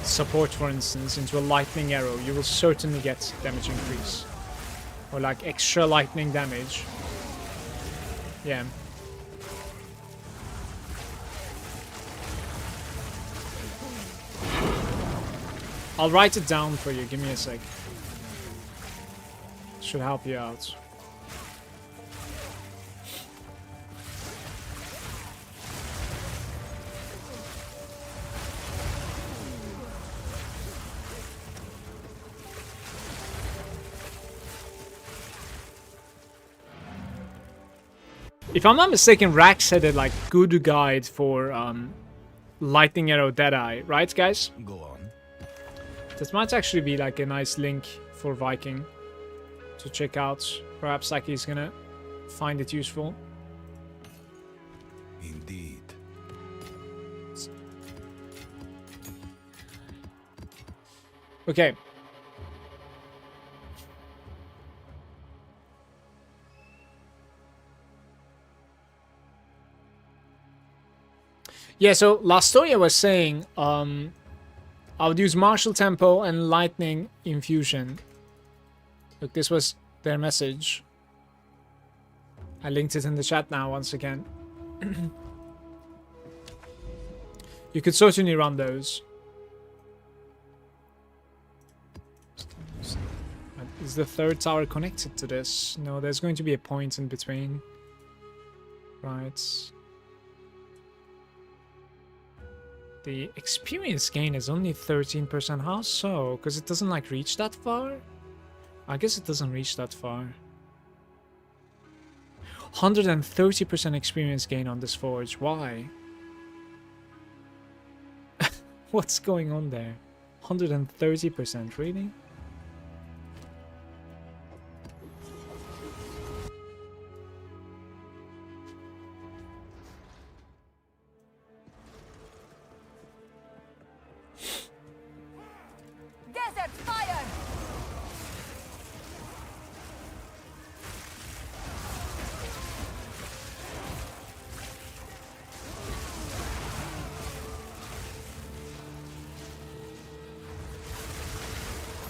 support, for instance, into a lightning arrow, you will certainly get damage increase. Or like extra lightning damage. Yeah. I'll write it down for you, give me a sec. Should help you out. If I'm not mistaken, Rax had a like good guide for Lightning Arrow Deadeye, right guys? Go on. This might actually be like a nice link for Viking to check out. Perhaps like he's gonna find it useful. Indeed. Okay. Yeah, so last story I was saying, I would use Martial Tempo and Lightning Infusion. Look, this was their message. I linked it in the chat now once again. You could certainly run those. Is the third tower connected to this? No, there's going to be a point in between. Right. The experience gain is only 13%. How so? Because it doesn't like reach that far? I guess it doesn't reach that far. 130% experience gain on this forge. Why? What's going on there? 130%, really? Desert fire!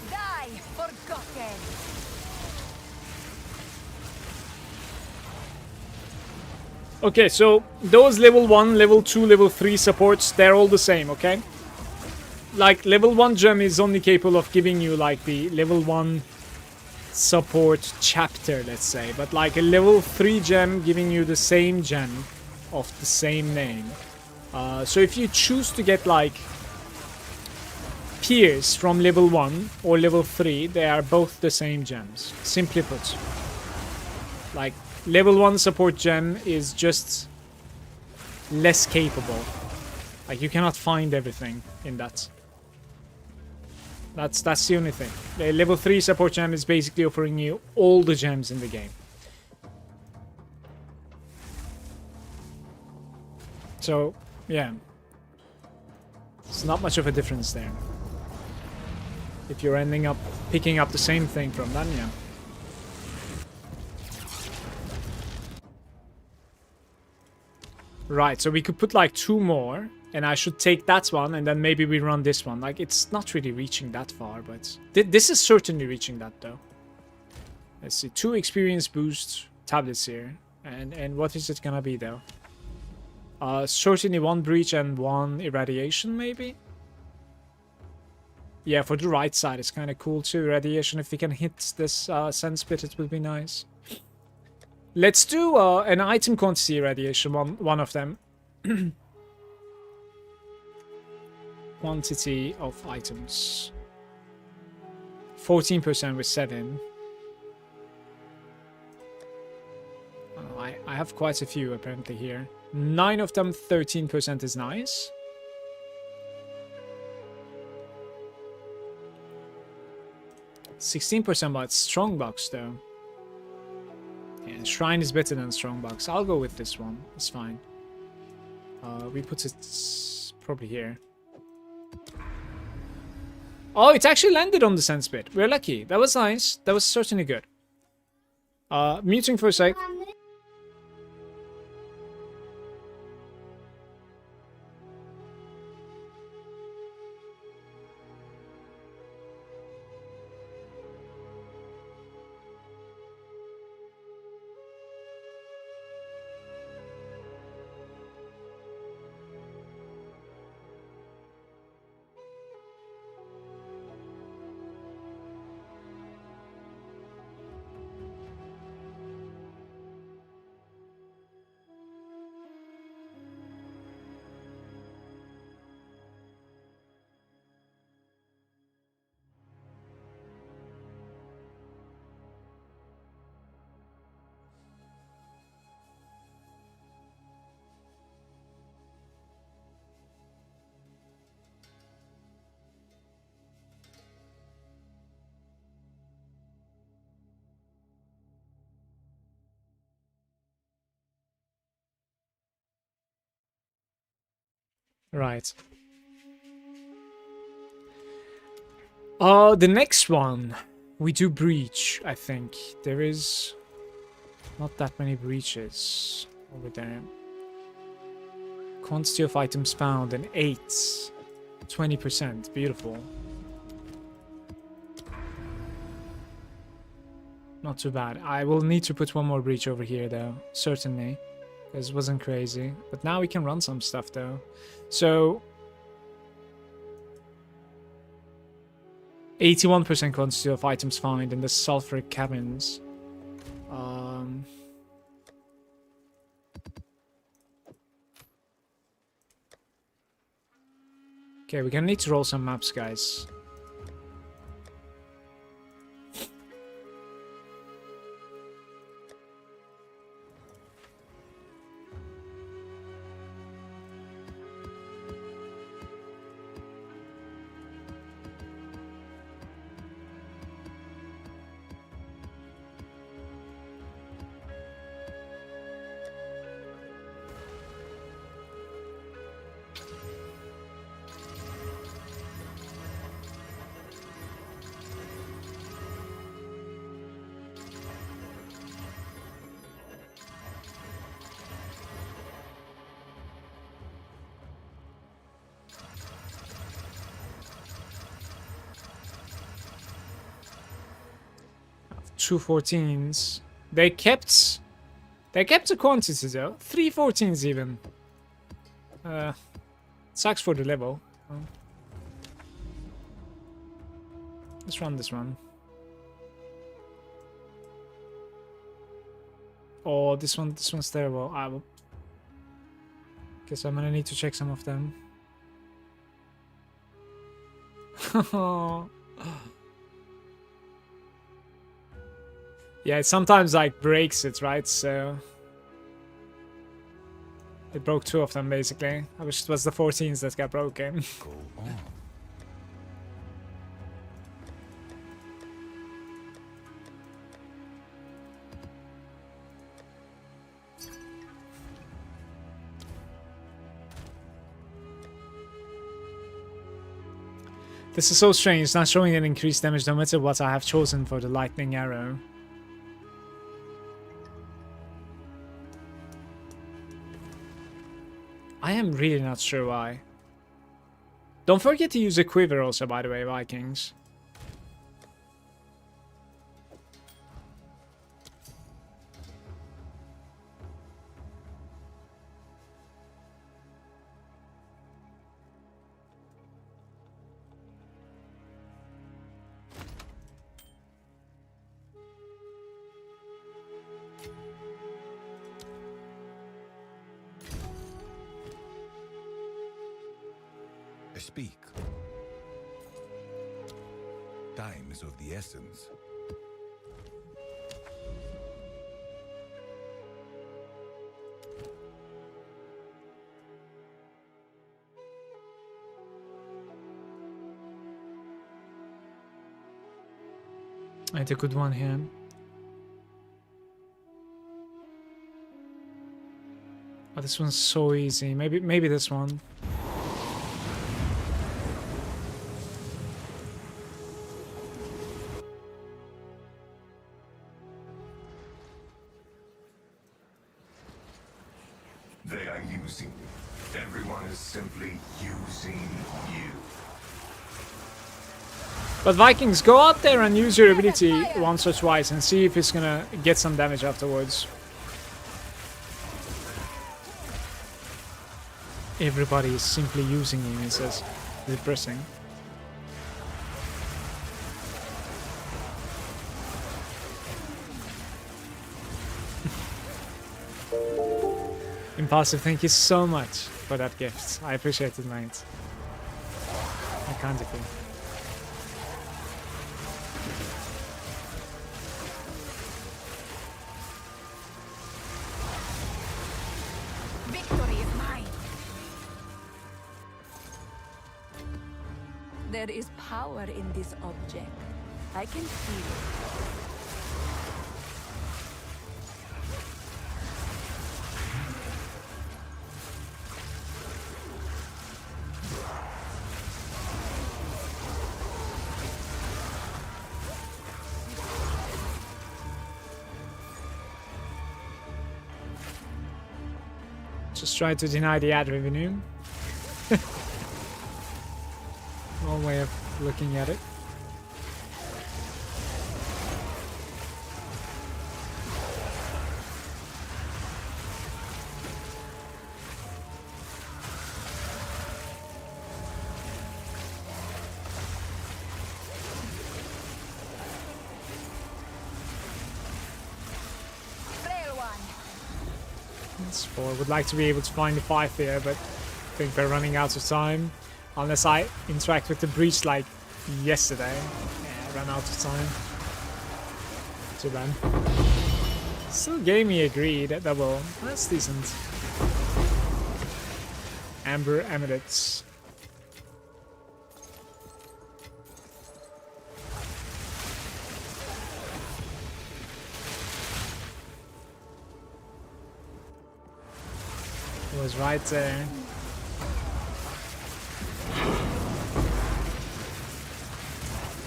Die, forgotten! Okay, so those level 1, level 2, level 3 supports, they're all the same, okay? Like, level 1 gem is only capable of giving you, like, the level 1 support chapter, let's say. But, like, a level 3 gem giving you the same gem of the same name. So if you choose to get, like, Pierce from level 1 or level 3, they are both the same gems. Simply put. Like, level 1 support gem is just less capable. Like, you cannot find everything in that. That's the only thing. The level 3 support gem is basically offering you all the gems in the game. So, yeah. It's not much of a difference there. If you're ending up picking up the same thing from them, yeah. Right, so we could put like 2 more, and I should take that one, and then maybe we run this one. Like, it's not really reaching that far, but this is certainly reaching that, though. Let's see, 2 experience boost tablets here, and what is it gonna be, though? Certainly 1 breach and 1 irradiation, maybe? Yeah, for the right side, it's kind of cool, too. Irradiation, if we can hit this sense bit, it would be nice. Let's do an item quantity irradiation, one of them. Quantity of items. 14% with 7. Oh, I have quite a few apparently here. 9 of them, 13% is nice. %16%, but strongbox though. Yeah, Shrine is better than Strongbox. I'll go with this one. It's fine. We put it probably here. Oh, it actually landed on the sense bit. We're lucky. That was nice. That was certainly good. Muting for a sec. Right. The next one. We do breach, I think. There is not that many breaches over there. Quantity of items found, an 8. 20%. Beautiful. Not too bad. I will need to put one more breach over here, though. Certainly. Because it wasn't crazy. But now we can run some stuff, though. So... 81% quantity of items found in the sulfuric caverns. Okay, we're gonna need to roll some maps, guys. Two 14s. They kept the quantity though. 3 14s even. Sucks for the level. Let's run this one. Oh, this one's terrible. I will guess I'm gonna need to check some of them. Yeah, it sometimes like breaks it, right? So it broke 2 of them basically. I wish it was the 14s that got broken. Go on. This is so strange, not showing an increased damage no matter what I have chosen for the lightning arrow. I am really not sure why. Don't forget to use a quiver also, by the way, Vikings. Speak. Time is of the essence. I had a good one here. Oh, this one's so easy. Maybe this one. They are using you. Everyone is simply using you. But Vikings, go out there and use your ability once or twice and see if it's gonna get some damage afterwards. Everybody is simply using him, he says. Depressing. Impulsive, thank you so much for that gift. I appreciate it, mate. I can't agree. Victory is mine. There is power in this object. I can feel it. Just try to deny the ad revenue. One way of looking at it. Frail one. That's 4. Would like to be able to find the 5 here, but I think we're running out of time. Unless I interact with the breach like yesterday. Yeah, I ran out of time. Too bad. Still gave me a greed at double. That's decent. Amber Emirates. It was right there.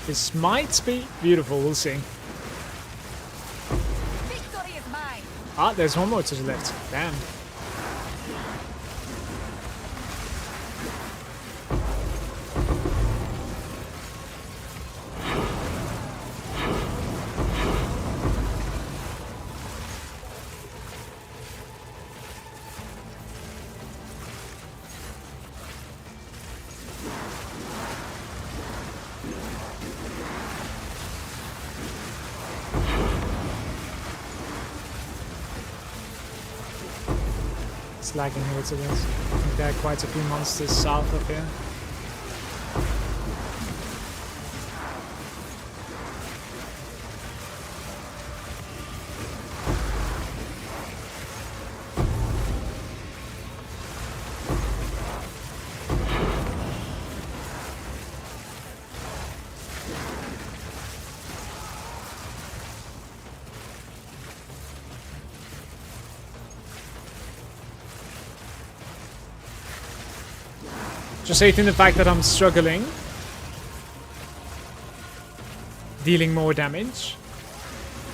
This might be beautiful, we'll see. Victory is mine. Ah, there's one more to the left. Damn. It's lagging here to this. I think there are quite a few monsters south of here. Just hating the fact that I'm struggling. Dealing more damage.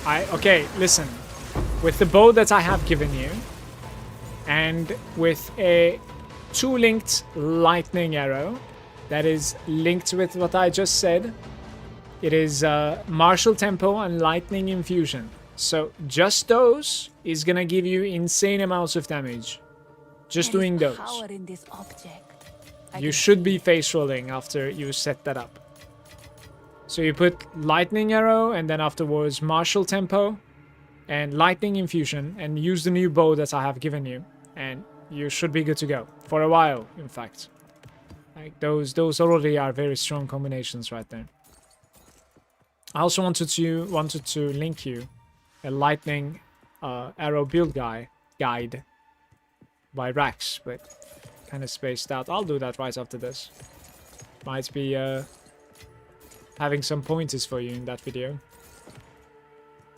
Okay, listen. With the bow that I have given you, and with a 2-linked lightning arrow that is linked with what I just said, it is martial tempo and lightning infusion. So just those is gonna give you insane amounts of damage. Just There is doing those. power in this object. I You can should feel be it. face rolling after you set that up. So you put lightning arrow and then afterwards martial tempo and lightning infusion and use the new bow that I have given you and you should be good to go for a while, in fact. Like those already are very strong combinations right there. I also wanted to link you a lightning arrow build guide by Rax, but kind of spaced out. I'll do that right after this. Might be having some pointers for you in that video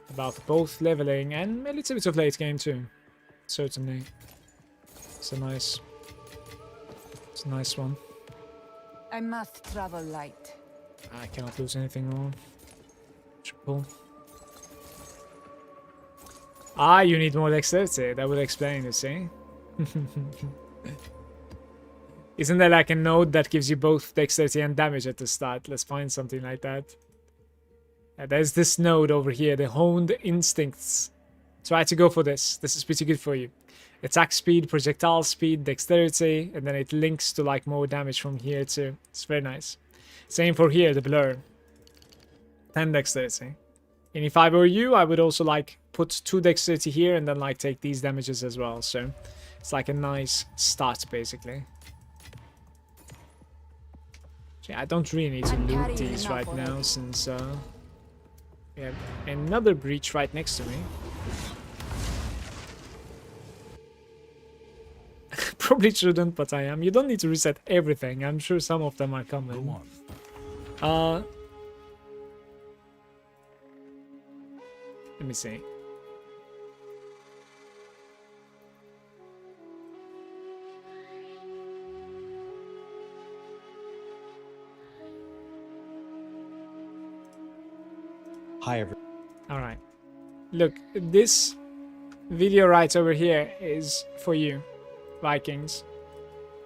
about both leveling and a little bit of late game too. Certainly, it's a nice one. I must travel light. I cannot lose anything wrong. Triple. Ah, you need more dexterity. That would explain it, see? Isn't there like a node that gives you both dexterity and damage at the start? Let's find something like that. There's this node over here, the Honed Instincts. Try to go for this. This is pretty good for you. Attack speed, projectile speed, dexterity, and then it links to like more damage from here too. It's very nice. Same for here, the Blur. 10 dexterity. And if I were you, I would also like put 2 dexterity here and then like take these damages as well. So it's like a nice start basically. Yeah, I don't really need to I'm loot carrying these enough right now already. since we have another breach right next to me. Probably shouldn't, but I am. You don't need to reset everything. I'm sure some of them are Go coming. on. Let me see. Hi, everyone. All right. Look, this video right over here is for you. Vikings.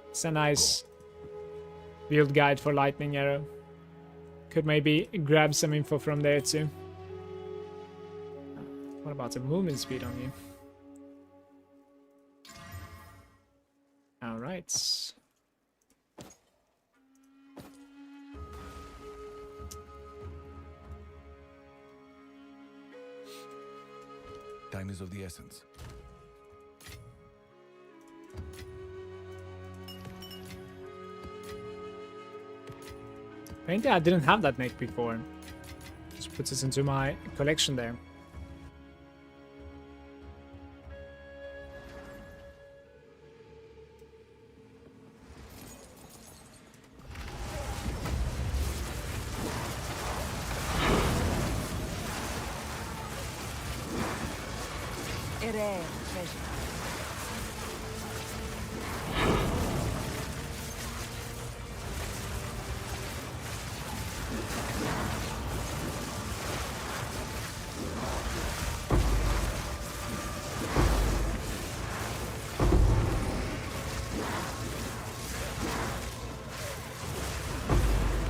It's a nice build guide for lightning arrow. Could maybe grab some info from there too. What about the movement speed on you? Alright. Time is of the essence. Apparently I didn't have that neck before. Just put this into my collection there. A rare treasure.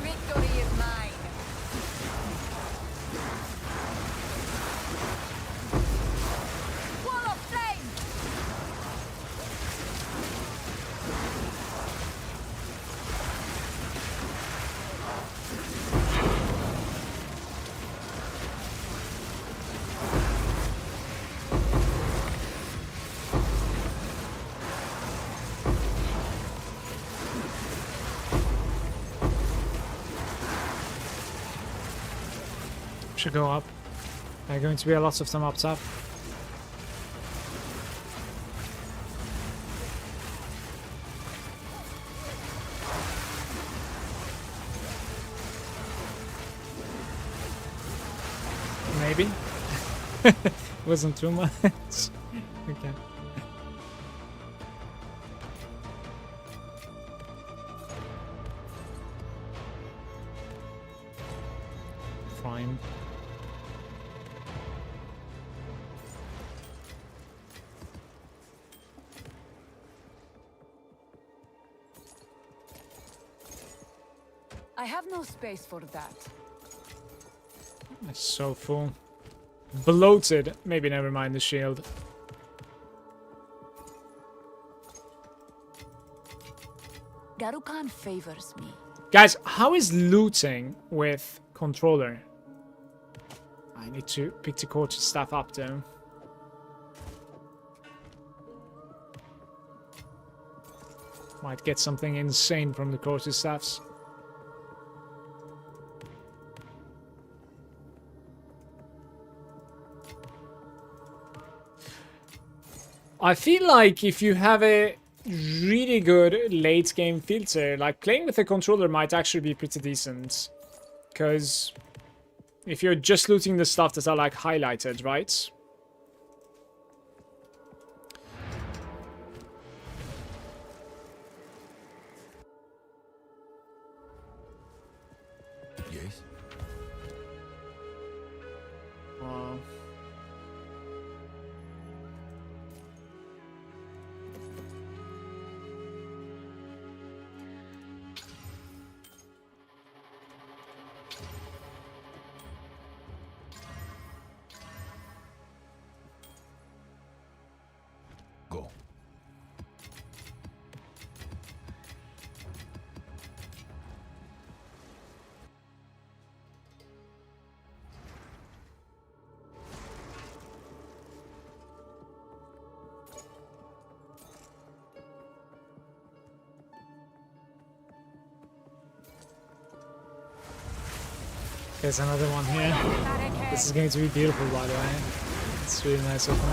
Victory is mine. Wall of flame! Should go up. There are going to be a lot of them up top. Maybe. Wasn't too much. Okay. Fine. I have no space for that. It's so full. Bloated. Maybe never mind the shield. Garukan favors me. Guys, how is looting with controller? I need to pick the coach's stuff up though. Might get something insane from the coach's staffs. I feel like if you have a really good late game filter, like playing with a controller might actually be pretty decent. Because if you're just looting the stuff that are like highlighted, right? Yes. Go. There's another one here. This is going to be beautiful, by the way. It's really nice opening.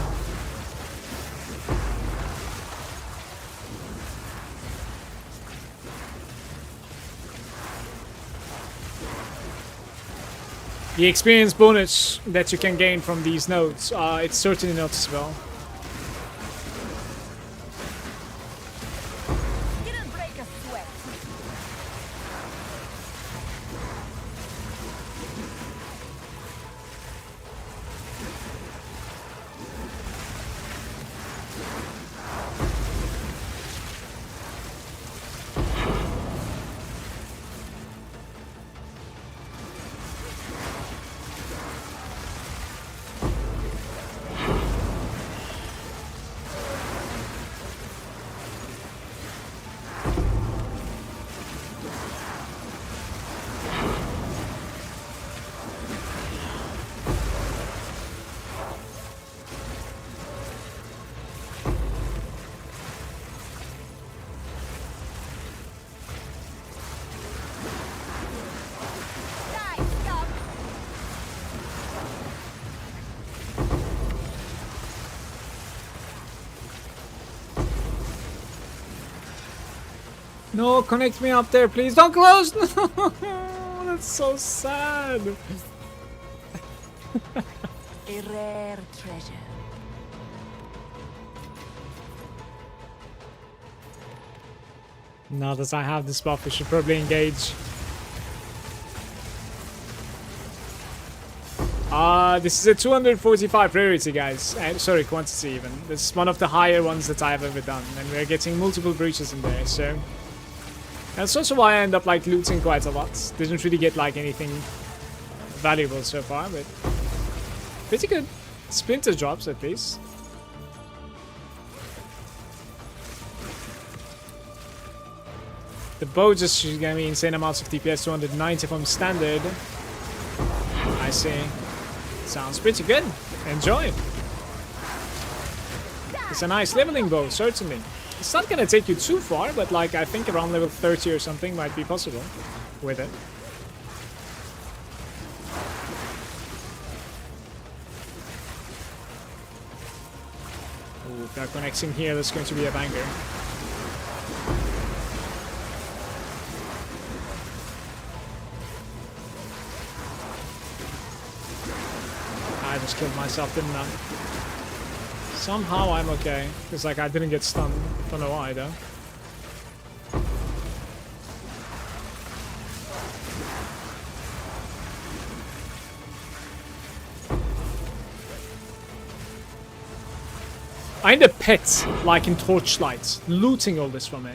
The experience bonus that you can gain from these nodes, it's certainly noticeable. Didn't break a sweat. No, connect me up there, please. Don't close. No, that's so sad. A rare treasure. Now that I have this buff, we should probably engage. This is a 245 rarity, guys. Sorry, quantity even. This is one of the higher ones that I've ever done. And we're getting multiple breaches in there, so... That's also why I end up, like, looting quite a lot. Didn't really get, like, anything valuable so far, but... Pretty good. Splinter drops, at least. The bow just gave me insane amounts of DPS, 290 from standard. I see. Sounds pretty good. Enjoy. It's a nice leveling bow, certainly. It's not gonna take you too far, but like I think around level 30 or something might be possible with it. Ooh, if that connects in here, that's going to be a banger. I just killed myself, didn't I? Somehow I'm okay, because like I didn't get stunned. Don't know why though. I need a pet, like in Torchlight, looting all this from me.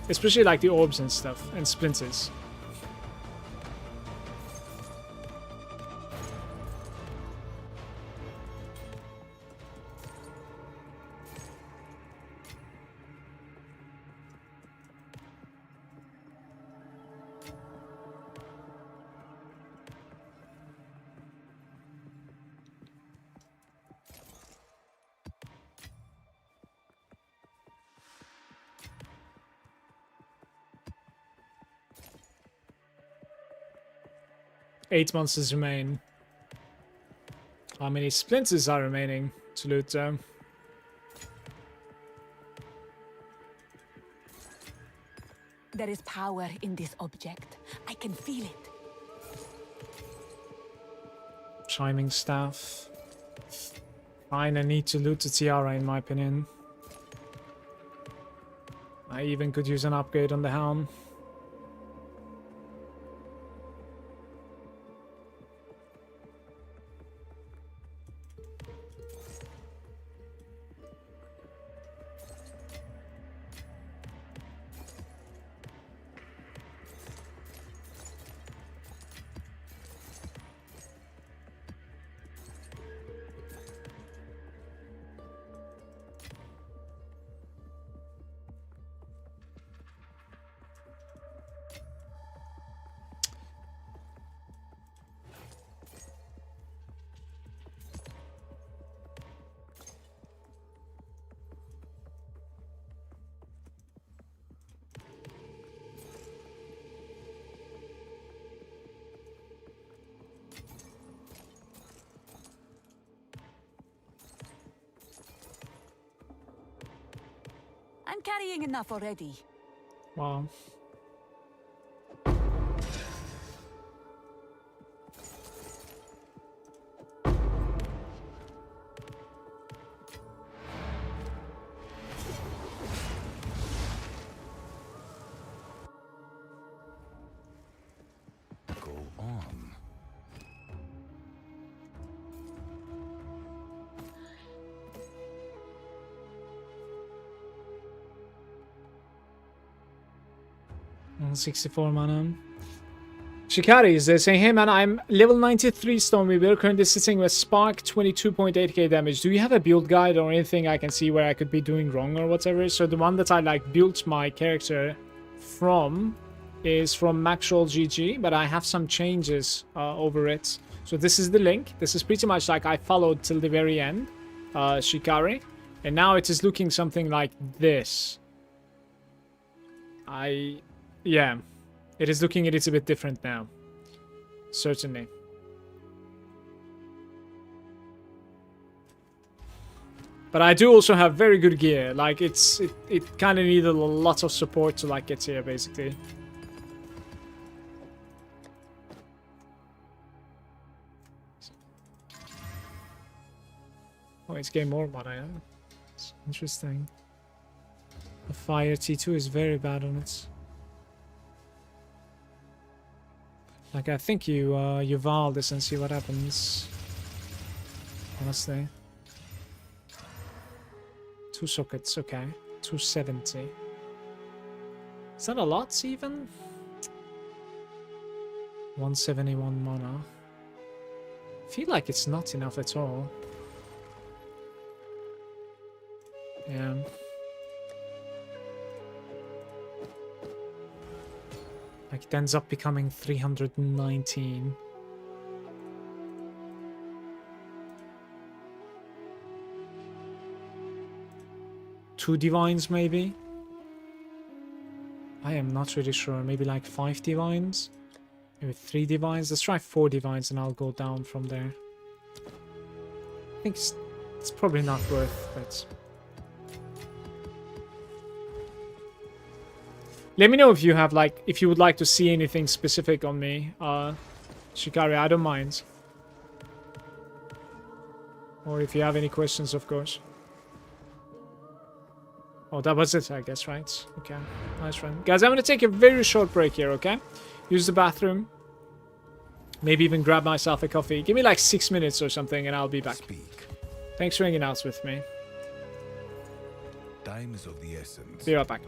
Especially like the orbs and stuff, and splinters. Eight monsters remain. How many splinters are remaining to loot though? There is power in this object. I can feel it. Chiming staff. Fine, I need to loot the tiara in my opinion. I even could use an upgrade on the helm. I'm carrying enough already. Wow. Go on. Mm, 64 mana. Shikari is there saying, hey man, I'm level 93 Stormweaver, currently sitting with Spark, 22.8k damage. Do you have a build guide or anything I can see where I could be doing wrong or whatever? So the one that I like built my character from is from Maxroll GG, but I have some changes over it. So this is the link. This is pretty much like I followed till the very end, Shikari. And now it is looking something like this. Yeah, it is looking a little bit different now. Certainly. But I do also have very good gear. Like, it kind of needed a lot of support to, like, get here, basically. Oh, it's getting more mana, yeah. It's interesting. The fire T2 is very bad on it. Like, I think you Val this and see what happens. Honestly. 2 sockets, okay. 270. Is that a lot, even? 171 mana. I feel like it's not enough at all. Yeah. Like, it ends up becoming 319. Two divines, maybe? I am not really sure. Maybe like 5 divines? Maybe 3 divines? Let's try 4 divines and I'll go down from there. I think it's probably not worth it. Let me know if you have, like, if you would like to see anything specific on me. Shikari, I don't mind. Or if you have any questions, of course. Oh, that was it, I guess, right? Okay, nice run. Guys, I'm going to take a very short break here, okay? Use the bathroom. Maybe even grab myself a coffee. Give me like 6 minutes or something and I'll be back. Speak. Thanks for hanging out with me. Time is of the essence. Be right back.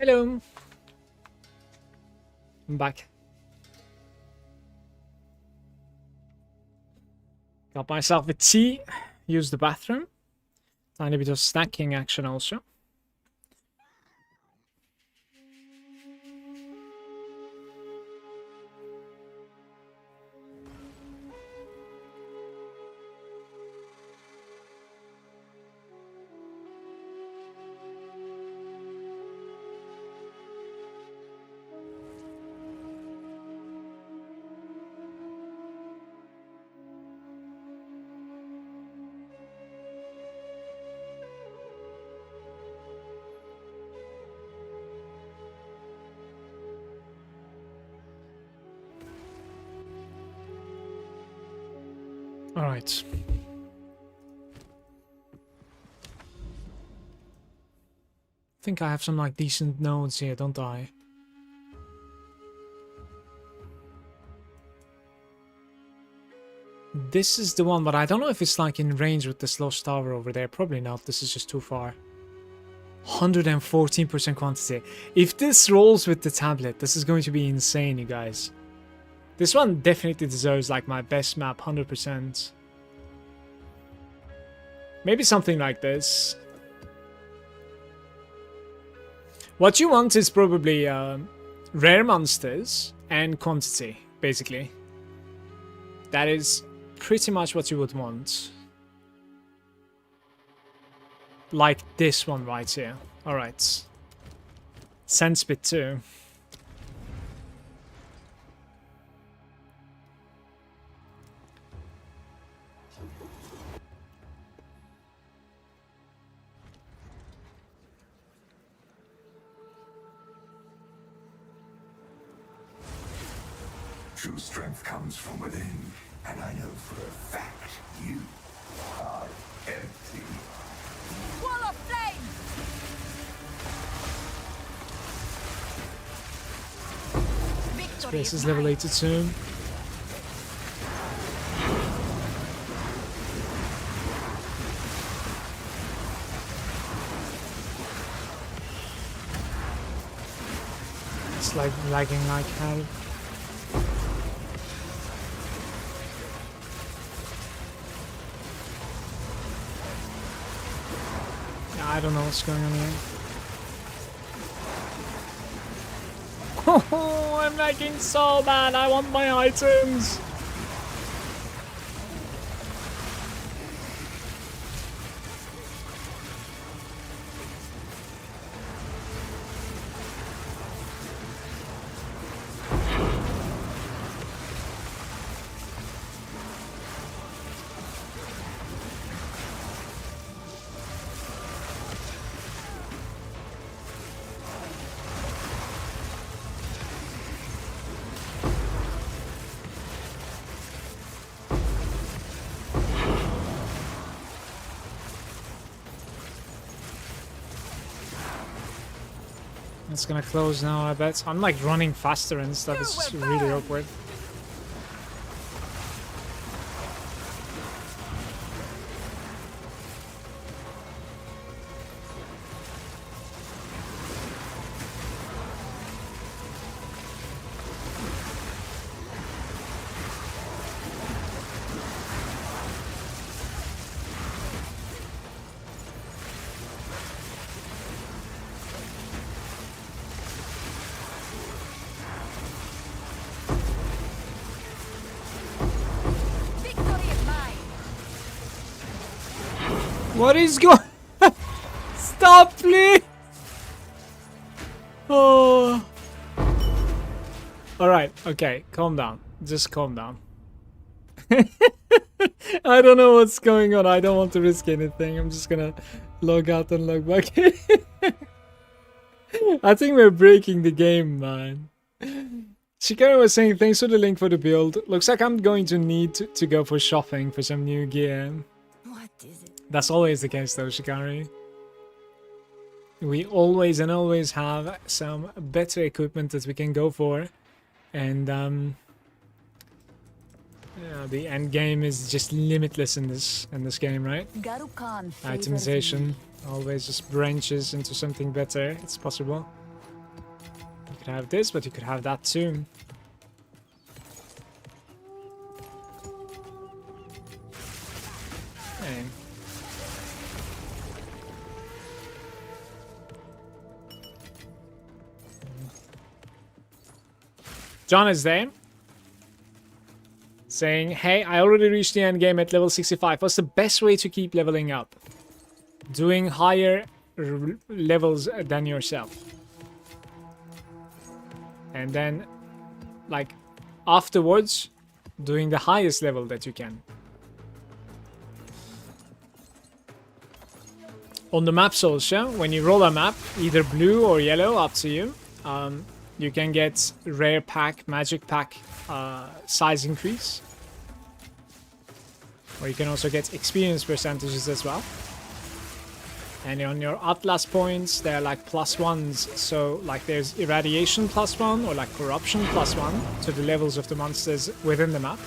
Hello. I'm back. Got myself a tea. Use the bathroom. Tiny bit of snacking action also. All right. I think I have some like decent nodes here, don't I? This is the one, but I don't know if it's like in range with this lost tower over there. Probably not. This is just too far. 114% quantity. If this rolls with the tablet, this is going to be insane, you guys. This one definitely deserves like my best map, 100%. Maybe something like this. What you want is probably rare monsters and quantity, basically. That is pretty much what you would want. Like this one right here. Alright. Sense bit too. True strength comes from within, and I know for a fact you are empty. Wall of flame! Victory Space is level 82. It's like lagging like hell. I don't know what's going on here. Oh, I'm lagging so bad. I want my items. It's gonna close now, I bet. I'm like running faster and stuff. It's really awkward. What is going? Stop, please! Oh. All right. Okay. Calm down. Just calm down. I don't know what's going on. I don't want to risk anything. I'm just gonna log out and log back in. I think we're breaking the game, man. Shikara was saying, thanks for the link for the build. Looks like I'm going to need to go for shopping for some new gear. What is it? That's always the case though, Shikari. We always have some better equipment that we can go for. And yeah, the end game is just limitless in this game, right? Garukan favors Itemization me. always just branches into something better. It's possible. could have this, but you could have that too. Hey. John is there. Saying, hey, I already reached the end game at level 65. What's the best way to keep leveling up? Doing higher levels than yourself. And then, like, afterwards, doing the highest level that you can. On the maps also, when you roll a map, either blue or yellow, up to you, you can get rare pack, magic pack size increase. Or you can also get experience percentages as well. And on your Atlas points, they're like +1s. So like there's irradiation +1 or like corruption +1 to the levels of the monsters within the map.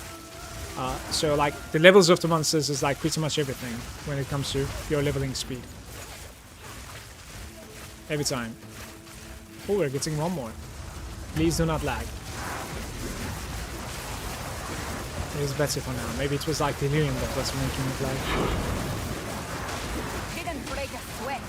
So like the levels of the monsters is like pretty much everything when it comes to your leveling speed. Every time. Oh, we're getting one more. Please do not lag. It is better for now. Maybe it was like Delirium that was making it lag. Didn't break a sweat.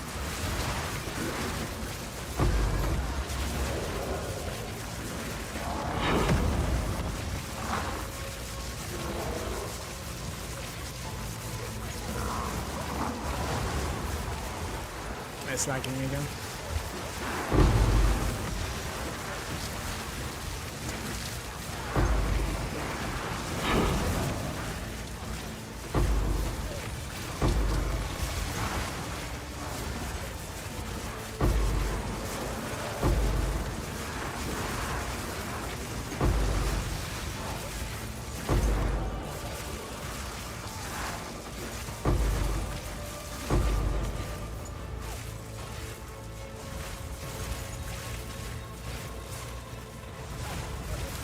It's lagging again.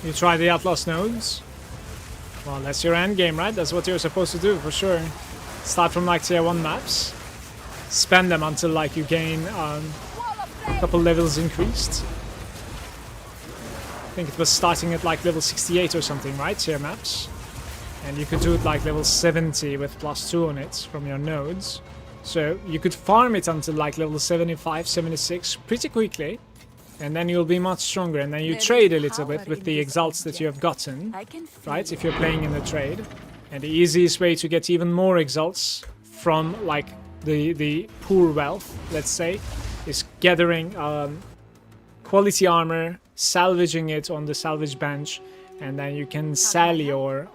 You try the Atlas nodes? Well, that's your end game, right? That's what you're supposed to do, for sure. Start from like tier 1 maps. Spend them until like you gain a couple levels increased. I think it was starting at like level 68 or something, right? Tier maps. And you could do it like level 70 with +2 on it from your nodes. So you could farm it until like level 75, 76 pretty quickly. And then you'll be much stronger, and then you trade a little bit with the exalts that you have gotten, right, if you're playing in the trade. And the easiest way to get even more exalts from, like, the poor wealth, let's say, is gathering quality armor, salvaging it on the salvage bench, and then you can sell your...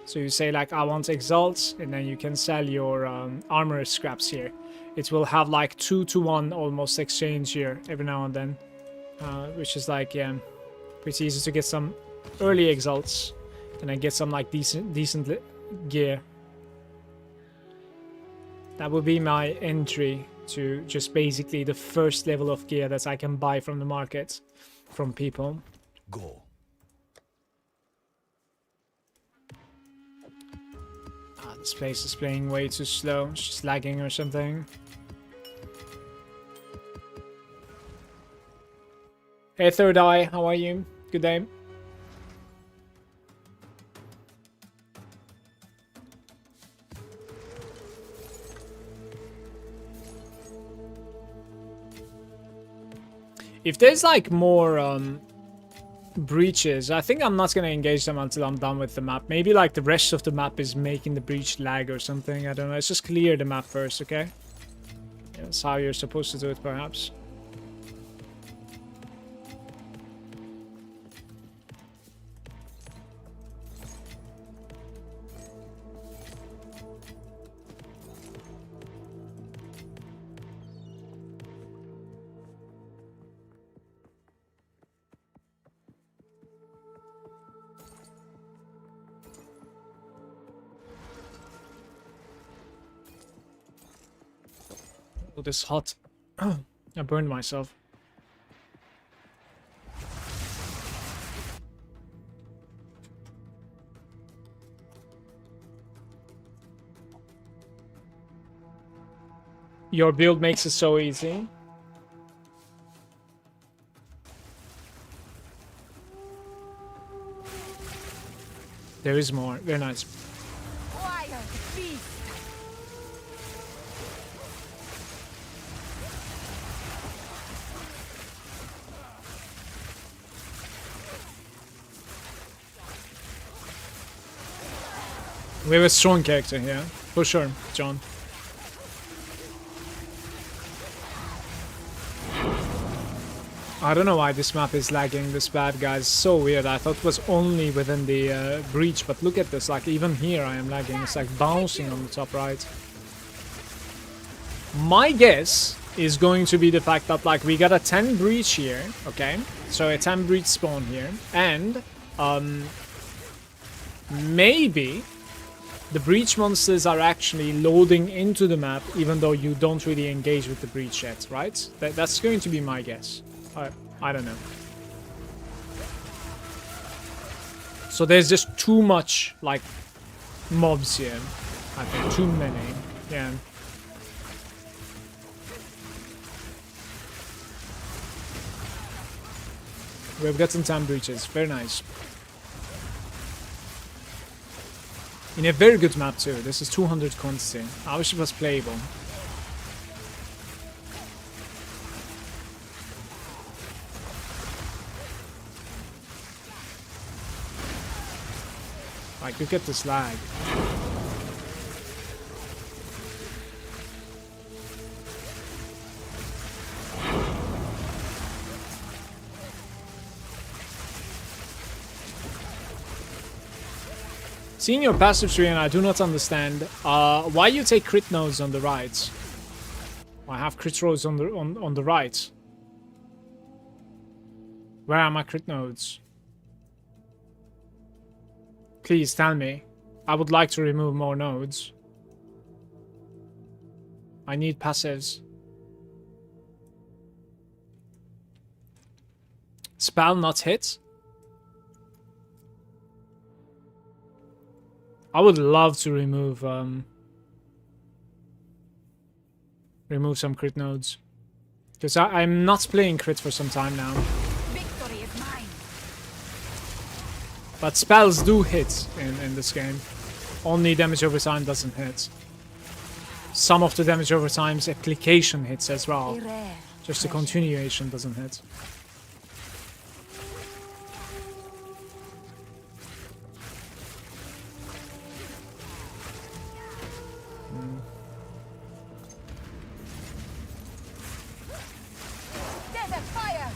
so you say, like, I want exalts, and then you can sell your armor scraps here. It will have like 2-to-1 almost exchange here every now and then, which is like, yeah, pretty easy to get some early exalts and then get some like decent gear. That would be my entry to just basically the first level of gear that I can buy from the market from people. Go. This place is playing way too slow. It's just lagging or something. Hey, Third Eye, how are you? Good day. If there's like more breaches, I think I'm not gonna engage them until I'm done with the map. Maybe like the rest of the map is making the breach lag or something. I don't know. Let's just clear the map first, okay? Yeah, that's how you're supposed to do it, perhaps. Oh, this hot. I burned myself. Your build makes it so easy. There is more. Very nice. Wild beast. We have a strong character here. For sure, John. I don't know why this map is lagging this bad, guys. So weird. I thought it was only within the breach, but look at this. Like, even here I am lagging. It's like bouncing on the top right. My guess is going to be the fact that, like, we got a 10 breach here, okay? So a 10 breach spawn here. And, maybe the breach monsters are actually loading into the map, even though you don't really engage with the breach yet, right? That's going to be my guess. I don't know. So there's just too much, like, mobs here. I think too many. Yeah. We've got some time breaches. Very nice. In a very good map too. This is 200 quantity. I wish it was playable. Like, look at this lag. Seeing your passive tree, and I do not understand why you take crit nodes on the right. I have crit rolls on the right. Where are my crit nodes? Please tell me. I would like to remove more nodes. I need passives. Spell not hit. I would love to remove some crit nodes. Because I'm not playing crit for some time now. Victory is mine. But spells do hit in this game. Only damage over time doesn't hit. Some of the damage over time's application hits as well. Rare. Just the continuation doesn't hit. Desert fire.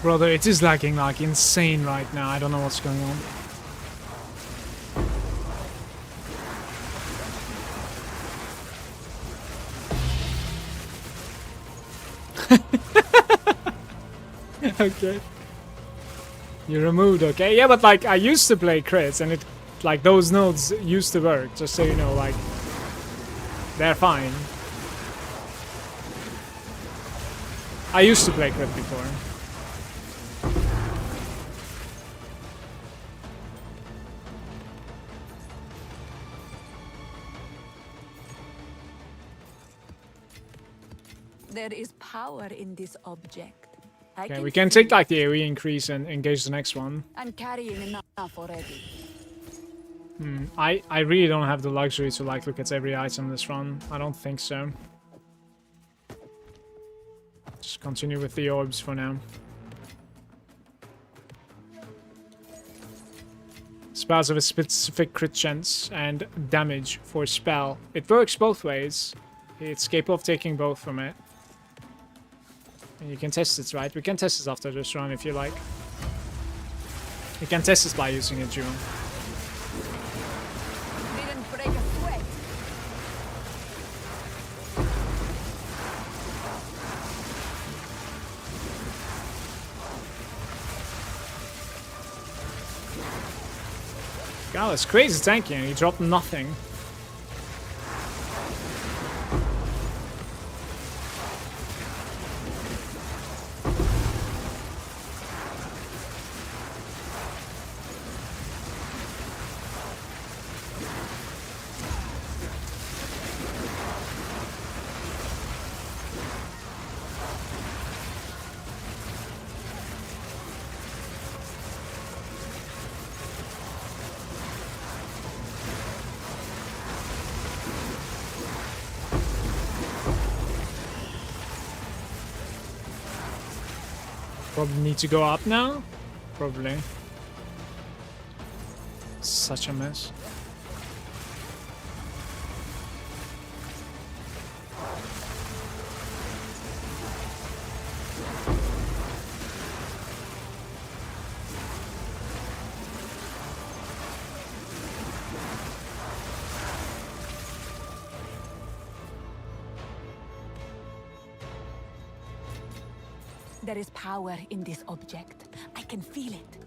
Brother, it is lagging like insane right now. I don't know what's going on. Okay. You removed, okay? Yeah, but like I used to play crits and it like those nodes used to work, just so you know, like they're fine. I used to play crit before. There is power in this object. Okay, we can take like the AoE increase and engage the next one. I'm carrying enough already. I really don't have the luxury to like look at every item this run. I don't think so. Just continue with the orbs for now. Spells have a specific crit chance and damage for spell. It works both ways. It's capable of taking both from it. And you can test it, right? We can test it after this run if you like. You can test it by using a duel. God, that's crazy tanking. He dropped nothing. Probably need to go up now. Probably. Such a mess. There is power in this object. I can feel it.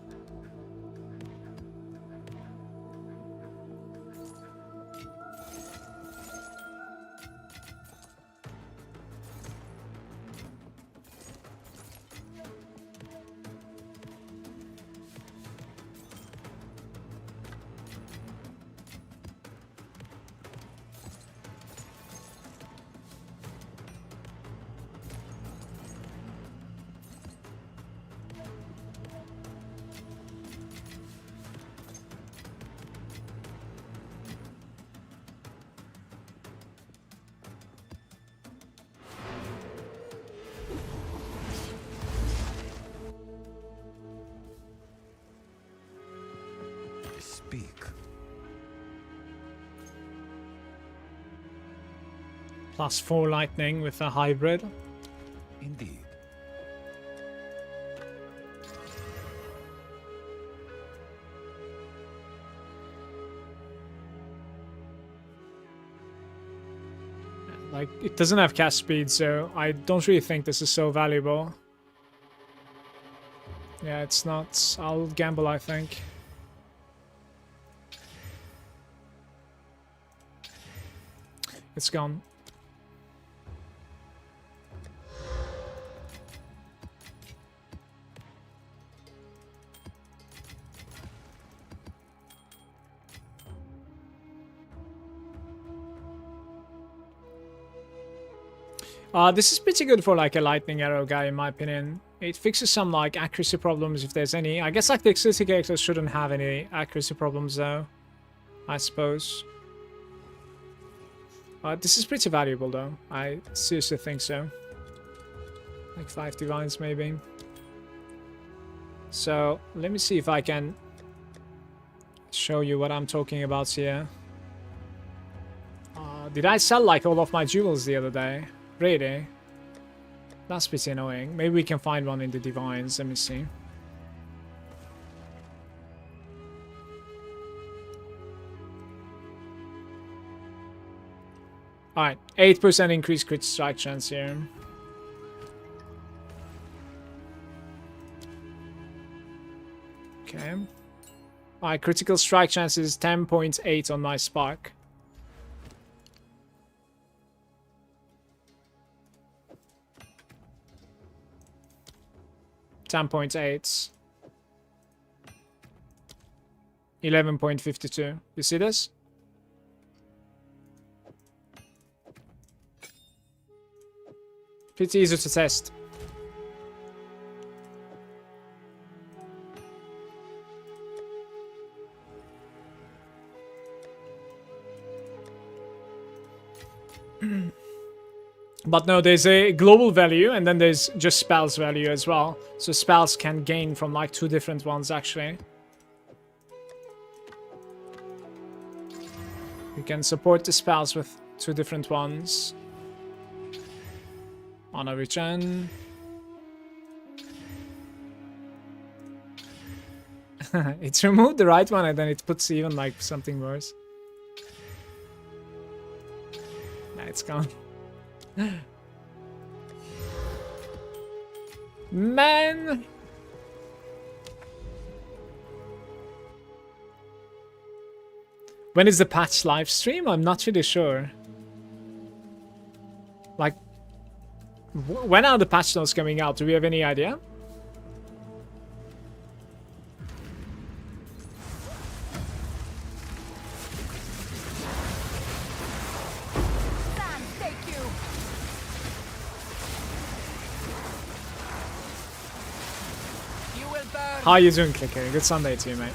Speak. +4 lightning with a hybrid. Indeed. Like, it doesn't have cast speed, so I don't really think this is so valuable. Yeah, it's not. I'll gamble, I think. It's gone. This is pretty good for like a lightning arrow guy, in my opinion. It fixes some like accuracy problems if there's any. I guess like the accuracy characters shouldn't have any accuracy problems though, I suppose. This is pretty valuable though. I seriously think so. Like 5 divines maybe. So let me see if I can show you what I'm talking about here. Did I sell like all of my jewels the other day? Really? That's pretty annoying. Maybe we can find one in the divines. Let me see. Alright, 8% increased crit strike chance here. Okay. Alright, critical strike chance is 10.8 on my spark. $10.8. 11.52. You see this? Pretty easy to test. But no, there's a global value and then there's just spells value as well. So spells can gain from like 2 different ones actually. You can support the spells with 2 different ones. On a return. It's removed the right one and then it puts even like something worse. Nah, it's gone. Man. When is the patch live stream? I'm not really sure. Like, when are the patch notes coming out? Do we have any idea? Sam, thank you. You will burn. How are you doing, Clicker? Good Sunday to you, mate.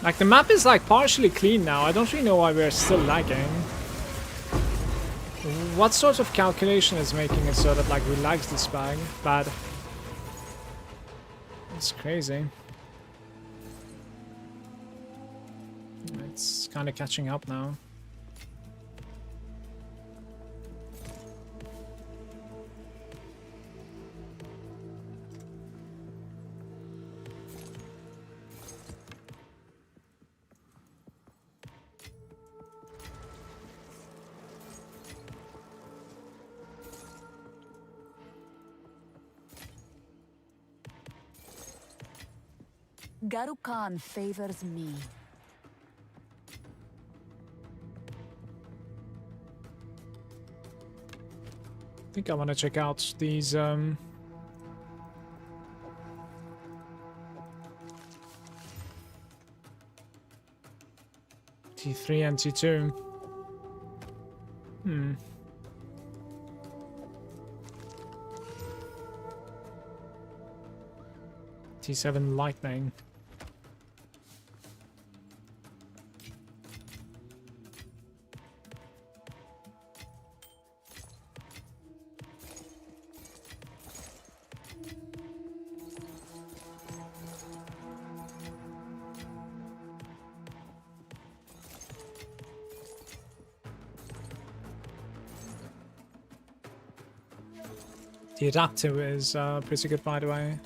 Like, the map is like partially clean now. I don't really know why we're still lagging. What sort of calculation is making it so that like we lag this bad? It's crazy. It's kind of catching up now. Garu Khan favors me. I think I want to check out these T3 and T2. T7 Lightning. The adapter is pretty good, by the way.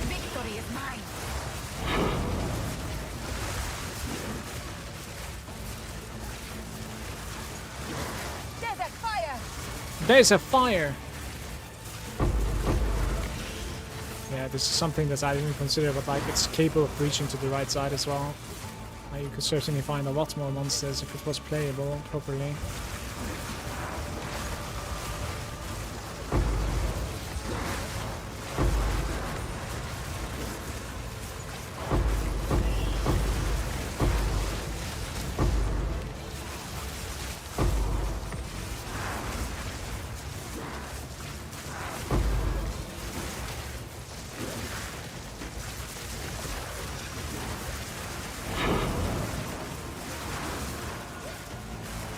Victory is mine. Desert fire. There's a fire! Yeah, this is something that I didn't consider, but like it's capable of reaching to the right side as well. You could certainly find a lot more monsters if it was playable properly.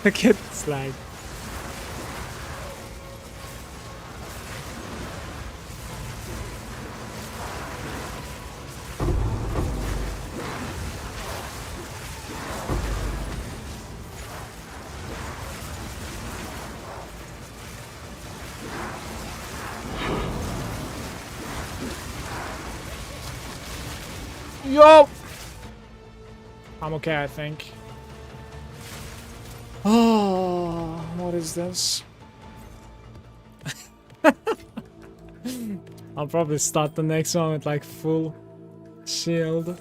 Look at this lag. Yo! I'm okay, I think. Oh, what is this? I'll probably start the next one with like full shield.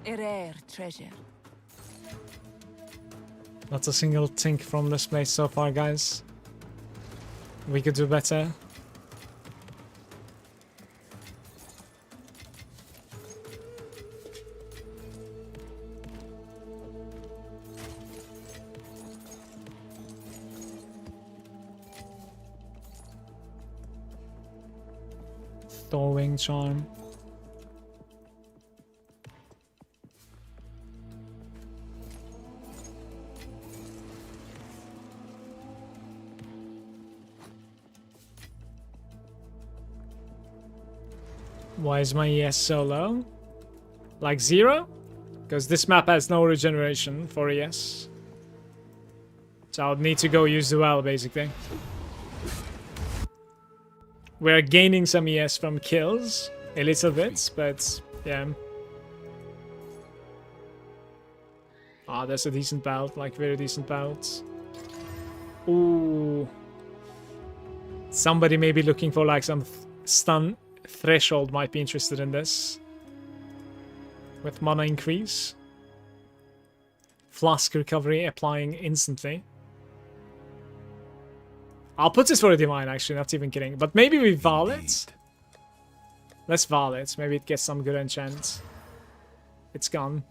A rare treasure. Not a single thing from this place so far, guys. We could do better. Thorwing charm. Why is my ES so low? Like 0? Because this map has no regeneration for ES. So I would need to go use the well, basically. We're gaining some ES from kills, a little bit, but yeah. Ah, that's a decent bout, like very decent bout. Ooh. Somebody may be looking for like some stun. Threshold might be interested in this. With mana increase. Flask recovery applying instantly. I'll put this for a divine, actually, not even kidding. But maybe we Val it. Let's Val it. Maybe it gets some good enchant. It's gone.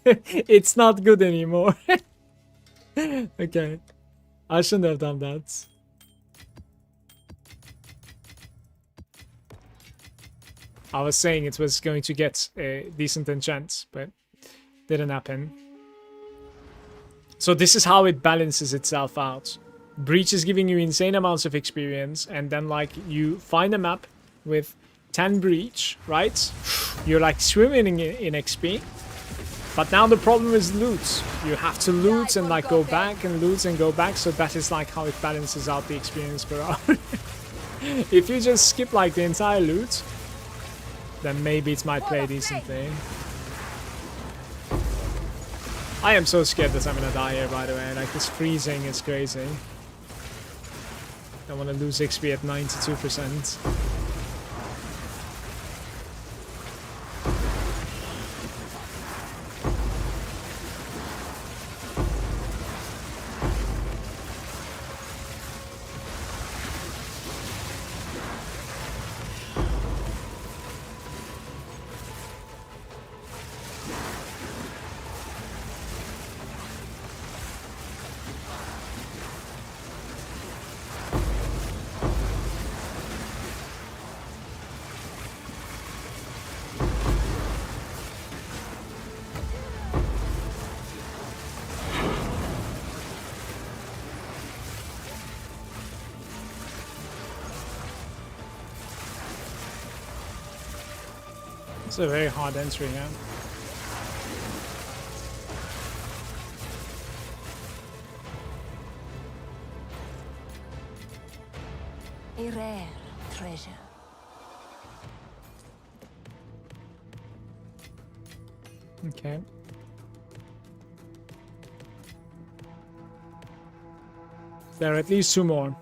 It's not good anymore. Okay. I shouldn't have done that. I was saying it was going to get a decent enchant, but didn't happen. So this is how it balances itself out. Breach is giving you insane amounts of experience, and then like you find a map with 10 breach, right? You're like swimming in XP. But now the problem is loot. You have to loot and like go back and loot and go back, so that is like how it balances out the experience per hour. If you just skip like the entire loot, then maybe it might play decently. I am so scared that I'm gonna die here, by the way. Like, this freezing is crazy. I want to lose XP at 92%. It's a very hard entry, yeah. A rare treasure. Okay. There are at least 2 more.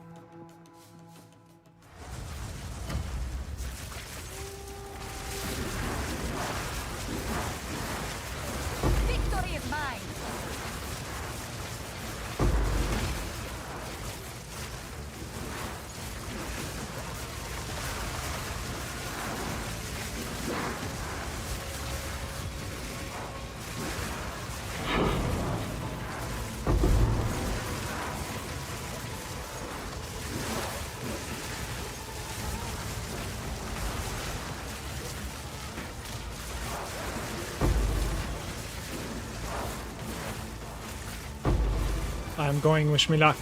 Victory is mine. I'm going, wish me luck.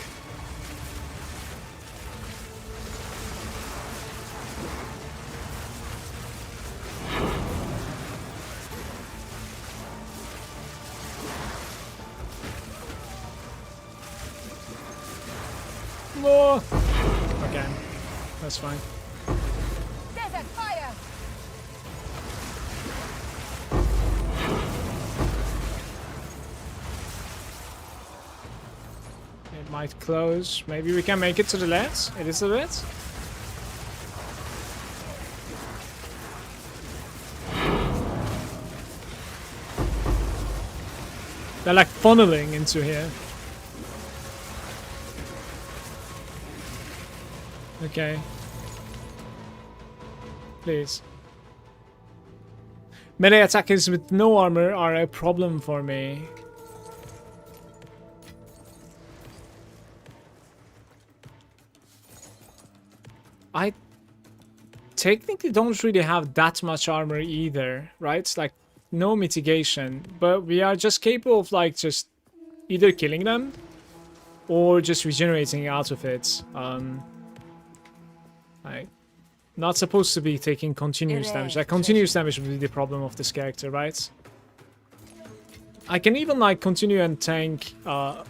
More. Okay, that's fine. Desert fire! It might close. Maybe we can make it to the lid. It is the lid. They're like funneling into here. Okay. Please. Melee attackers with no armor are a problem for me. I technically don't really have that much armor either, right? It's like no mitigation, but we are just capable of like just either killing them or just regenerating out of it. Like not supposed to be taking continuous damage. Like continuous damage would be the problem of this character, right? I can even like continue and tank a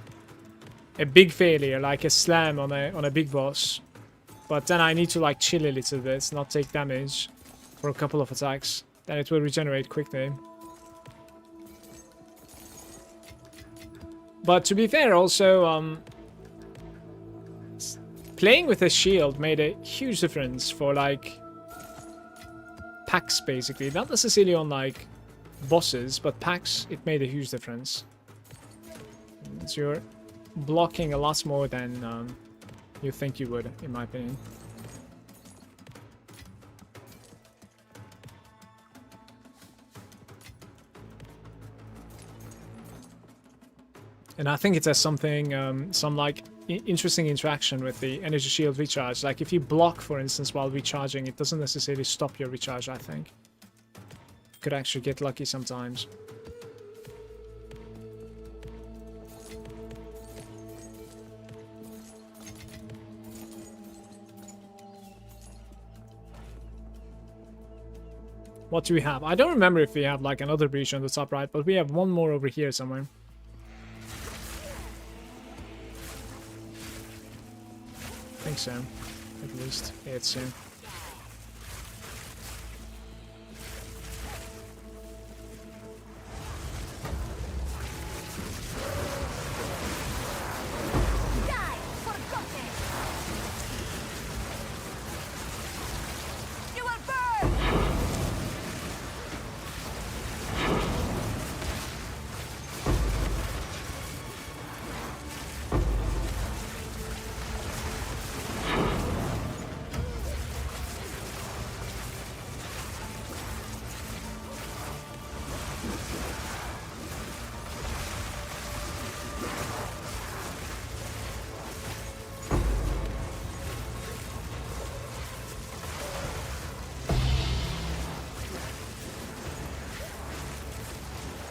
big failure, like a slam on a big boss. But then I need to like chill a little bit, not take damage for a couple of attacks. Then it will regenerate quickly. But to be fair, also, playing with a shield made a huge difference for like packs, basically. Not necessarily on like bosses, but packs, it made a huge difference. So you're blocking a lot more than you think you would, in my opinion. And I think it has something, some like interesting interaction with the energy shield recharge. Like if you block, for instance, while recharging, it doesn't necessarily stop your recharge, I think. You could actually get lucky sometimes. What do we have? I don't remember if we have like another breach on the top right, but we have one more over here somewhere. I think so, at least. Yeah, it's soon.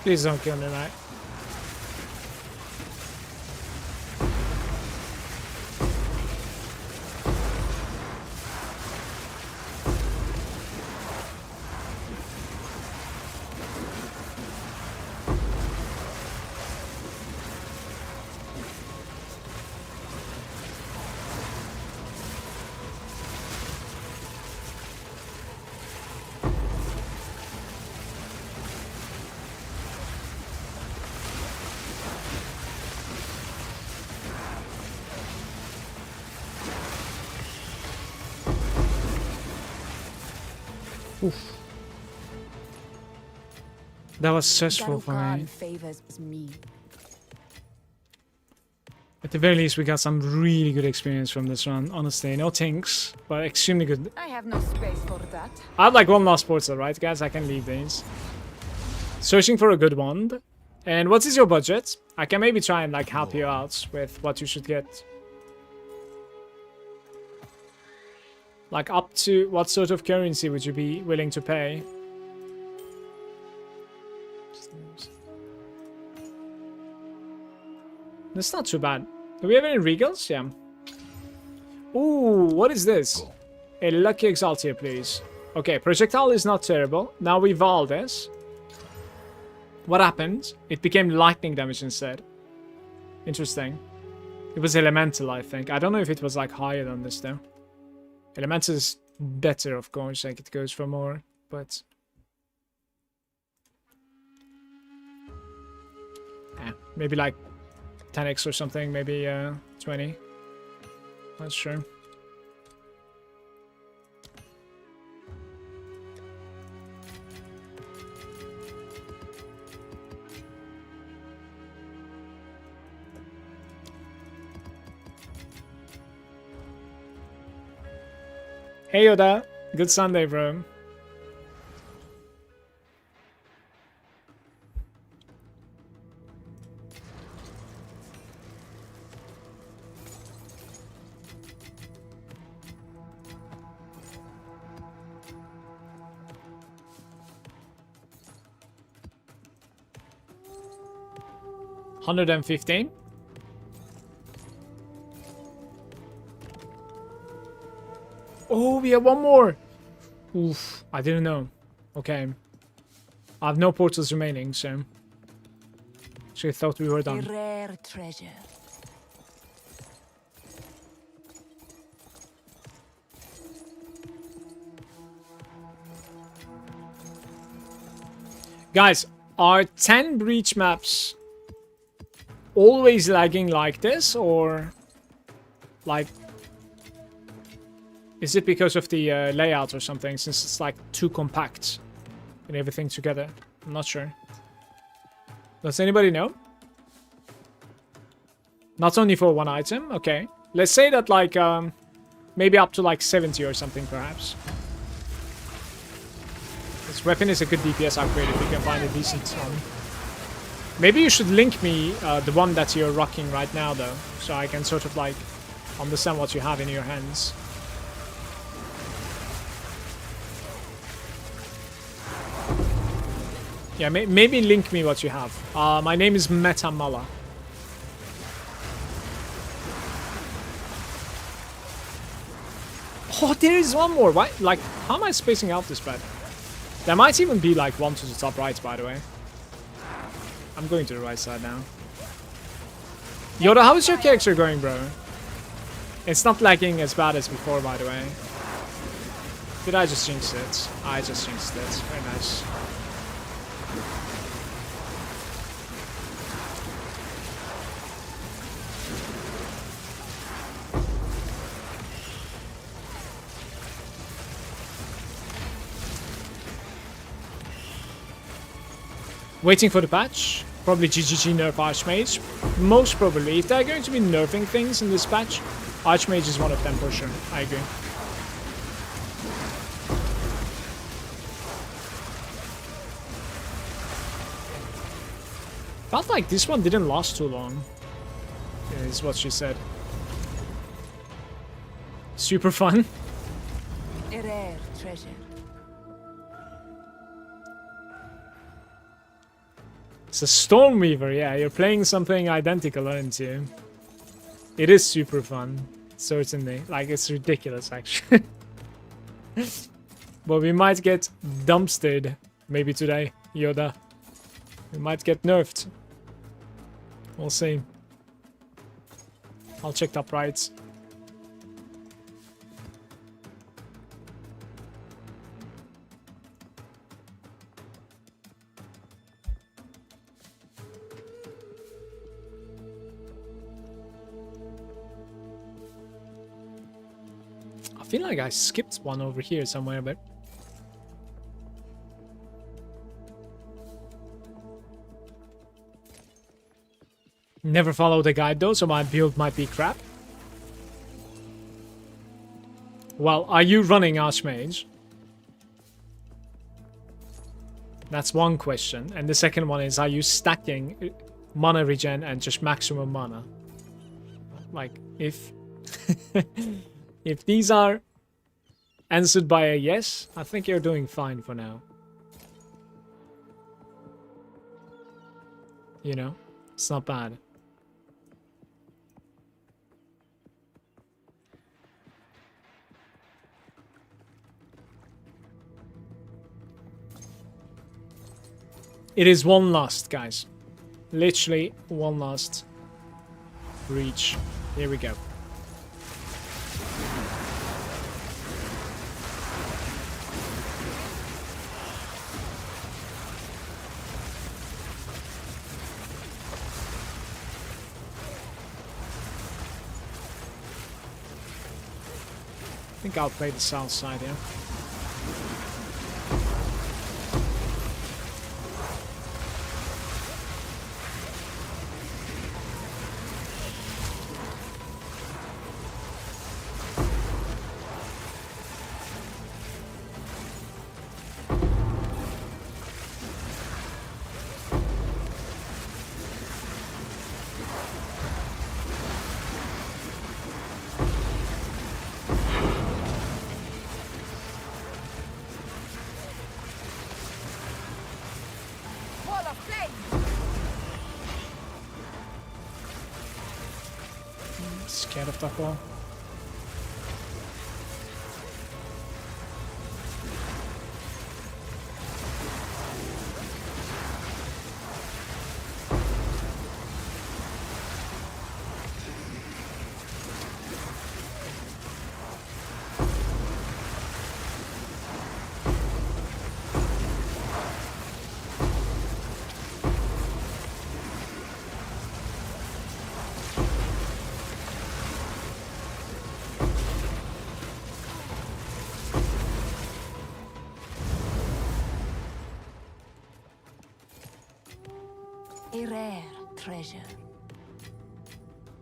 Please don't kill me, right? Oof. That was stressful for me. Favors me. At the very least, we got some really good experience from this run. Honestly, no things, but extremely good. I have no space for that. I have like one last portal, right, guys? I can leave these. Searching for a good wand. And what is your budget? I can maybe try and like help you out with what you should get. Like up to what sort of currency would you be willing to pay? That's not too bad. Do we have any regals? Yeah. Ooh, what is this? A lucky exalt here, please. Okay, projectile is not terrible. Now we Val this. What happened? It became lightning damage instead. Interesting. It was Elemental, I think. I don't know if it was like higher than this though. Elemental is better, of course, like it goes for more, but... yeah, maybe like 10x or something, maybe 20. Not sure. Hey Yoda, good Sunday, bro. $115. Oh, we have one more. Oof, I didn't know. Okay. I have no portals remaining, so... actually thought we were A done. rare treasure. Guys, are 10 breach maps always lagging like this, or... like... is it because of the layout or something, since it's like too compact and everything together? I'm not sure. Does anybody know? Not only for one item? Okay. Let's say that like, maybe up to like 70 or something perhaps. This weapon is a good DPS upgrade if you can find a decent one. Maybe you should link me the one that you're rocking right now though, so I can sort of like understand what you have in your hands. Yeah, maybe link me what you have. My name is Metamala. Oh, there is one more. Why? Like, how am I spacing out this bad? There might even be like one to the top right, by the way. I'm going to the right side now. Yoda, how is your character going, bro? It's not lagging as bad as before, by the way. Did I just jinx it? I just jinxed it. Very nice. Waiting for the patch. Probably GGG nerf Archmage. Most probably. If they're going to be nerfing things in this patch, Archmage is one of them for sure. I agree. Felt like this one didn't last too long. Is what she said. Super fun. A rare treasure. It's a Stormweaver, yeah, you're playing something identical, aren't you? It is super fun, certainly. Like, it's ridiculous, actually. But we might get dumpstered, maybe today, Yoda. We might get nerfed. We'll see. I'll check top right. I feel like I skipped one over here somewhere, but... never follow the guide though, so my build might be crap. Well, are you running Archmage? That's one question. And the second one is, are you stacking mana regen and just maximum mana? Like, if... if these are answered by a yes, I think you're doing fine for now. You know, it's not bad. It is one last, guys. Literally one last breach Here we go. I think I'll play the south side here. Wall of flame! Scared of that ball. A rare treasure.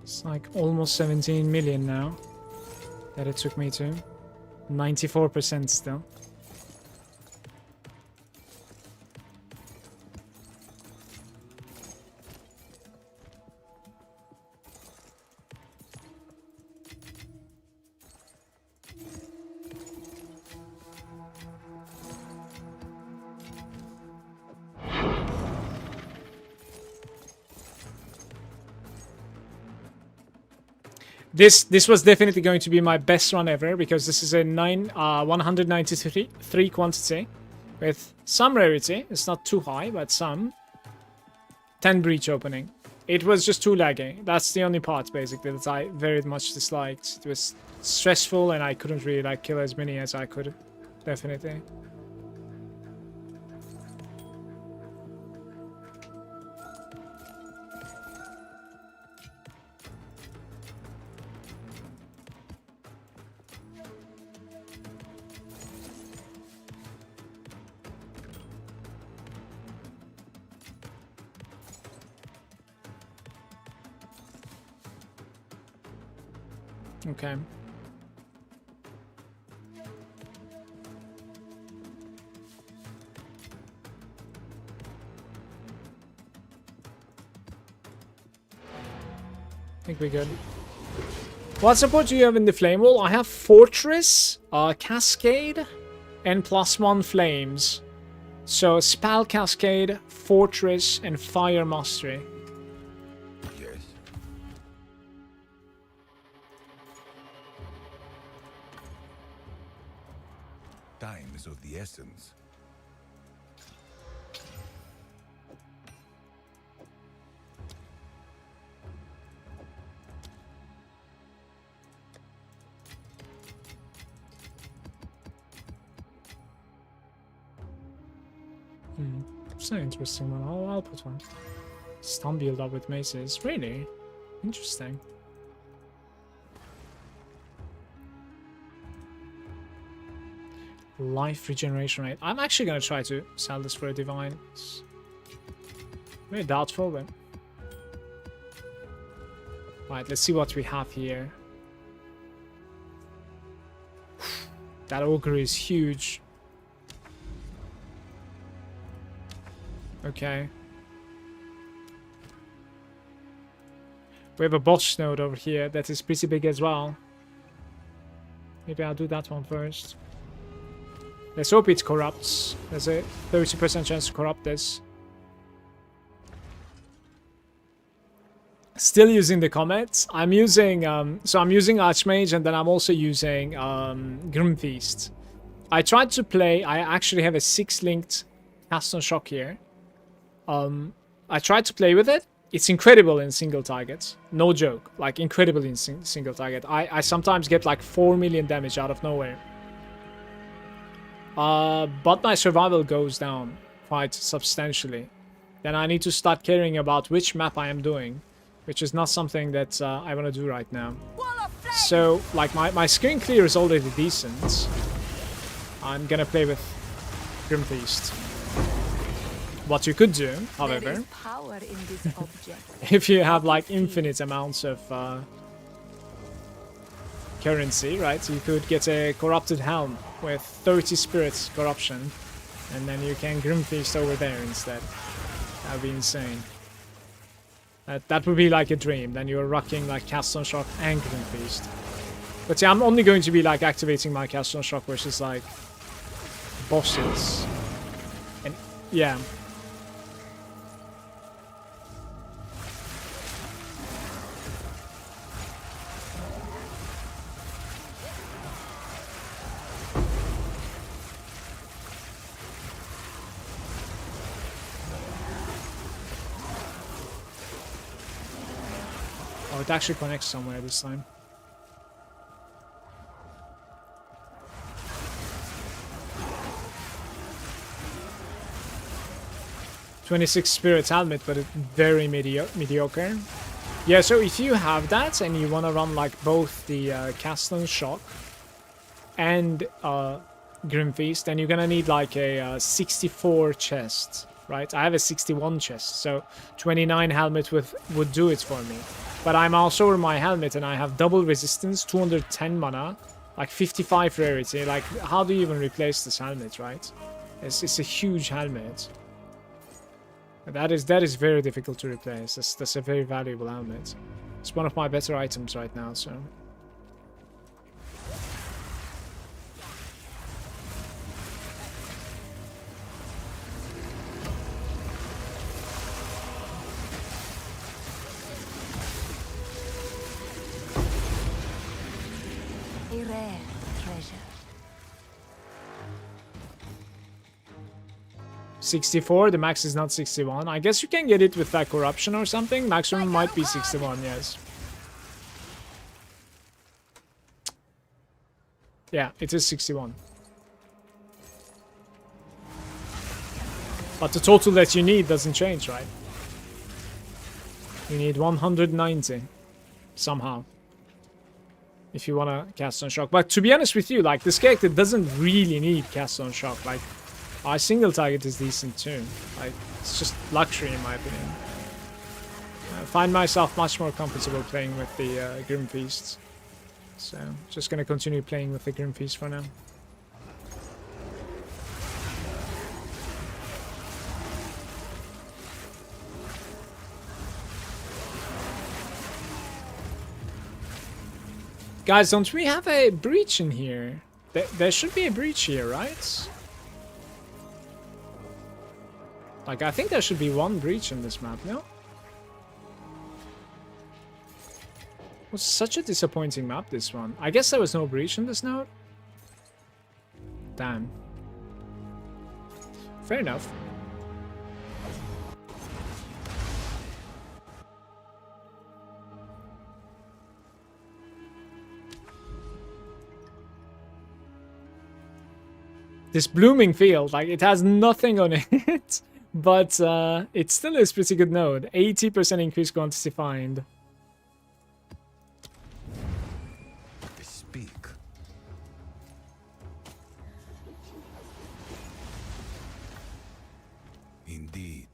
It's like almost 17 million now that it took me to. 94% still. This was definitely going to be my best run ever, because this is a 193 quantity with some rarity. It's not too high, but some. 10 breach opening. It was just too laggy. That's the only part basically that I very much disliked. It was stressful and I couldn't really like kill as many as I could. Definitely. Okay. I think we're good. What support do you have in the flame wall? I have Fortress, Cascade, and +1 flames. So Spell Cascade, Fortress, and Fire Mastery. Yes. Time is of the essence. It's an interesting one. I'll put one. Stun build up with maces. Really? Interesting. Life regeneration rate. I'm actually going to try to sell this for a divine. It's very doubtful, but... Right, let's see what we have here. That augury is huge. Okay. We have a boss node over here that is pretty big as well. Maybe I'll do that one first. Let's hope it corrupts. There's a 30% chance to corrupt this. Still using the comets. I'm using so I'm using Archmage, and then I'm also using Grimfeast. I tried to play. I actually have a 6-linked Cast on Shock here. I tried to play with it, it's incredible in single targets. No joke. Like, incredible in single target. I sometimes get like 4 million damage out of nowhere. But my survival goes down quite substantially. Then I need to start caring about which map I am doing, which is not something that I want to do right now. So, like, my screen clear is already decent. I'm gonna play with Grim Feast. What you could do, however, There is power in this object. if you have like infinite amounts of currency, right, you could get a corrupted helm with 30 spirits corruption, and then you can Grim Feast over there instead. That would be insane. That would be like a dream. Then you're rocking like Cast on Shock and Grim Feast. But yeah, I'm only going to be like activating my Cast on Shock versus like bosses. And yeah. Oh, it actually connects somewhere this time. $26 Spirits Helmet, but it's very mediocre. Yeah, so if you have that and you want to run like both the Cast on Shock and Grim Feast, then you're gonna need like a 64 chest, right? I have a 61 chest, so 29 helmet would do it for me. But I'm also over my helmet and I have double resistance, 210 mana, like 55 rarity. Like, how do you even replace this helmet, right? It's a huge helmet. That is very difficult to replace. That's a very valuable helmet. It's one of my better items right now, so. A rare treasure. 64, the max is not 61. I guess you can get it with that corruption or something. Maximum might be 61, yes. Yeah, it is 61. But the total that you need doesn't change, right? You need 190 somehow if you want to Cast on Shock. But to be honest with you, like, this character doesn't really need Cast on Shock. Like, our single target is decent too. Like, it's just luxury in my opinion. I find myself much more comfortable playing with the Grim Feasts. So, just gonna continue playing with the Grim Feast for now. Guys, don't we have a breach in here? There should be a breach here, right? Like, I think there should be one breach in this map, no? It was such a disappointing map, this one. I guess there was no breach in this node? Damn. Fair enough. This blooming field, like, it has nothing on it, but it still is pretty good node. 80% increased quantity find. Speak. Indeed.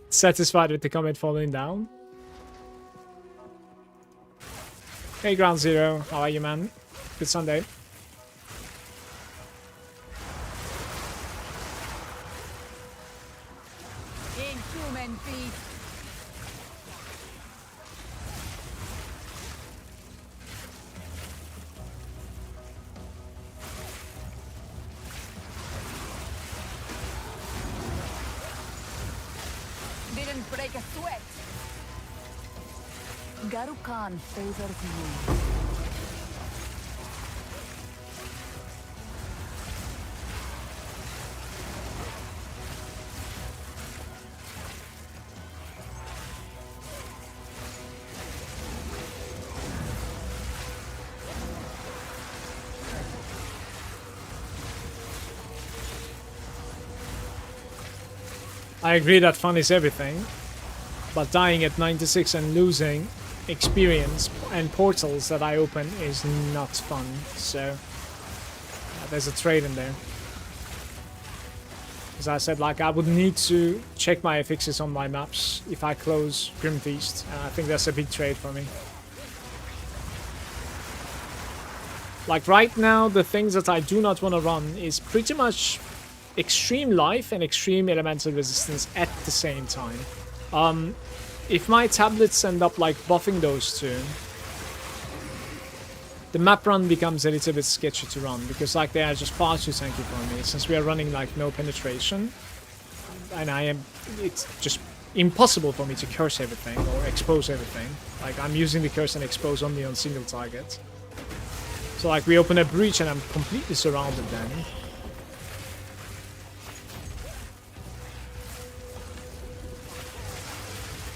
Satisfied with the comet falling down? Hey, Ground Zero, how are you, man? Good Sunday. Inhuman beast. Didn't break a sweat. Garukan favors you. I agree that fun is everything, but dying at 96 and losing experience and portals that I open is not fun, so there's a trade in there. As I said, like, I would need to check my fixes on my maps if I close Grim Feast, and I think that's a big trade for me. Like, right now, the things that I do not want to run is pretty much extreme life and extreme elemental resistance at the same time. If my tablets end up, like, buffing those two, the map run becomes a little bit sketchy to run, because, like, they are just far too tanky for me, since we are running, like, no penetration. And it's just impossible for me to curse everything, or expose everything. Like, I'm using the curse and expose only on single targets. So, like, we open a breach and I'm completely surrounded then.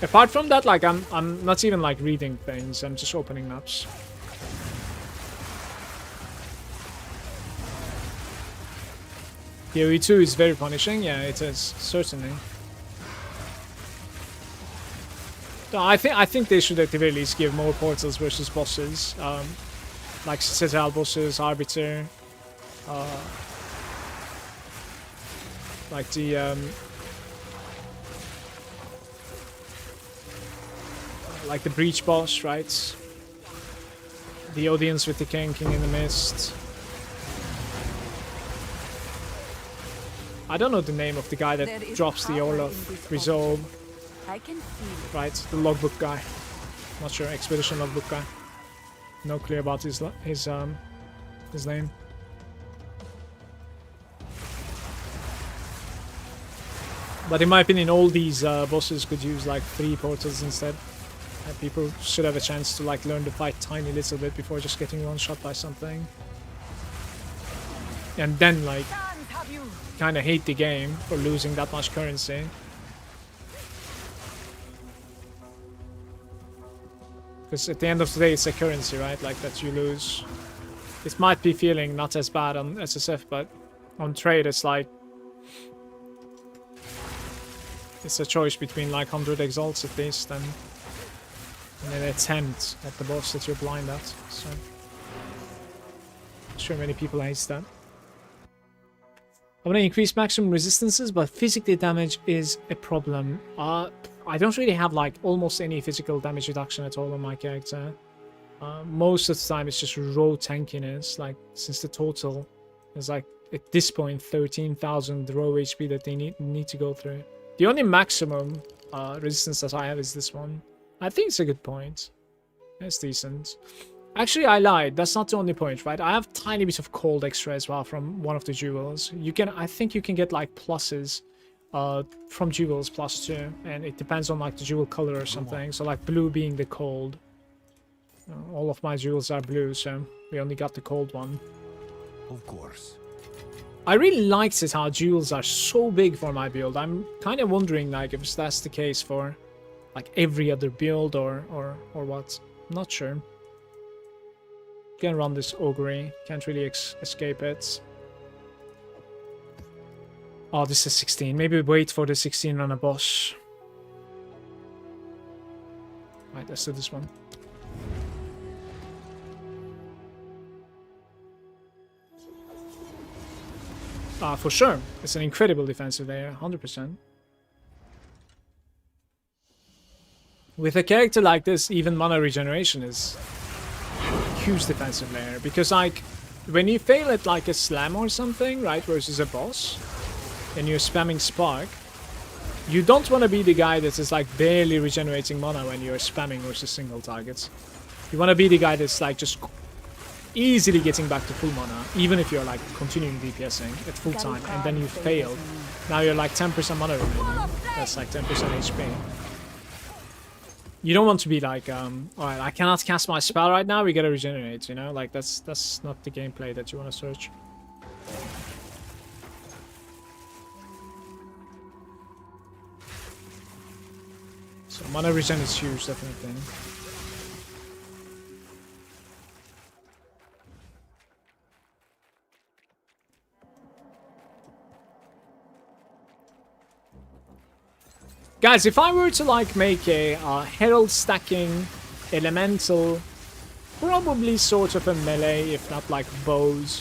Apart from that, like, I'm not even, like, reading things, I'm just opening maps. PoE 2 is very punishing, yeah, it is, certainly. No, I think they should at the very least give more portals versus bosses. Like Citadel bosses, Arbiter, like the like the Breach boss, right? The audience with the King in the Mist. I don't know the name of the guy that drops the Olaf Resolve. I can feel it. Right, the logbook guy. Not sure, expedition logbook guy. No clue about his name. But in my opinion, all these bosses could use like 3 portals instead. People should have a chance to like learn to fight tiny little bit before just getting one shot by something. And then like kind of hate the game for losing that much currency. Because at the end of the day, it's a currency, right? Like, that you lose. It might be feeling not as bad on SSF, but on trade, it's like... It's a choice between, like, 100 exalts at least, and an attempt at the boss that you're blind at, so... I'm sure many people hate that. I want to increase maximum resistances, but physically damage is a problem. I don't really have like almost any physical damage reduction at all on my character. Most of the time it's just raw tankiness, like since the total is like at this point 13,000 raw HP that they need to go through. The only maximum resistance that I have is this one. I think it's a good point. It's decent. Actually, I lied. That's not the only point, right? I have tiny bit of cold extra as well from one of the jewels. I think you can get like pluses from jewels +2, and it depends on like the jewel color or something. So like blue being the cold. All of my jewels are blue, so we only got the cold one. Of course. I really liked it how jewels are so big for my build. I'm kind of wondering like if that's the case for like every other build or what. I'm not sure. Can run this augury, can't really escape it. Oh, this is 16. Maybe wait for the 16 on a boss. Right, let's do this one. For sure. It's an incredible defensive layer, 100%. With a character like this, even mana regeneration is a huge defensive layer. Because, like, when you fail at, like, a slam or something, right, versus a boss, and you're spamming Spark, you don't want to be the guy that is, like, barely regenerating mana when you're spamming versus single targets. You want to be the guy that's, like, just easily getting back to full mana, even if you're, like, continuing DPSing at full time, and then you failed. Now you're, like, 10% mana remaining. That's, like, 10% HP. You don't want to be like, alright, I cannot cast my spell right now, we gotta regenerate, you know? Like, that's not the gameplay that you want to search. So, mana regen is huge, definitely. Guys, if I were to like make a herald stacking elemental, probably sort of a melee, if not like bows.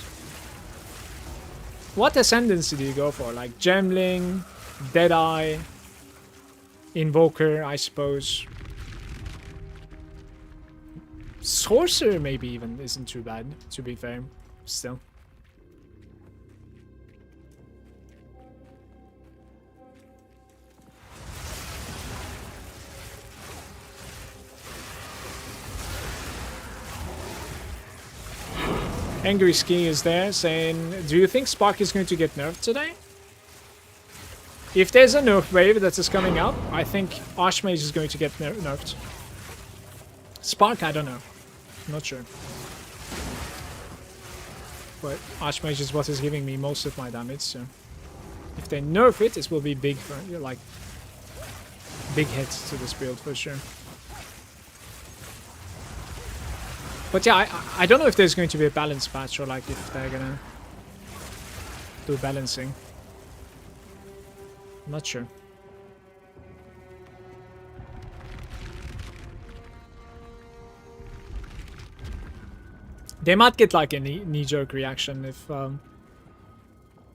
What ascendancy do you go for? Like Gemling, Deadeye, Invoker, I suppose. Sorcerer maybe even isn't too bad, to be fair, still. Angry Ski is there saying, do you think Spark is going to get nerfed today? If there's a nerf wave that is coming up, I think Archmage is going to get nerfed. Spark, I don't know. I'm not sure. But Archmage is what is giving me most of my damage, so... If they nerf it, it will be big for, like... Big hit to this build for sure. But yeah, I don't know if there's going to be a balance patch or like if they're gonna do balancing. I'm not sure. They might get like a knee-jerk reaction if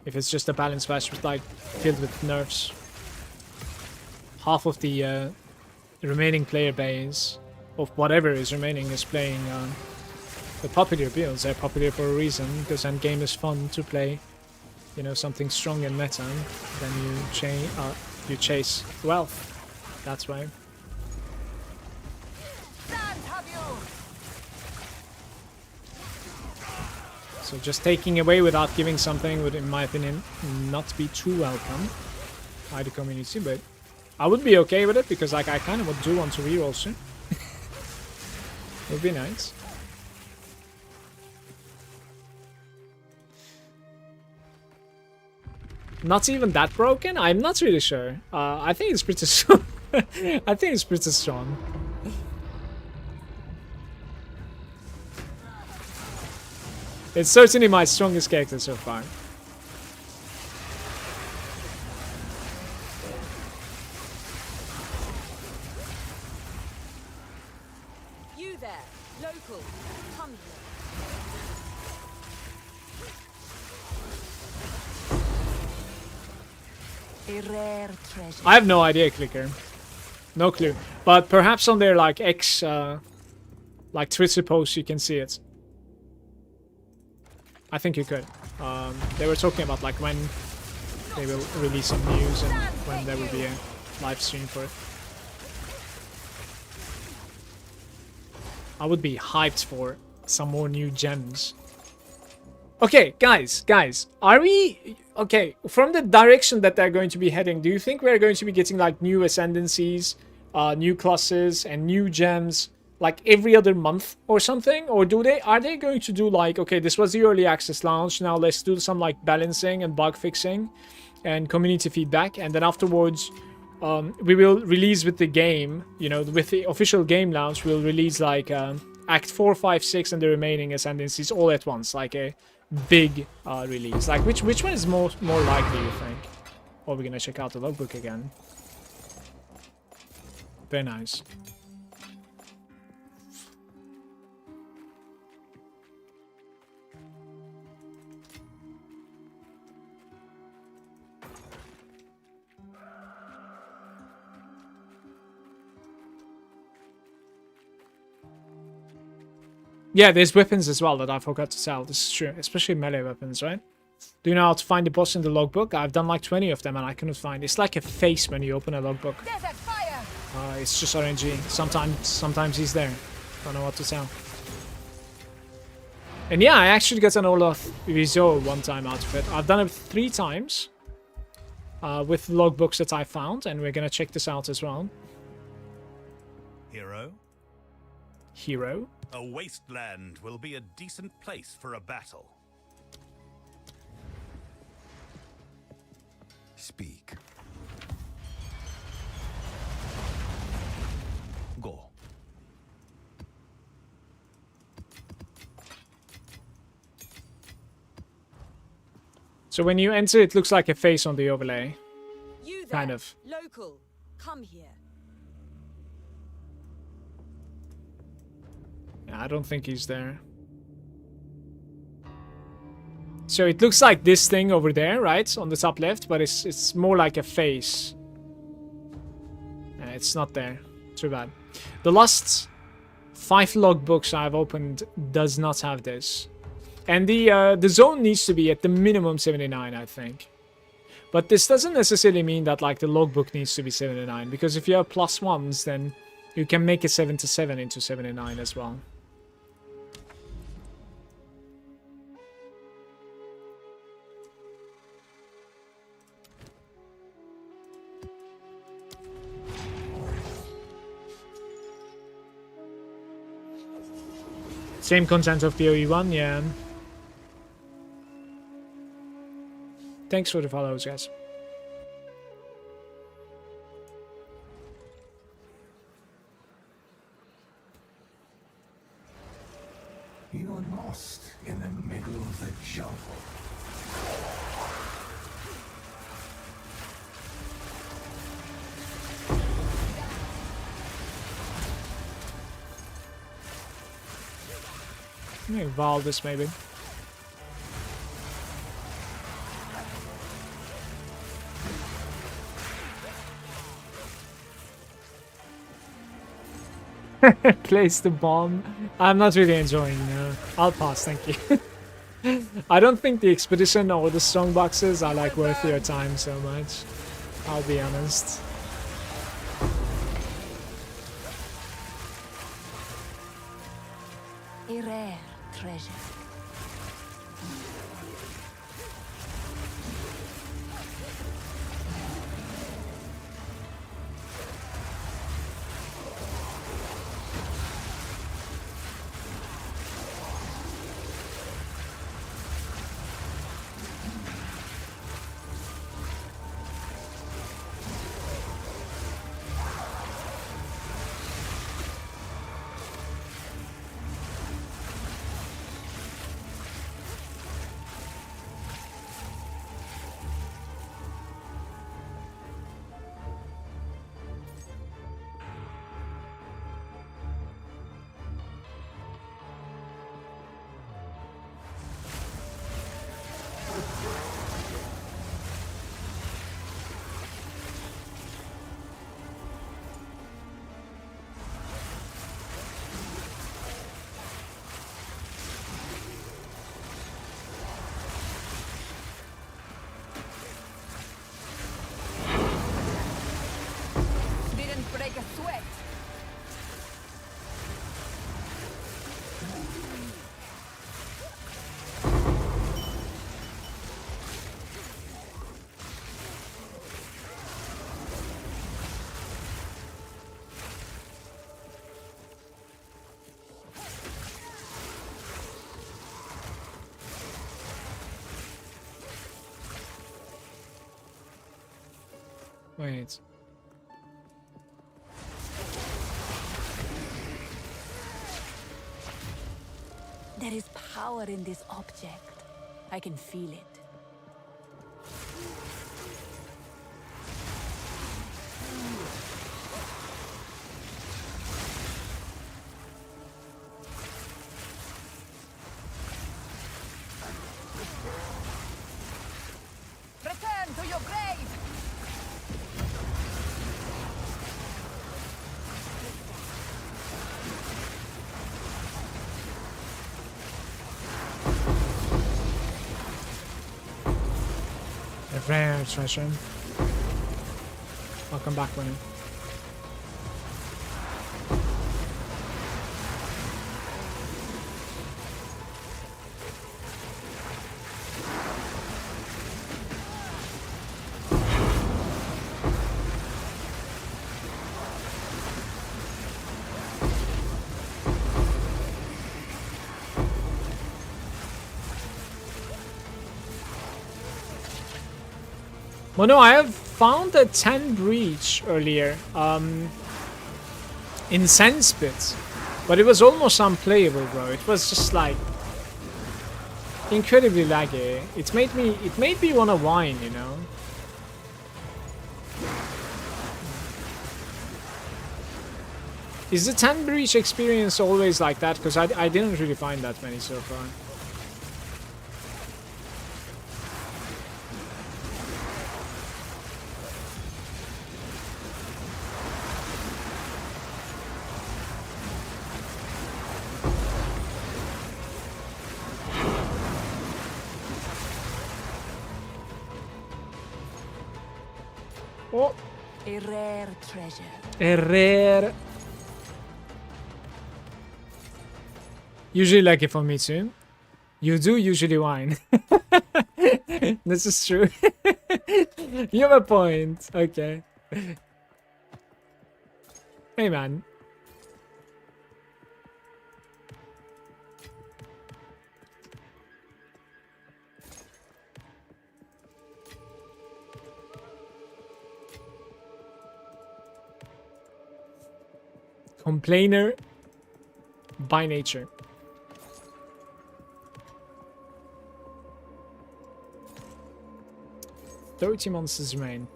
it's just a balance patch with like filled with nerfs. Half of the remaining player base of whatever is remaining is playing the popular builds. They're popular for a reason, because Endgame is fun to play. You know, something strong and meta. Then you chase wealth. That's why. So just taking away without giving something would, in my opinion, not be too welcome by the community. But I would be okay with it, because like I kind of do want to reroll soon. Would be nice. Not even that broken? I'm not really sure. I think it's pretty strong. I think it's pretty strong. It's certainly my strongest character so far. You there, local, come here. A rare treasure. I have no idea, Clicker. No clue. But perhaps on their like X, like Twitter post, you can see it. I think you could. They were talking about like when they will release some news and when there will be a live stream for it. I would be hyped for some more new gems. Okay, guys, are we... Okay, from the direction that they're going to be heading, do you think we're going to be getting like new ascendancies, new classes, and new gems like every other month or something? Or are they going to do like, okay, this was the early access launch, now let's do some like balancing and bug fixing and community feedback, and then afterwards we will release with the game, you know, with the official game launch, we'll release like Act 4, 5, 6 and the remaining ascendancies all at once, like a big release. Like which one is more likely, you think? Or we're gonna check out the logbook again. Very nice. Yeah, there's weapons as well that I forgot to sell. This is true, especially melee weapons, right? Do you know how to find the boss in the logbook? I've done like 20 of them and I couldn't find. It's like a face when you open a logbook. It's just RNG. Sometimes he's there. Don't know what to tell. And yeah, I actually got an Olaf Rizzo one time out of it. I've done it 3 times with logbooks that I found, and we're gonna check this out as well. Hero? A wasteland will be a decent place for a battle. Speak. Go. So when you enter, it looks like a face on the overlay. You there, Kind of. local, Come here. Yeah, I don't think he's there. So it looks like this thing over there, right? On the top left, but it's more like a face. It's not there. Too bad. The last 5 logbooks I've opened does not have this. And the zone needs to be at the minimum 79, I think. But this doesn't necessarily mean that like the logbook needs to be 79, because if you have +1s, then you can make a 77 into 79 as well. Same content of PoE1, yeah. Thanks for the follows, guys. You're lost in the middle of the jungle. Maybe Valdis, maybe. Place the bomb. I'm not really enjoying. I'll pass, thank you. I don't think the expedition or the strong boxes are like worth your time so much. I'll be honest. A rare treasure. Break a sweat. Wait. There is power in this object. I can feel it. Return to your grave! Rare treasure. I'll come back when it. Well, no, I have found a 10 breach earlier in Sandspit, but it was almost unplayable, bro. It was just like incredibly laggy. It made me want to whine, you know. Is the 10 breach experience always like that? Because I didn't really find that many so far. Oh, A rare treasure. a rare. Usually lucky for me too. You do usually whine. This is true. You have a point. Okay. Hey man. Complainer by nature. "30 monsters remain."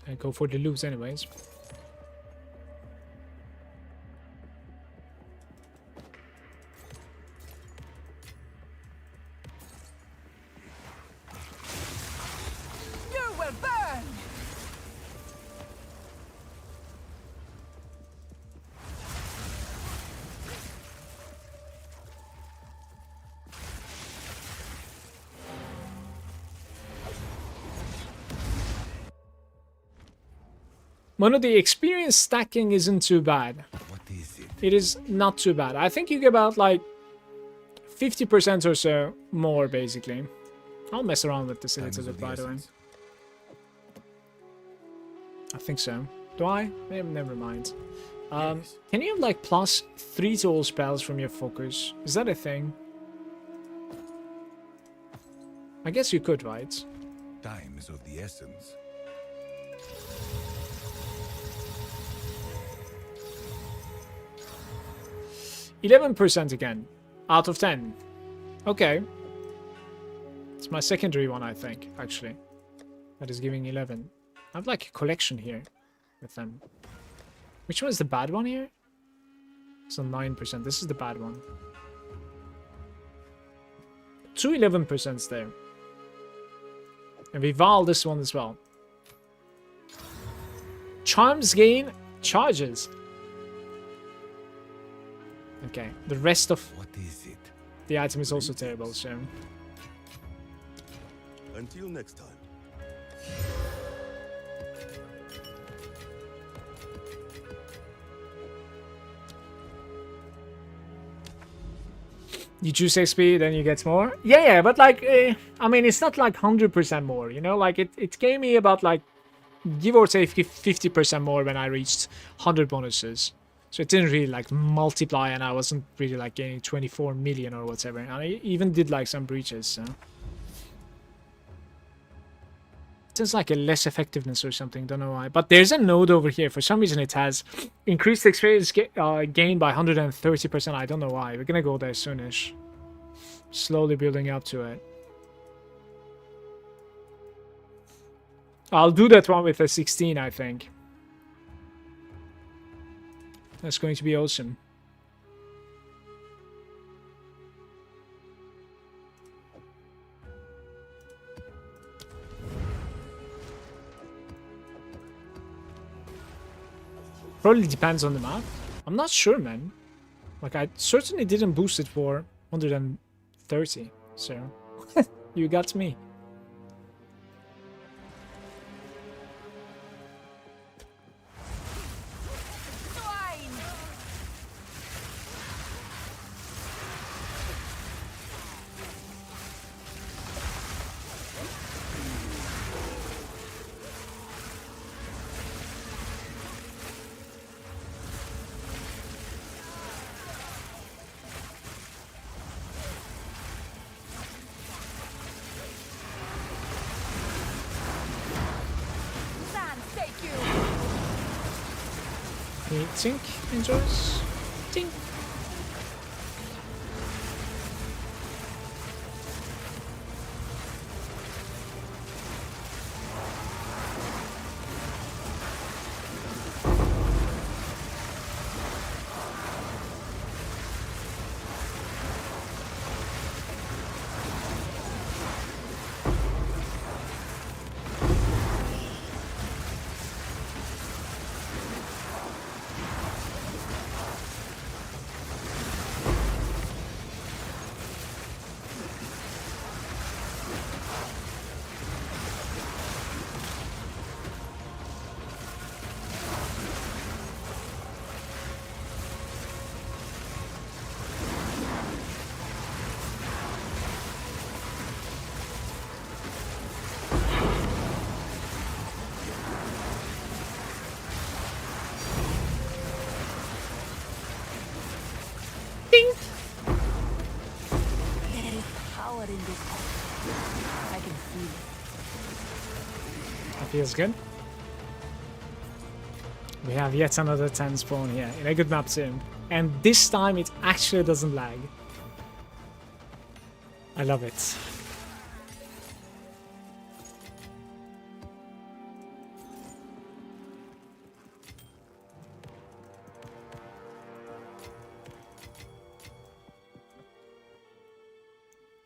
I go for the loot anyways. You will burn! Mono, the experience stacking isn't too bad. What is it? It is not too bad. I think you get about like 50% or so more, basically. I'll mess around with this a Time little is bit, of the by the way. essence. I think so. Do I? Never mind. Yes. Can you have like +3 to all spells from your focus? Is that a thing? I guess you could, right? Time is of the essence. %again. Out of 10. Okay. It's my secondary one, I think, actually. That is giving 11. I have like a collection here with them. Which one is the bad one here? It's on 9%. This is the bad one. 2 11% there. And we Val this one as well. Charms gain charges. Okay, the rest of What is it? the item is also terrible, so... Until next time. You choose XP, then you get more? Yeah, but like, I mean, it's not like 100% more, you know? Like, it gave me about like, give or take 50% more when I reached 100 bonuses. So it didn't really like multiply, and I wasn't really like gaining 24 million or whatever. And I even did like some breaches, so... It's like a less effectiveness or something, don't know why. But there's a node over here. For some reason it has increased experience gain by 130%. I don't know why. We're gonna go there soonish. Slowly building up to it. I'll do that one with a 16, I think. That's going to be awesome. Probably depends on the map. I'm not sure, man. Like, I certainly didn't boost it for 130, so... You got me. Swine! Sand, take you! He tink enjoys. Tink. Ding! There is power in this object. I can feel it. That feels good. We have yet another 10 spawn here in a good map sim. And this time it actually doesn't lag. I love it.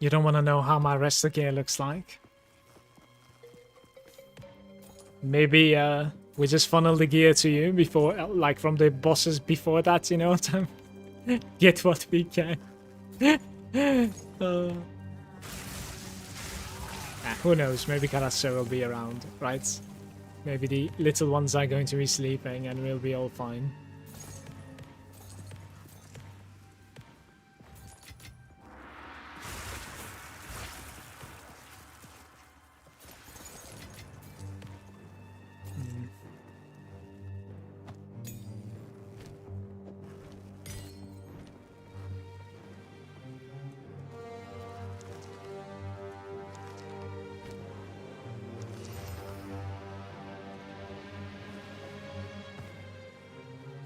You don't want to know how my rest of gear looks like? Maybe we just funnel the gear to you before, like from the bosses before that, you know, to get what we can. Who knows, maybe Karaso will be around, right? Maybe the little ones are going to be sleeping and we'll be all fine.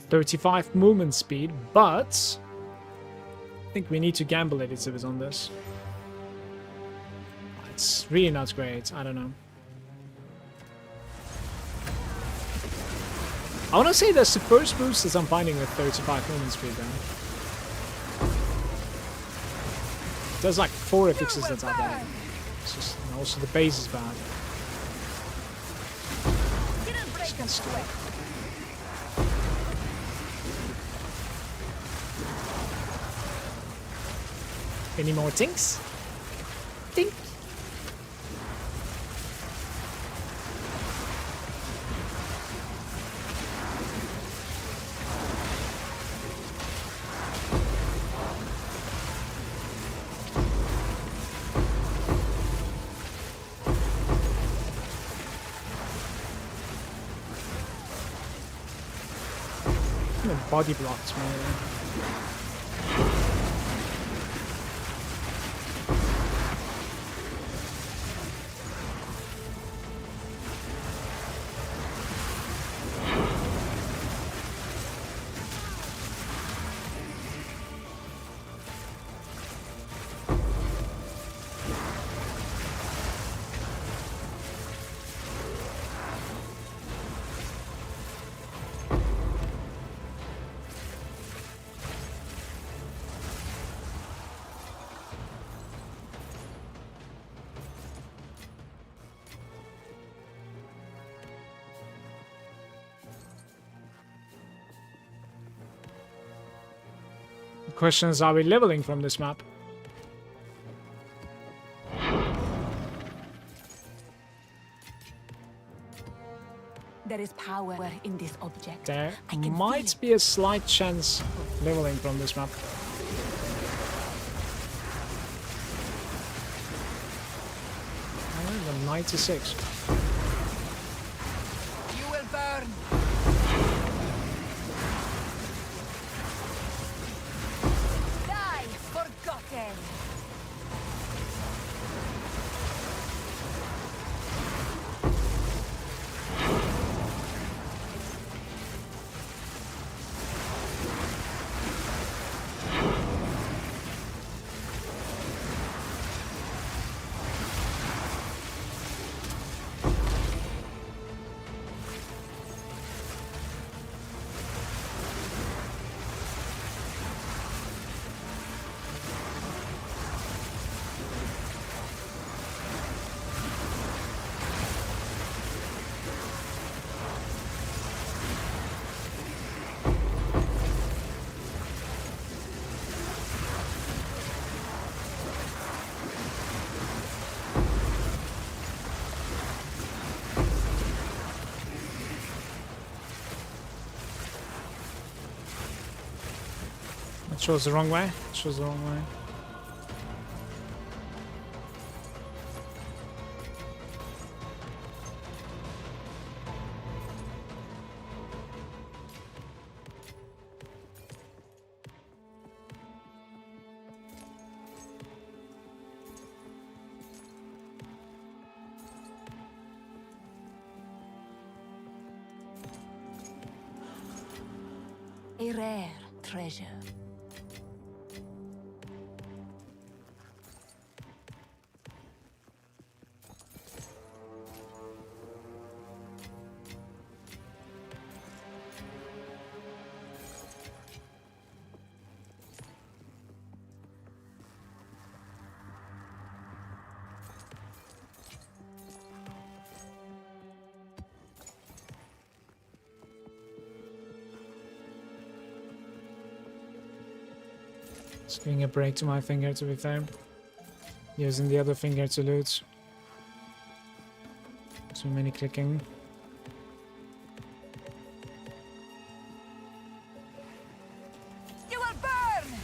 .35 movement speed, but I think we need to gamble a little bit on this. It's really not great. I don't know. I want to say that's the first boost that I'm finding with 35 movement speed then. There's like 4 affixes that are bad. It's just, and also the base is bad. Just gonna stop. Any more tinks? Tink. Body blocks, man. Questions, are we leveling from this map? There is power in this object. There I can might feel be a slight chance of leveling from this map. Oh, the 96. You will burn. Die, forgotten. It shows the wrong way. It shows the wrong way. A rare treasure. Just giving a break to my finger, to be fair. Using the other finger to loot. Too many clicking. You will burn!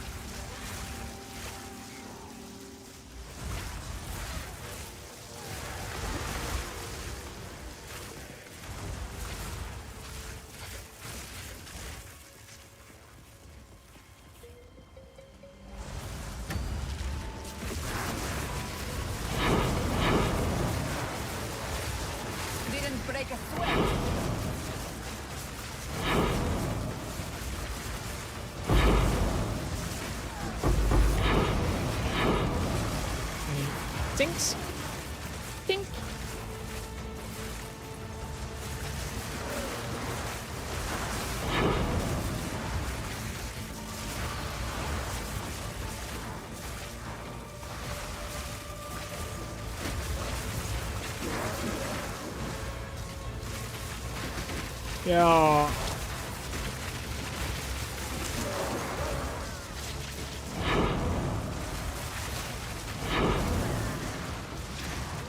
Didn't break a sweat. Any tinks? Tink. Yeah.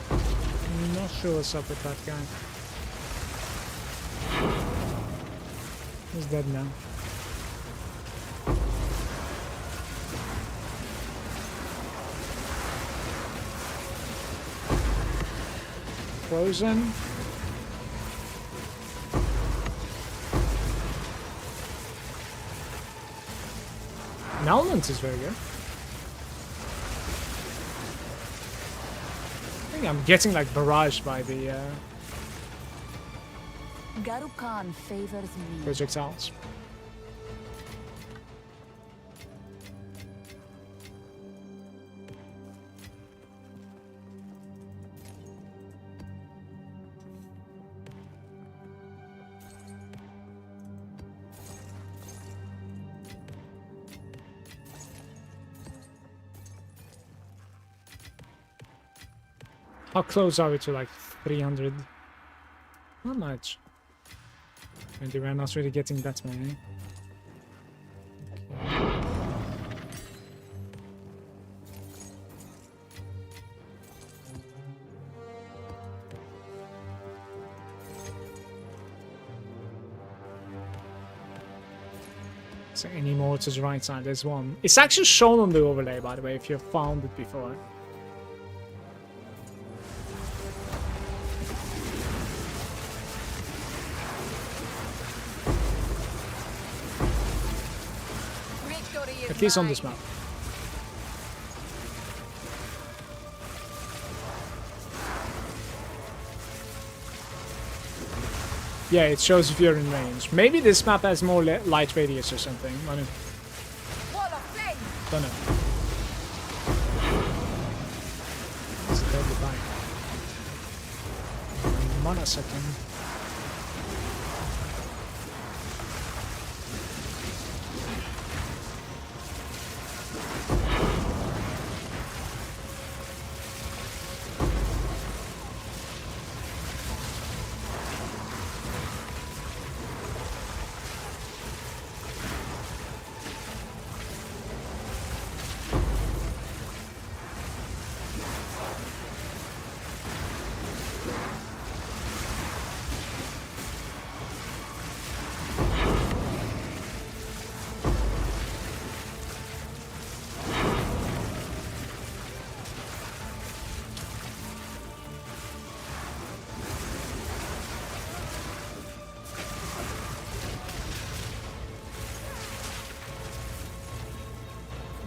I'm not sure what's up with that guy. He's dead now. Frozen. Malagant is very good. I think I'm getting like barraged by the Garukan favors me. projectiles. How close are we to like 300? Not much. 20, we're not really getting that many. So any more to the right side? There's one. It's actually shown on the overlay, by the way, if you've found it before. At least on this map. Yeah, it shows if you're in range. Maybe this map has more light radius or something. I don't, Wall of flame! don't know. It's totally fine. Mana second.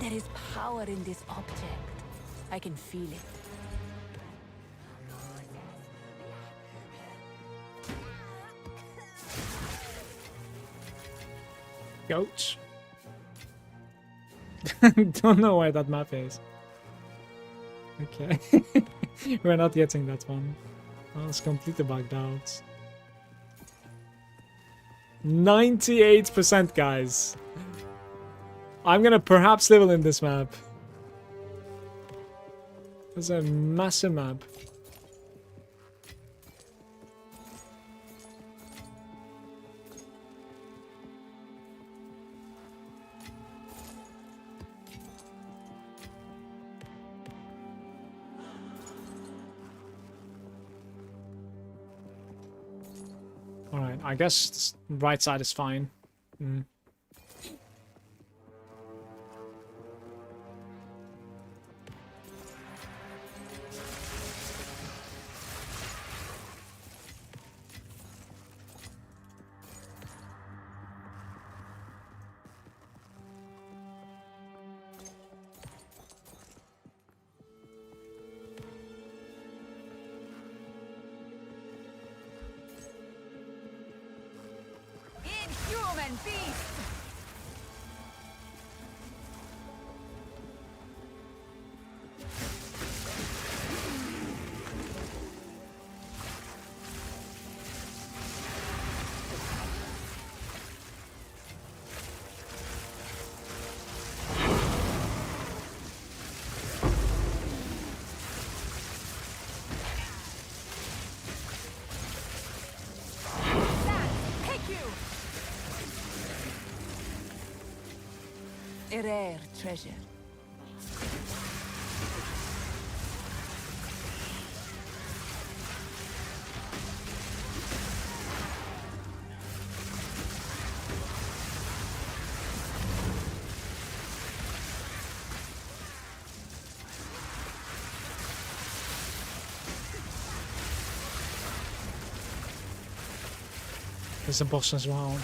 There is power in this object. I can feel it. Goats. Don't know where that map is. Okay. We're not getting that one. Oh, it's completely bugged out. 98%, guys. I'm gonna perhaps level in this map. It's a massive map. Alright, I guess this right side is fine. Mm. Inhuman beast! A rare treasure. There's a boss as well.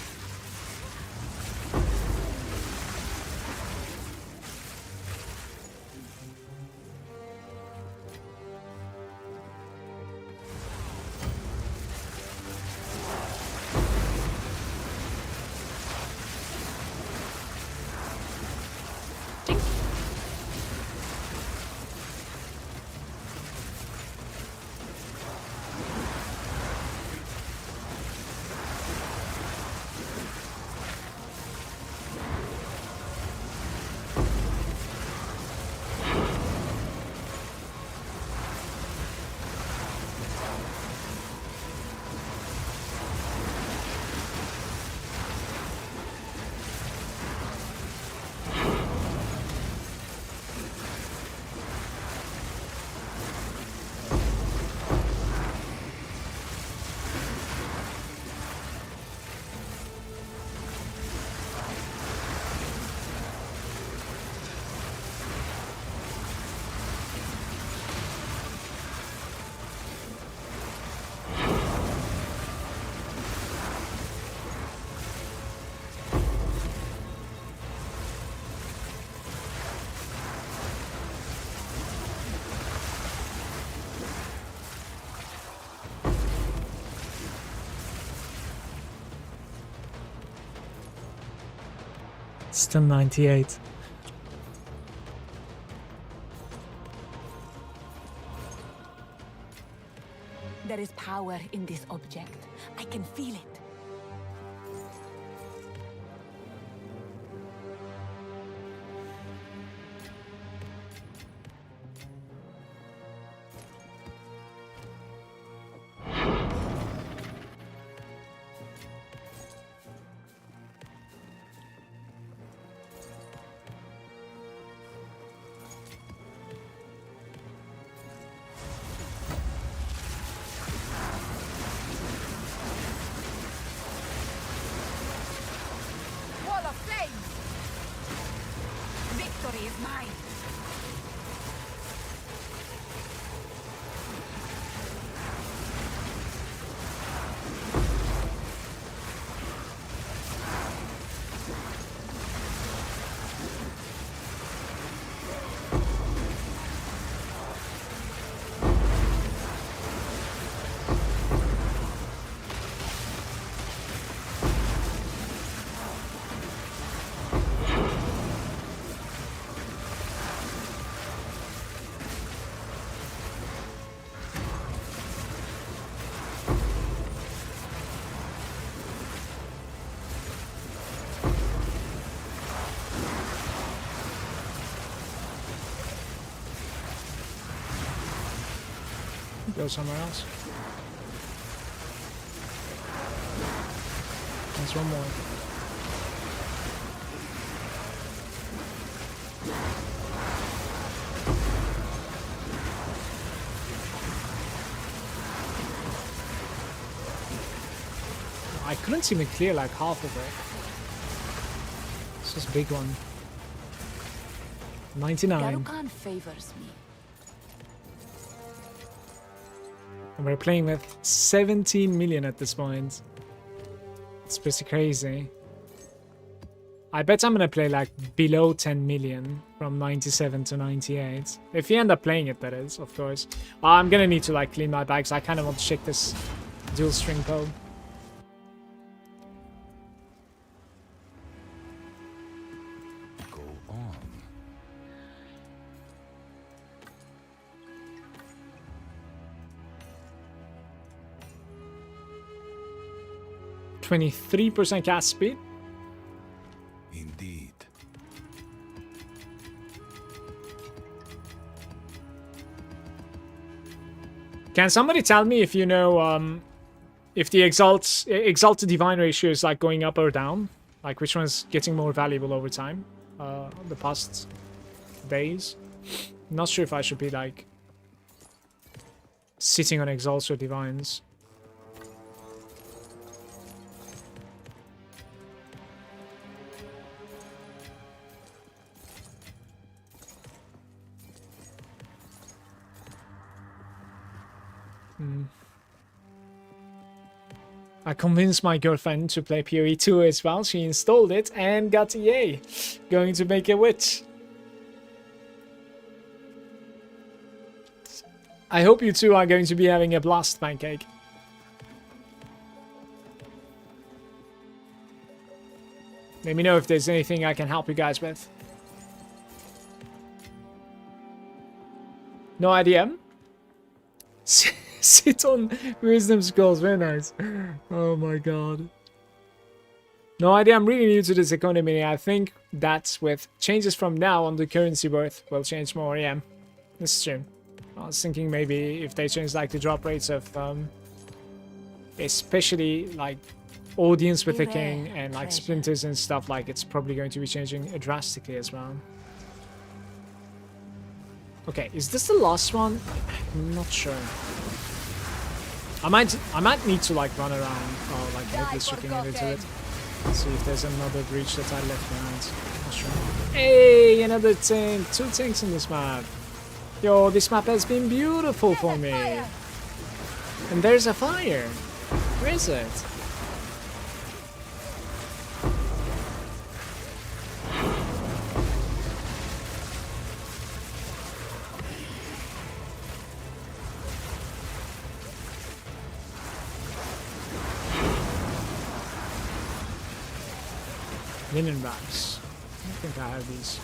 Still 98. There is power in this object. I can feel it. Wall of flame! Victory is mine! Go somewhere else. There's one more. I couldn't even clear like half of it. This is a big one. 99. Garukan favors me. And we're playing with 17 million at this point. It's pretty crazy. I bet I'm gonna play like below 10 million from 97 to 98. If you end up playing it, that is, of course. I'm gonna need to like clean my bags. I kind of want to check this dual string code. Go on. 23% cast speed. Indeed. Can somebody tell me if you know if the exalted divine ratio is like going up or down? Like which one's getting more valuable over time? The past days. Not sure if I should be like sitting on exalts or divines. I convinced my girlfriend to play PoE 2 as well. She installed it and got EA. Going to make a witch. I hope you two are going to be having a blast, Pancake. Let me know if there's anything I can help you guys with. No idea. Sit on wisdom scrolls, very nice. Oh my god. No idea, I'm really new to this economy. I think that's with changes from now on the currency worth will change more, yeah. This is true. I was thinking maybe if they change like the drop rates of especially like audience with the king and like splinters and stuff, like it's probably going to be changing drastically as well. Okay, is this the last one? I'm not sure. I might need to like run around or like headless checking into it. See if there's another breach that I left behind. Not sure. Hey, another tank. 2 tanks in this map. Yo, this map has been beautiful for me. And there's a fire. Where is it? Linen wraps. I don't think I have these.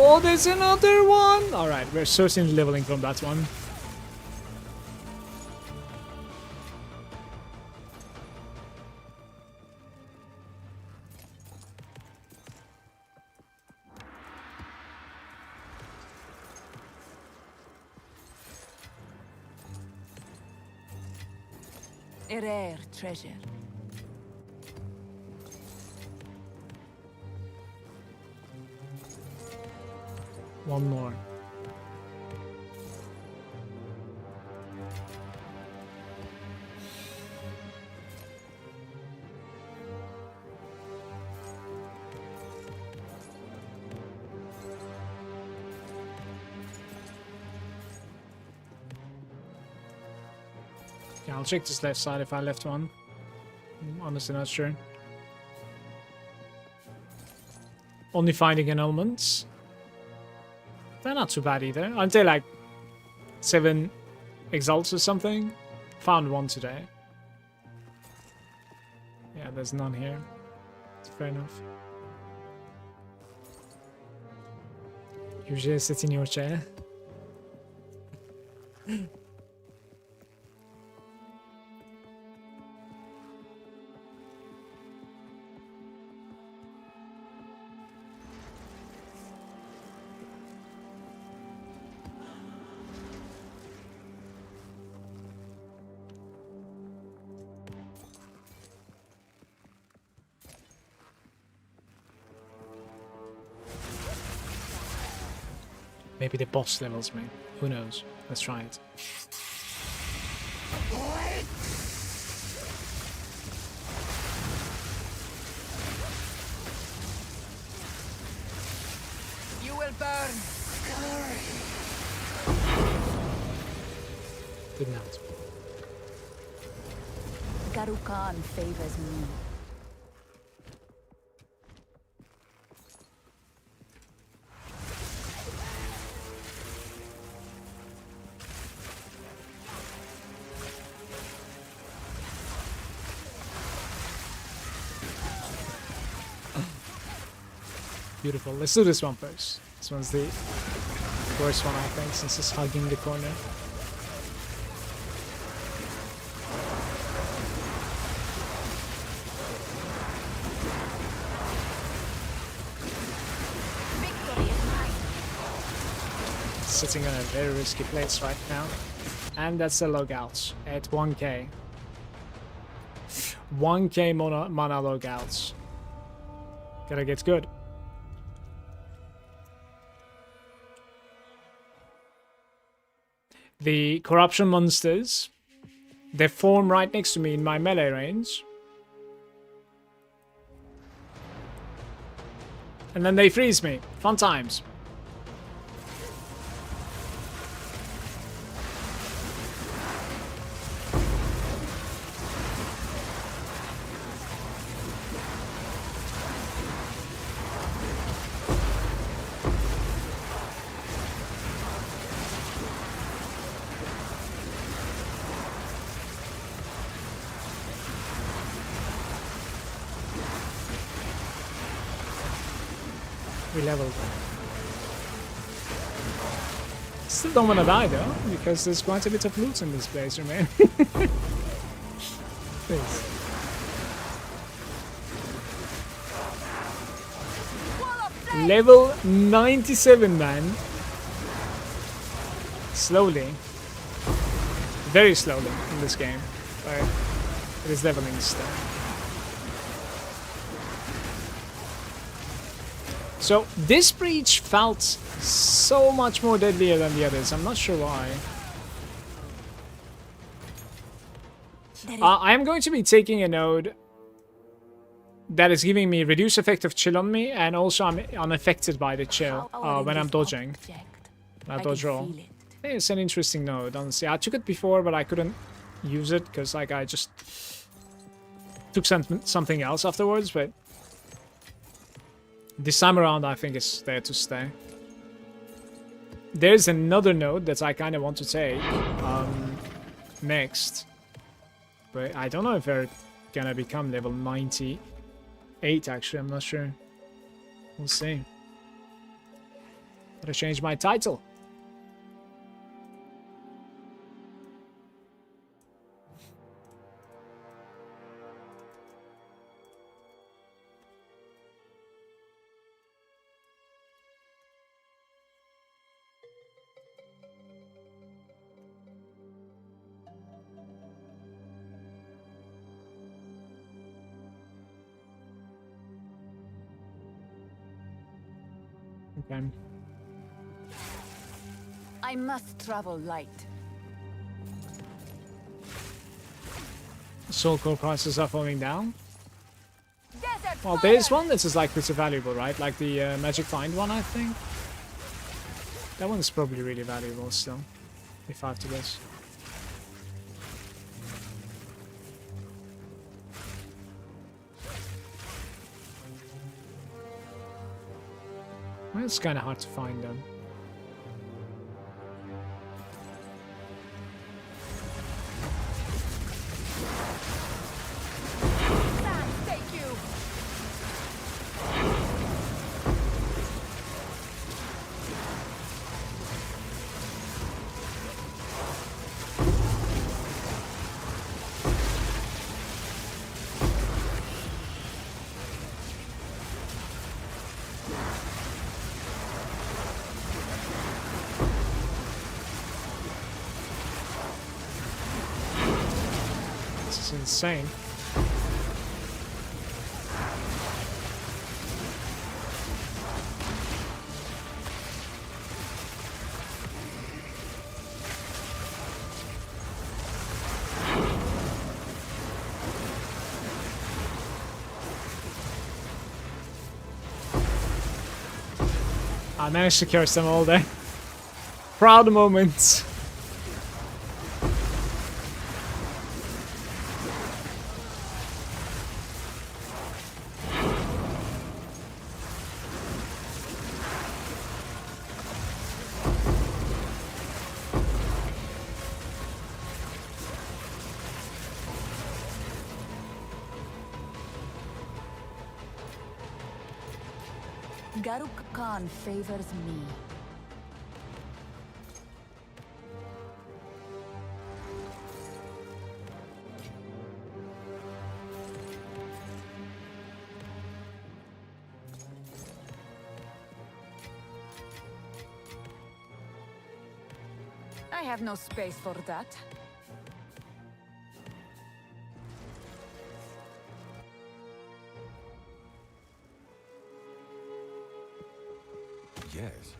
Oh, there's another one! Alright, we're certainly leveling from that one. A rare treasure. One more. Yeah, I'll check this left side if I left one. I'm honestly not sure. Only finding annulments. They're not too bad either. Aren't they like 7 exalts or something? Found one today. Yeah, there's none here. It's fair enough. Usually sit in your chair. Maybe the boss levels me. Who knows? Let's try it. You will burn. Good night. Garukan favors me. Beautiful. Let's do this one first. This one's the worst one, I think, since it's hugging the corner. Sitting on a very risky place right now. And that's a logout at 1k. 1k mana logouts. Gotta get good. The corruption monsters, they form right next to me in my melee range. And then they freeze me. Fun times. We leveled. Still don't want to die though, because there's quite a bit of loot in this place, man. Please. Level 97, man. Slowly. Very slowly in this game. But it is leveling still. So this breach felt so much more deadlier than the others. I'm not sure why. I am going to be taking a node that is giving me reduced effective chill on me, and also I'm unaffected by the chill when I'm dodging. When I dodge roll. It's an interesting node, honestly. I took it before, but I couldn't use it because like I just took something else afterwards, but this time around, I think it's there to stay. There's another node that I kind of want to take next. But I don't know if they're gonna become level 98, actually. I'm not sure. We'll see. Gotta change my title. Okay. I must travel light. Soul core prices are falling down. Desert Well, fire! there's one that is like pretty valuable, right? Like the magic find one, I think. That one's probably really valuable still, if I have to guess. It's kind of hard to find them. Thank you. This is insane. I managed to curse them all day. Proud moments. Garuk Khan favors me. I have no space for that. Yes.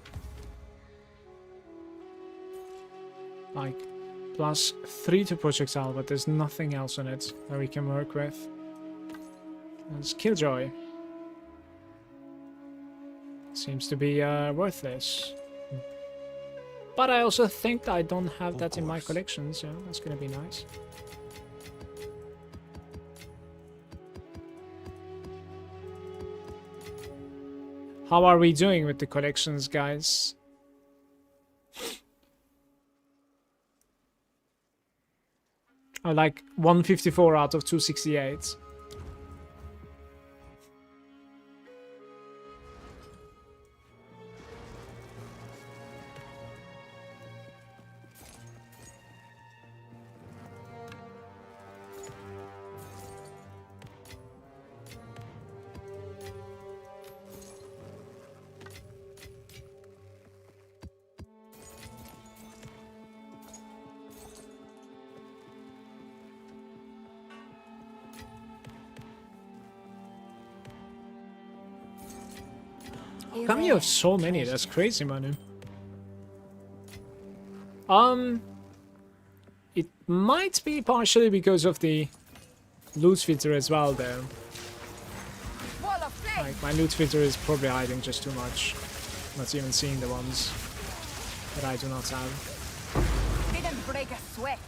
Like, +3 to projectile, but there's nothing else on it that we can work with. There's Killjoy. Seems to be worthless. But I also think I don't have that in my collection, so that's gonna be nice. How are we doing with the collections, guys? I like 154 out of 268. How come you have so many? That's crazy, Manu. It might be partially because of the loot filter as well, though. Like, my loot filter is probably hiding just too much. Not even seeing the ones that I do not have. Didn't break a sweat.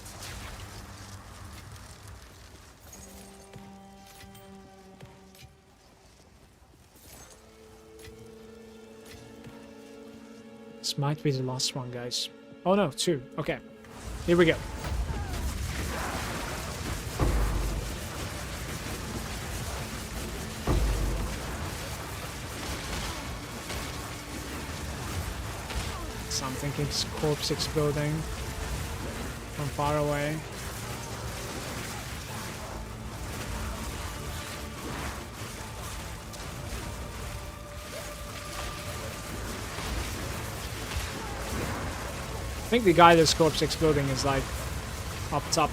This might be the last one, guys. Oh no, 2. Okay. Here we go. Something keeps corpse exploding from far away. I think the guy that's corpse exploding is like up top.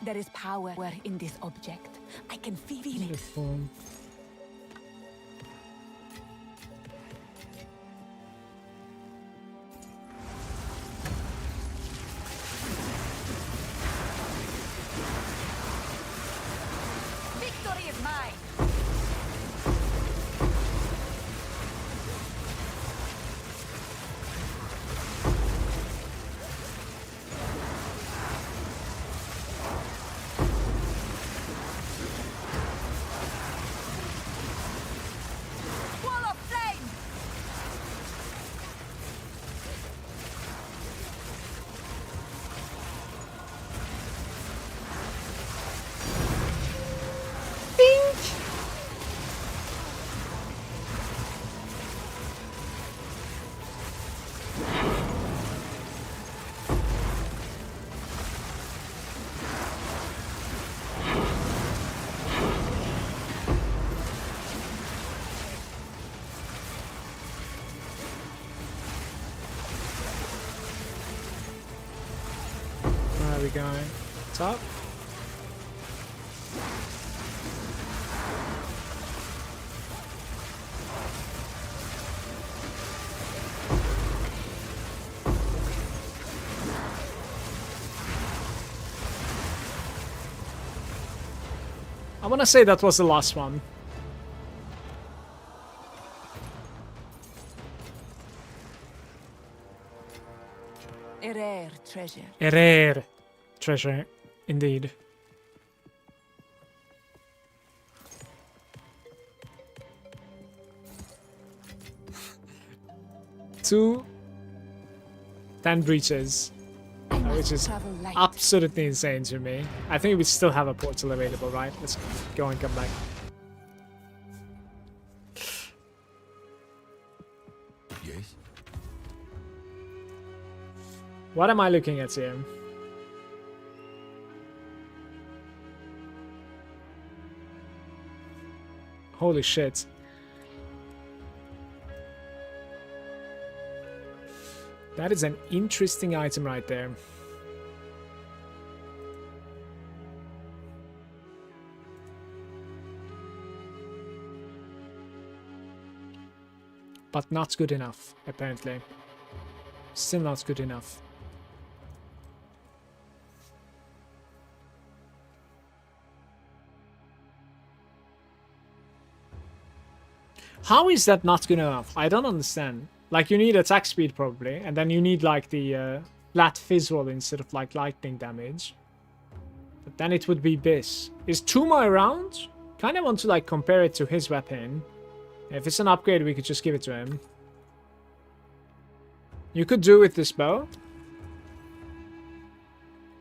There is power in this object. I can feel it. Beautiful. Victory is mine. Wall of flame. Where are we going? Top? I want to say that was the last one. A rare treasure. A rare treasure, indeed. Two 10 breaches, I must which is travel light. absolutely insane to me. I think we still have a portal available, right? Let's go and come back. Yes? What am I looking at here? Holy shit. That is an interesting item right there. But not good enough, apparently. Still not good enough. How is that not good enough? I don't understand. Like, you need attack speed probably, and then you need like the flat fizz roll instead of like lightning damage. But then it would be this. Is Tuma around? Kind of want to like compare it to his weapon. If it's an upgrade, we could just give it to him. You could do with this bow.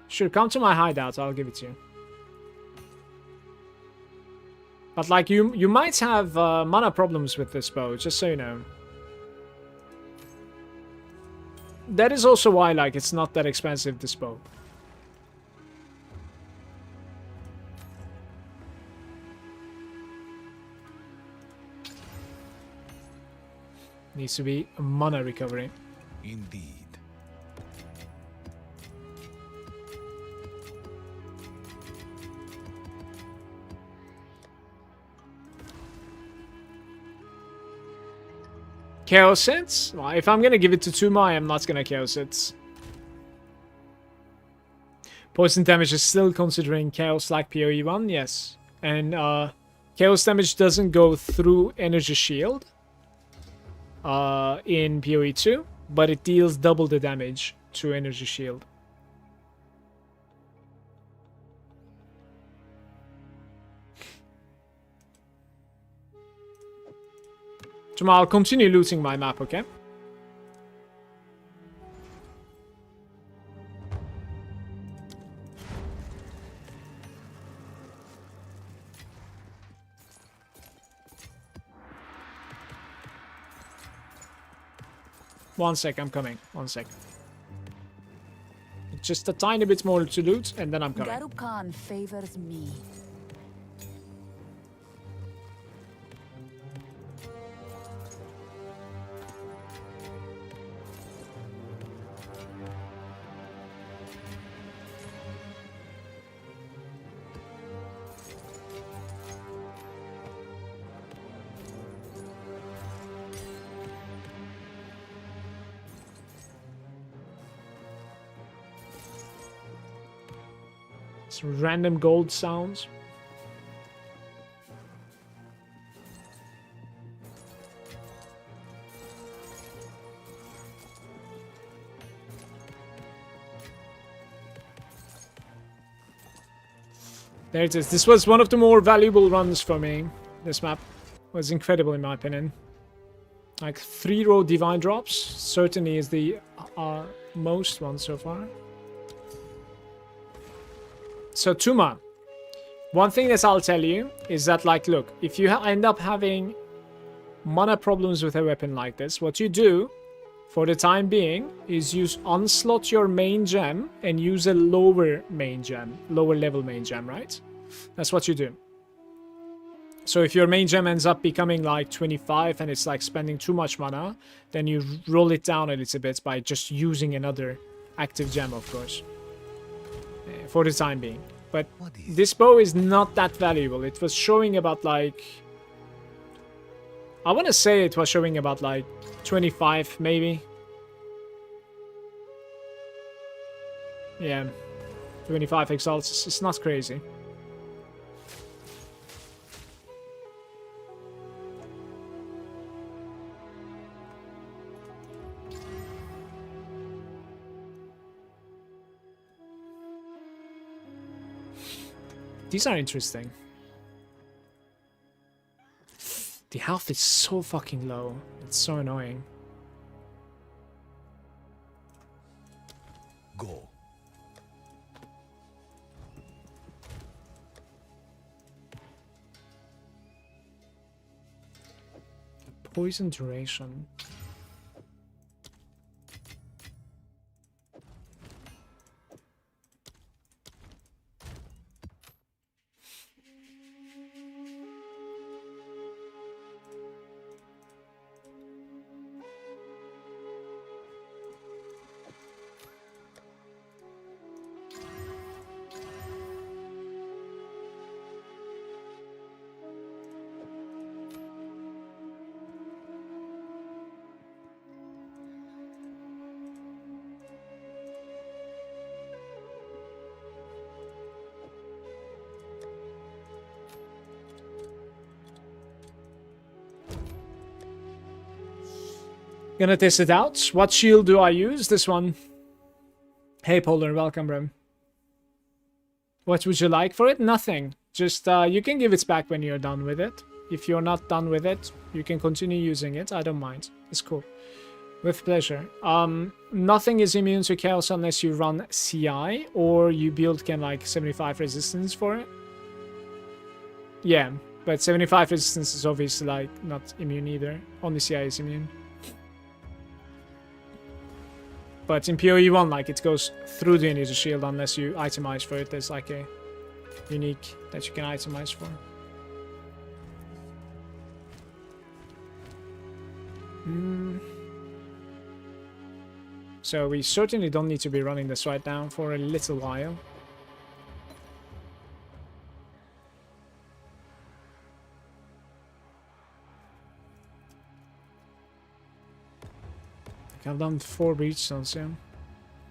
Sure, come to my hideout, I'll give it to you. But like, you might have mana problems with this bow, just so you know. That is also why, like, it's not that expensive, this bow. Needs to be a mana recovery. Indeed. Chaos it? Well, if I'm gonna give it to Tuma, I am not gonna chaos it. Poison damage is still considering chaos like PoE 1, yes. And chaos damage doesn't go through energy shield in PoE 2, but it deals double the damage to energy shield. Tomorrow I'll continue looting my map, okay? One sec, I'm coming. One sec. Just a tiny bit more to loot, and then I'm coming. Garub Khan favors me. Some random gold sounds. There it is. This was one of the more valuable runs for me. This map was incredible in my opinion. Like 3-row divine drops certainly is the most one so far. So Tuma, one thing that I'll tell you is that, like, look, if you end up having mana problems with a weapon like this, what you do for the time being is you unslot your main gem and use a lower main gem, lower level main gem, right? That's what you do. So if your main gem ends up becoming like 25 and it's like spending too much mana, then you roll it down a little bit by just using another active gem, of course, for the time being. But this bow is not that valuable. It was showing about like, I want to say it was showing about like 25 maybe. Yeah, 25 exalts. It's not crazy. These are interesting. The health is so fucking low. It's so annoying. Go. Poison duration. Gonna test it out. What shield do I use? This one. Hey Polar, welcome bro. What would you like for it? Nothing. Just you can give it back when you're done with it. If you're not done with it, you can continue using it. I don't mind. It's cool. With pleasure. Nothing is immune to chaos unless you run CI or you build can like 75 resistance for it. Yeah, but 75 resistance is obviously like not immune either. Only CI is immune. But in PoE 1, like, it goes through the user shield unless you itemize for it. There's like a unique that you can itemize for. So we certainly don't need to be running this right now for a little while. I've done 4 breachstones, yeah.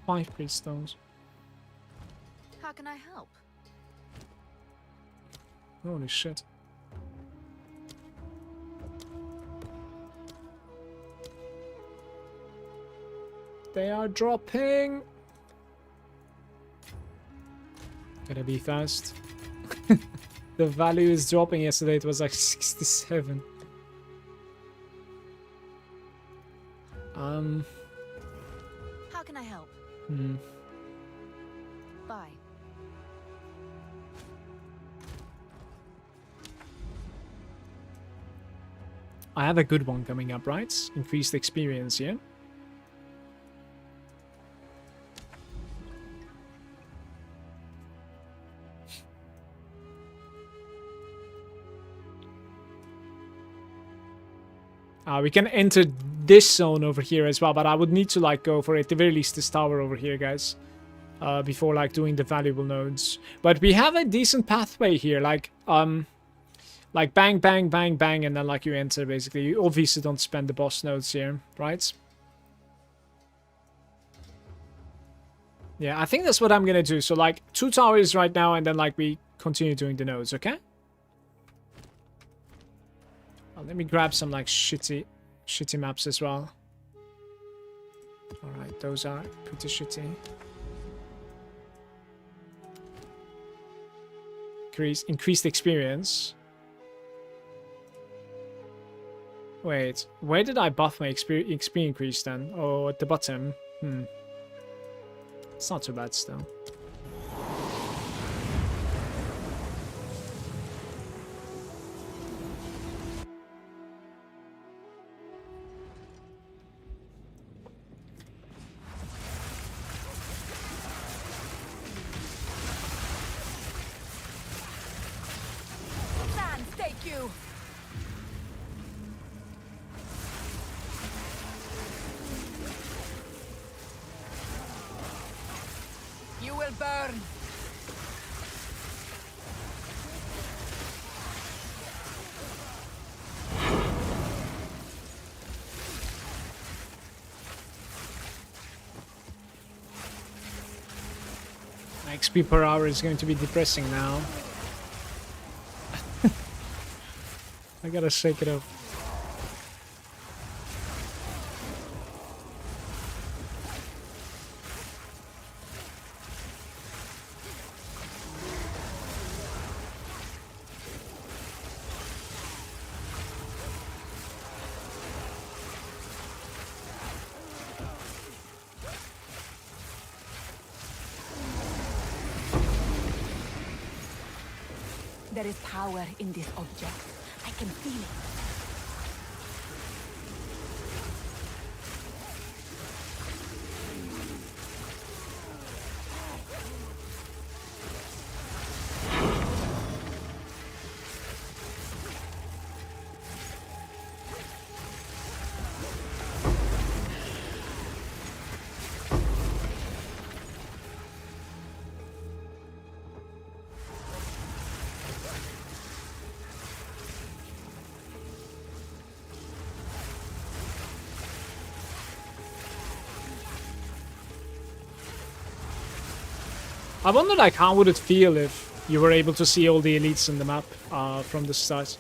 5 breachstones. How can I help? Holy shit. They are dropping! Gotta be fast. The value is dropping. Yesterday it was like 67. How can I help? Bye. I have a good one coming up, right? Increased experience, yeah? We can enter this zone over here as well, but I would need to like go for at the very least this tower over here, guys, before like doing the valuable nodes. But we have a decent pathway here, like bang, bang, bang, bang, and then like you enter basically. You obviously don't spend the boss nodes here, right? Yeah, I think that's what I'm gonna do. So like 2 towers right now, and then like we continue doing the nodes, okay? Let me grab some like shitty maps as well. Alright, those are pretty shitty. Increased experience. Wait, where did I buff my XP increase then? Oh, at the bottom. It's not too bad still. Sand, take you. You will burn. My XP per hour is going to be depressing now. I gotta shake it up. There is power in this object. I can feel it. I wonder like how would it feel if you were able to see all the elites in the map from the start.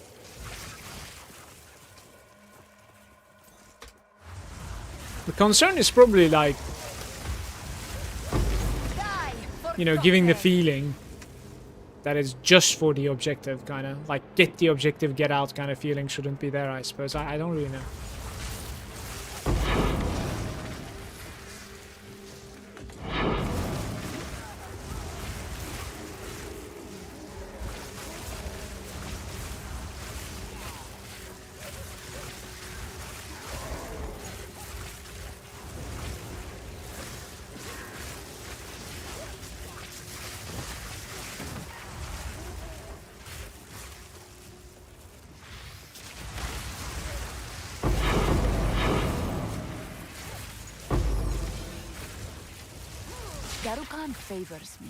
The concern is probably like, you know, giving the feeling that it's just for the objective, kind of like get the objective, get out kind of feeling shouldn't be there, I suppose. I don't really know. Garukan favors me.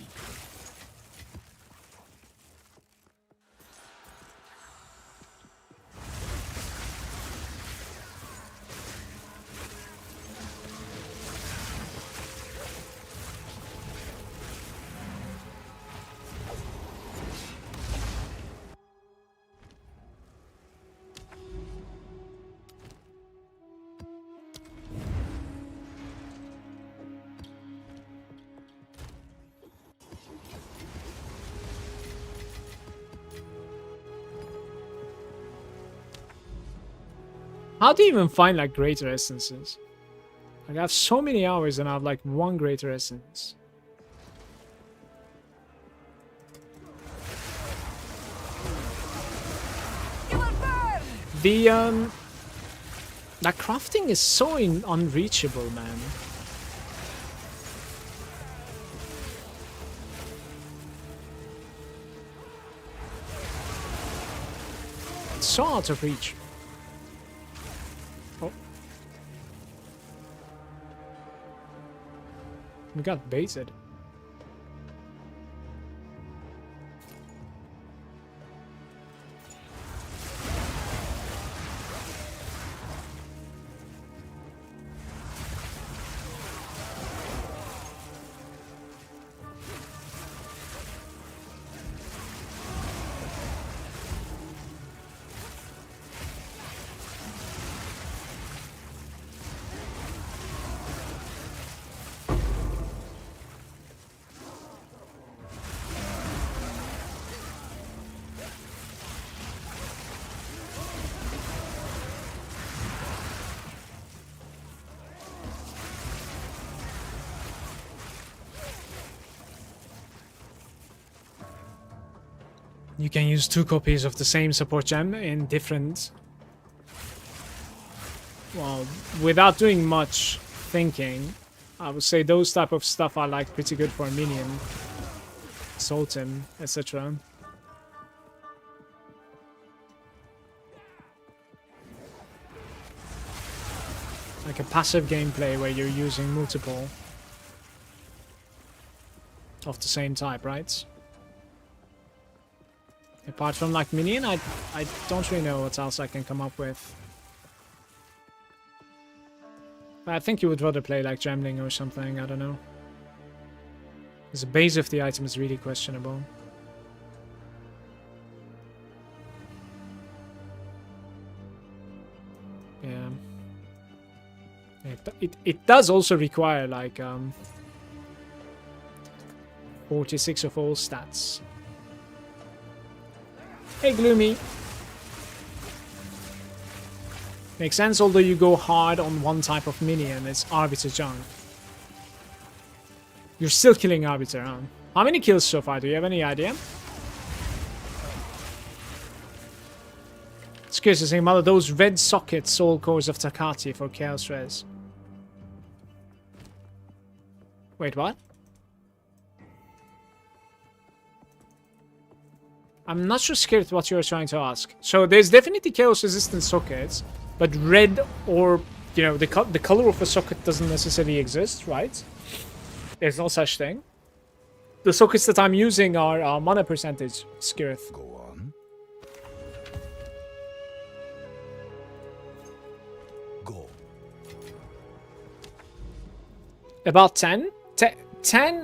How do you even find like greater essences? Like I have so many hours and I have like one greater essence. The that crafting is so unreachable, man. It's so out of reach. Oh. We got baited. You can use 2 copies of the same support gem in different... Well, without doing much thinking, I would say those type of stuff are like pretty good for a minion. Sultan, etc. Like a passive gameplay where you're using multiple of the same type, right? Apart from like minion, I don't really know what else I can come up with. But I think you would rather play like Gemling or something, I don't know. Because the base of the item is really questionable. Yeah. It does also require like 46 of all stats. Hey Gloomy. Makes sense, although you go hard on one type of minion, it's Arbiter junk. You're still killing Arbiter, huh? How many kills so far? Do you have any idea? It's curious to think about those red socket soul cores of Takati for Chaos Res. Wait, what? I'm not sure scared what you're trying to ask. So there's definitely chaos resistant sockets, but red or, you know, the color of a socket doesn't necessarily exist, right? There's no such thing. The sockets that I'm using are mana percentage, Skirith. Go on. Go. About 10? 10,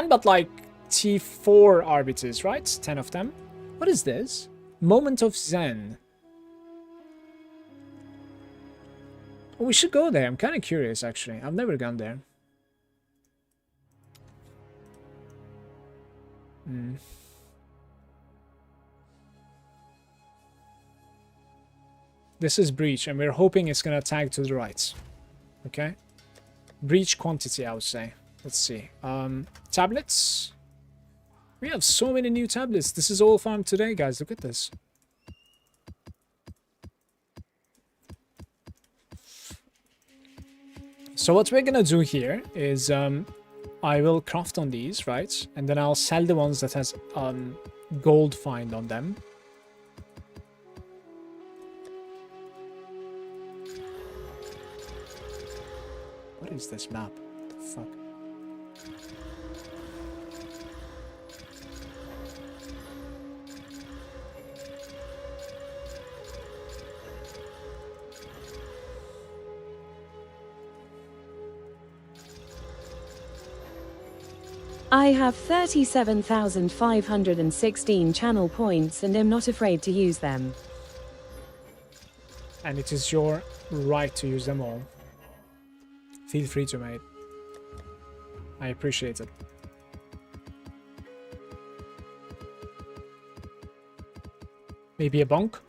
but like T4 arbiters, right? 10 of them. What is this? Moment of Zen. Oh, we should go there. I'm kind of curious, actually. I've never gone there. This is Breach, and we're hoping it's going to tag to the right. Okay? Breach quantity, I would say. Let's see. Tablets. We have so many new tablets. This is all farmed today, guys. Look at this. So what we're gonna do here is I will craft on these, right? And then I'll sell the ones that has gold find on them. What is this map? What the fuck? I have 37,516 channel points and am not afraid to use them. And it is your right to use them all. Feel free to, mate. I appreciate it. Maybe a bonk?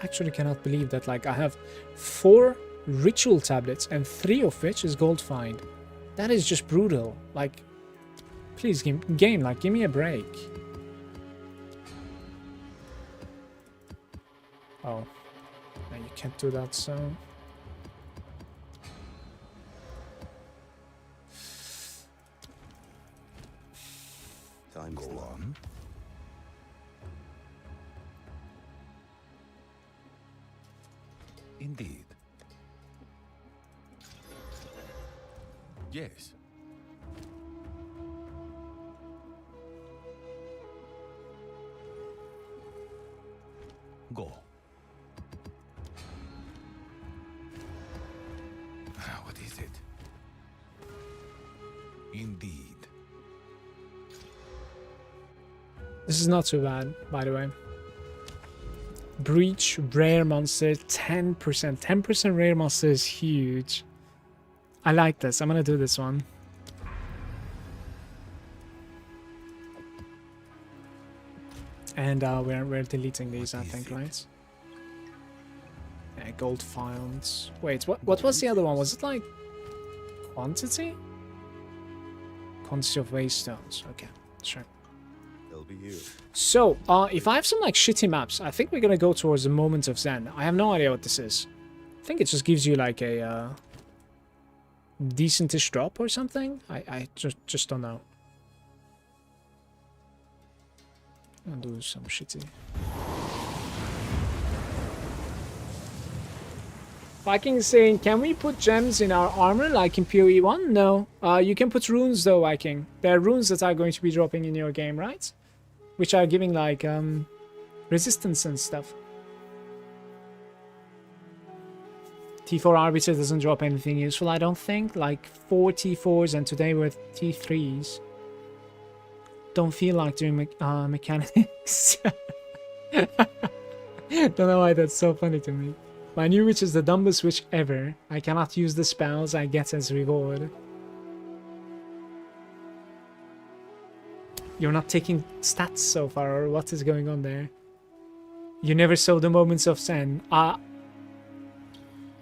I actually cannot believe that, like, I have 4 ritual tablets and 3 of which is gold find. That is just brutal. Like, please, game, like, give me a break. Oh, no, you can't do that, so... Time Go on. Indeed. Yes. Go. What is it? Indeed. This is not too bad, by the way. Breach, rare monster, 10%. 10% rare monster is huge. I like this. I'm gonna do this one. And we're deleting these, I think, right? Yeah, gold found. Wait, what was the other one? Was it like quantity? Quantity of waste stones. Okay, sure. They'll be here. So, if I have some like shitty maps, I think we're gonna go towards the Moment of Zen. I have no idea what this is. I think it just gives you like a decentish drop or something. I just don't know. I'll do some shitty. Viking is saying, can we put gems in our armor like in PoE 1? No. You can put runes though, Viking. There are runes that are going to be dropping in your game, right? Which are giving like resistance and stuff. T4 Arbiter doesn't drop anything useful, I don't think. Like 4 T4s and today we're T3s. Don't feel like doing mechanics. Don't know why that's so funny to me. My new witch is the dumbest witch ever. I cannot use the spells I get as reward. You're not taking stats so far, or what is going on there? You never saw the Moments of Zen. I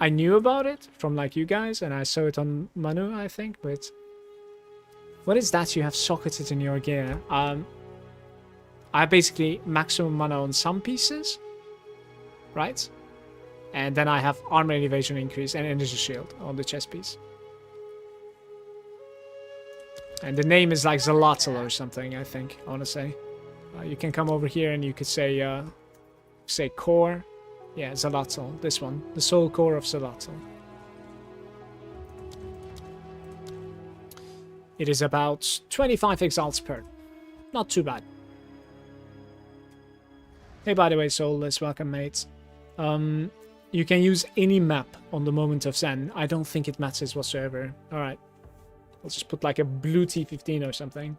knew about it from like you guys, and I saw it on Manu, I think, but... What is that you have socketed in your gear? I have basically maximum mana on some pieces, right? And then I have armor and evasion increase and energy shield on the chest piece. And the name is like Zalotl or something, I think, I want to say. You can come over here and you could say core. Yeah, Zalotl, this one. The soul core of Zalotl. It is about 25 exalts per. Not too bad. Hey, by the way, Soulless, welcome, mates. You can use any map on the Moment of Zen. I don't think it matters whatsoever. Alright. Let's just put like a blue T15 or something.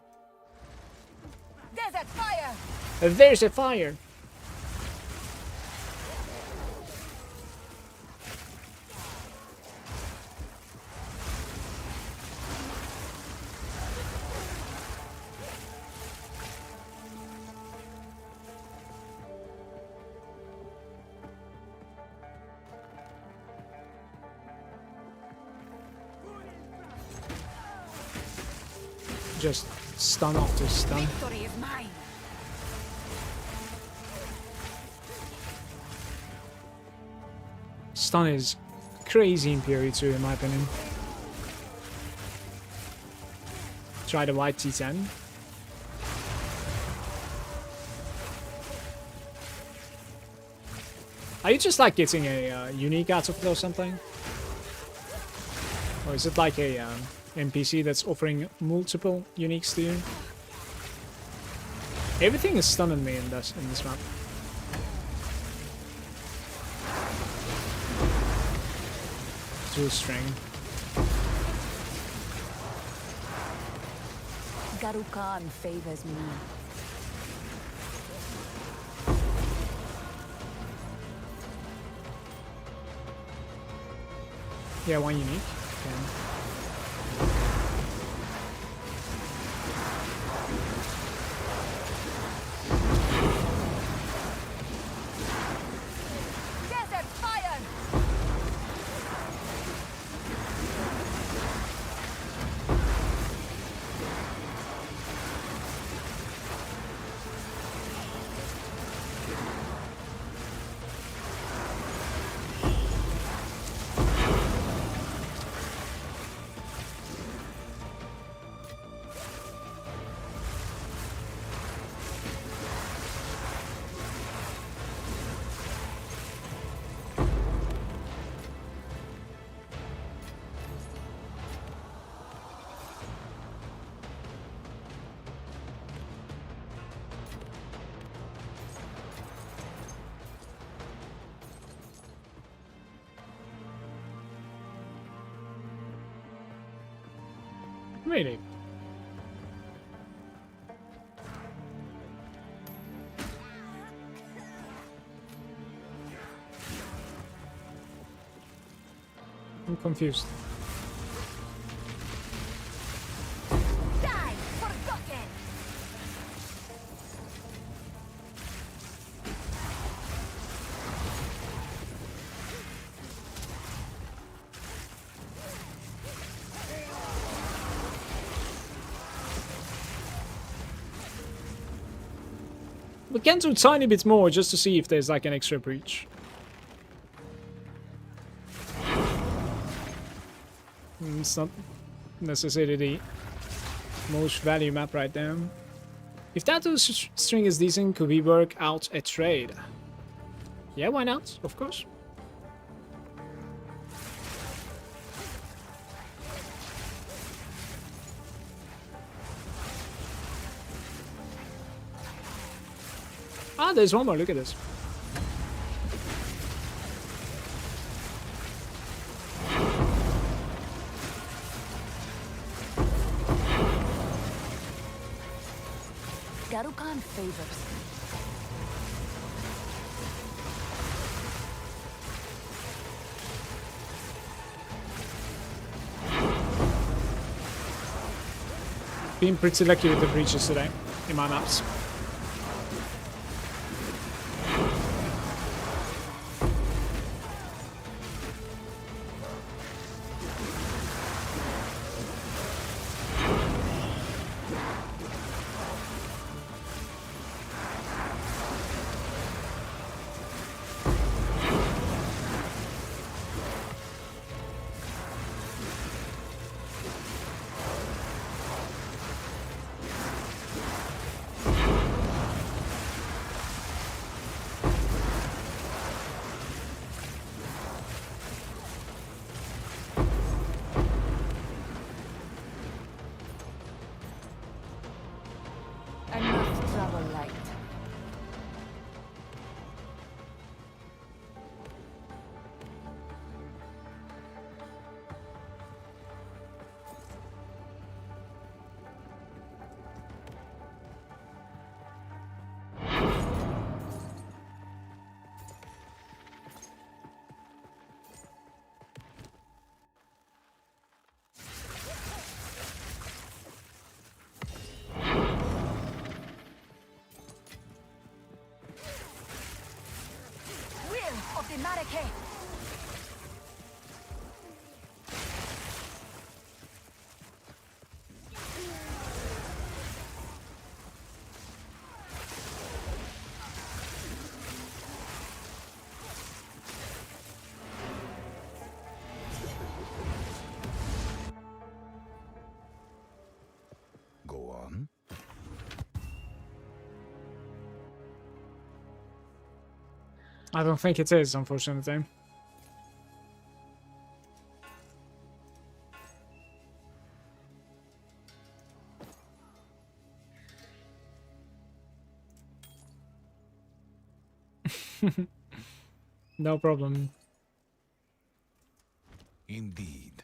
Desert fire! There's a fire! Just stun after stun. Victory is mine! Stun is crazy in PoE 2 in my opinion. Try the white T10. Are you just like getting a unique out of it or something? Or is it like a NPC that's offering multiple uniques to you? Everything is stunning me in this map. Dual string. Garukan favors me. Yeah, one unique. Okay. Really? I'm confused. Die, forgotten! We can do a tiny bit more just to see if there's like an extra breach. It's not necessarily the most value map right there. If that string is decent, could we work out a trade? Yeah, why not? Of course. Ah, there's one more. Look at this. Garukan favors. Been pretty lucky with the breaches today in my maps. Enough trouble light. Will of the Marake. Go on. I don't think it is, unfortunately. No problem. Indeed.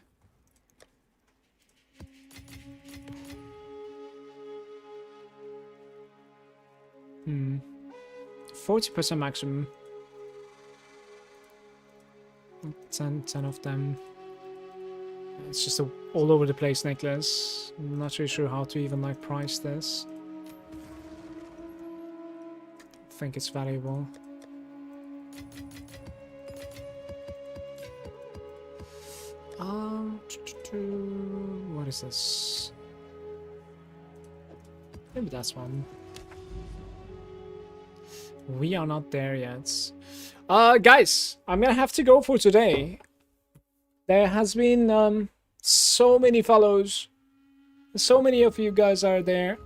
Hmm. 40% maximum. 10 of them. It's just a all over the place necklace. I'm not really sure how to even like price this. I think it's valuable. What is this? Maybe that's one. We are not there yet. Guys, I'm gonna have to go for today. There has been so many follows. So many of you guys are there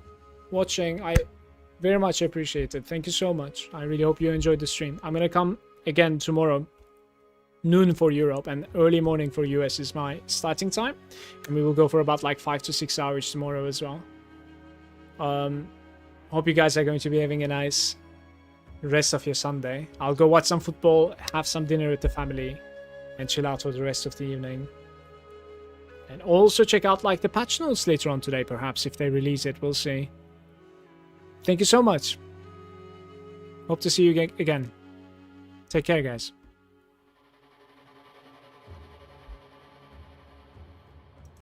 watching. I very much appreciate it. Thank you so much. I really hope you enjoyed the stream. I'm gonna come again tomorrow. Noon for Europe and early morning for US is my starting time. And we will go for about like 5 to 6 hours tomorrow as well. Hope you guys are going to be having a nice rest of your Sunday. I'll go watch some football, have some dinner with the family, and chill out for the rest of the evening. And also check out like the patch notes later on today, perhaps, if they release it. We'll see. Thank you so much. Hope to see you again. Take care, guys.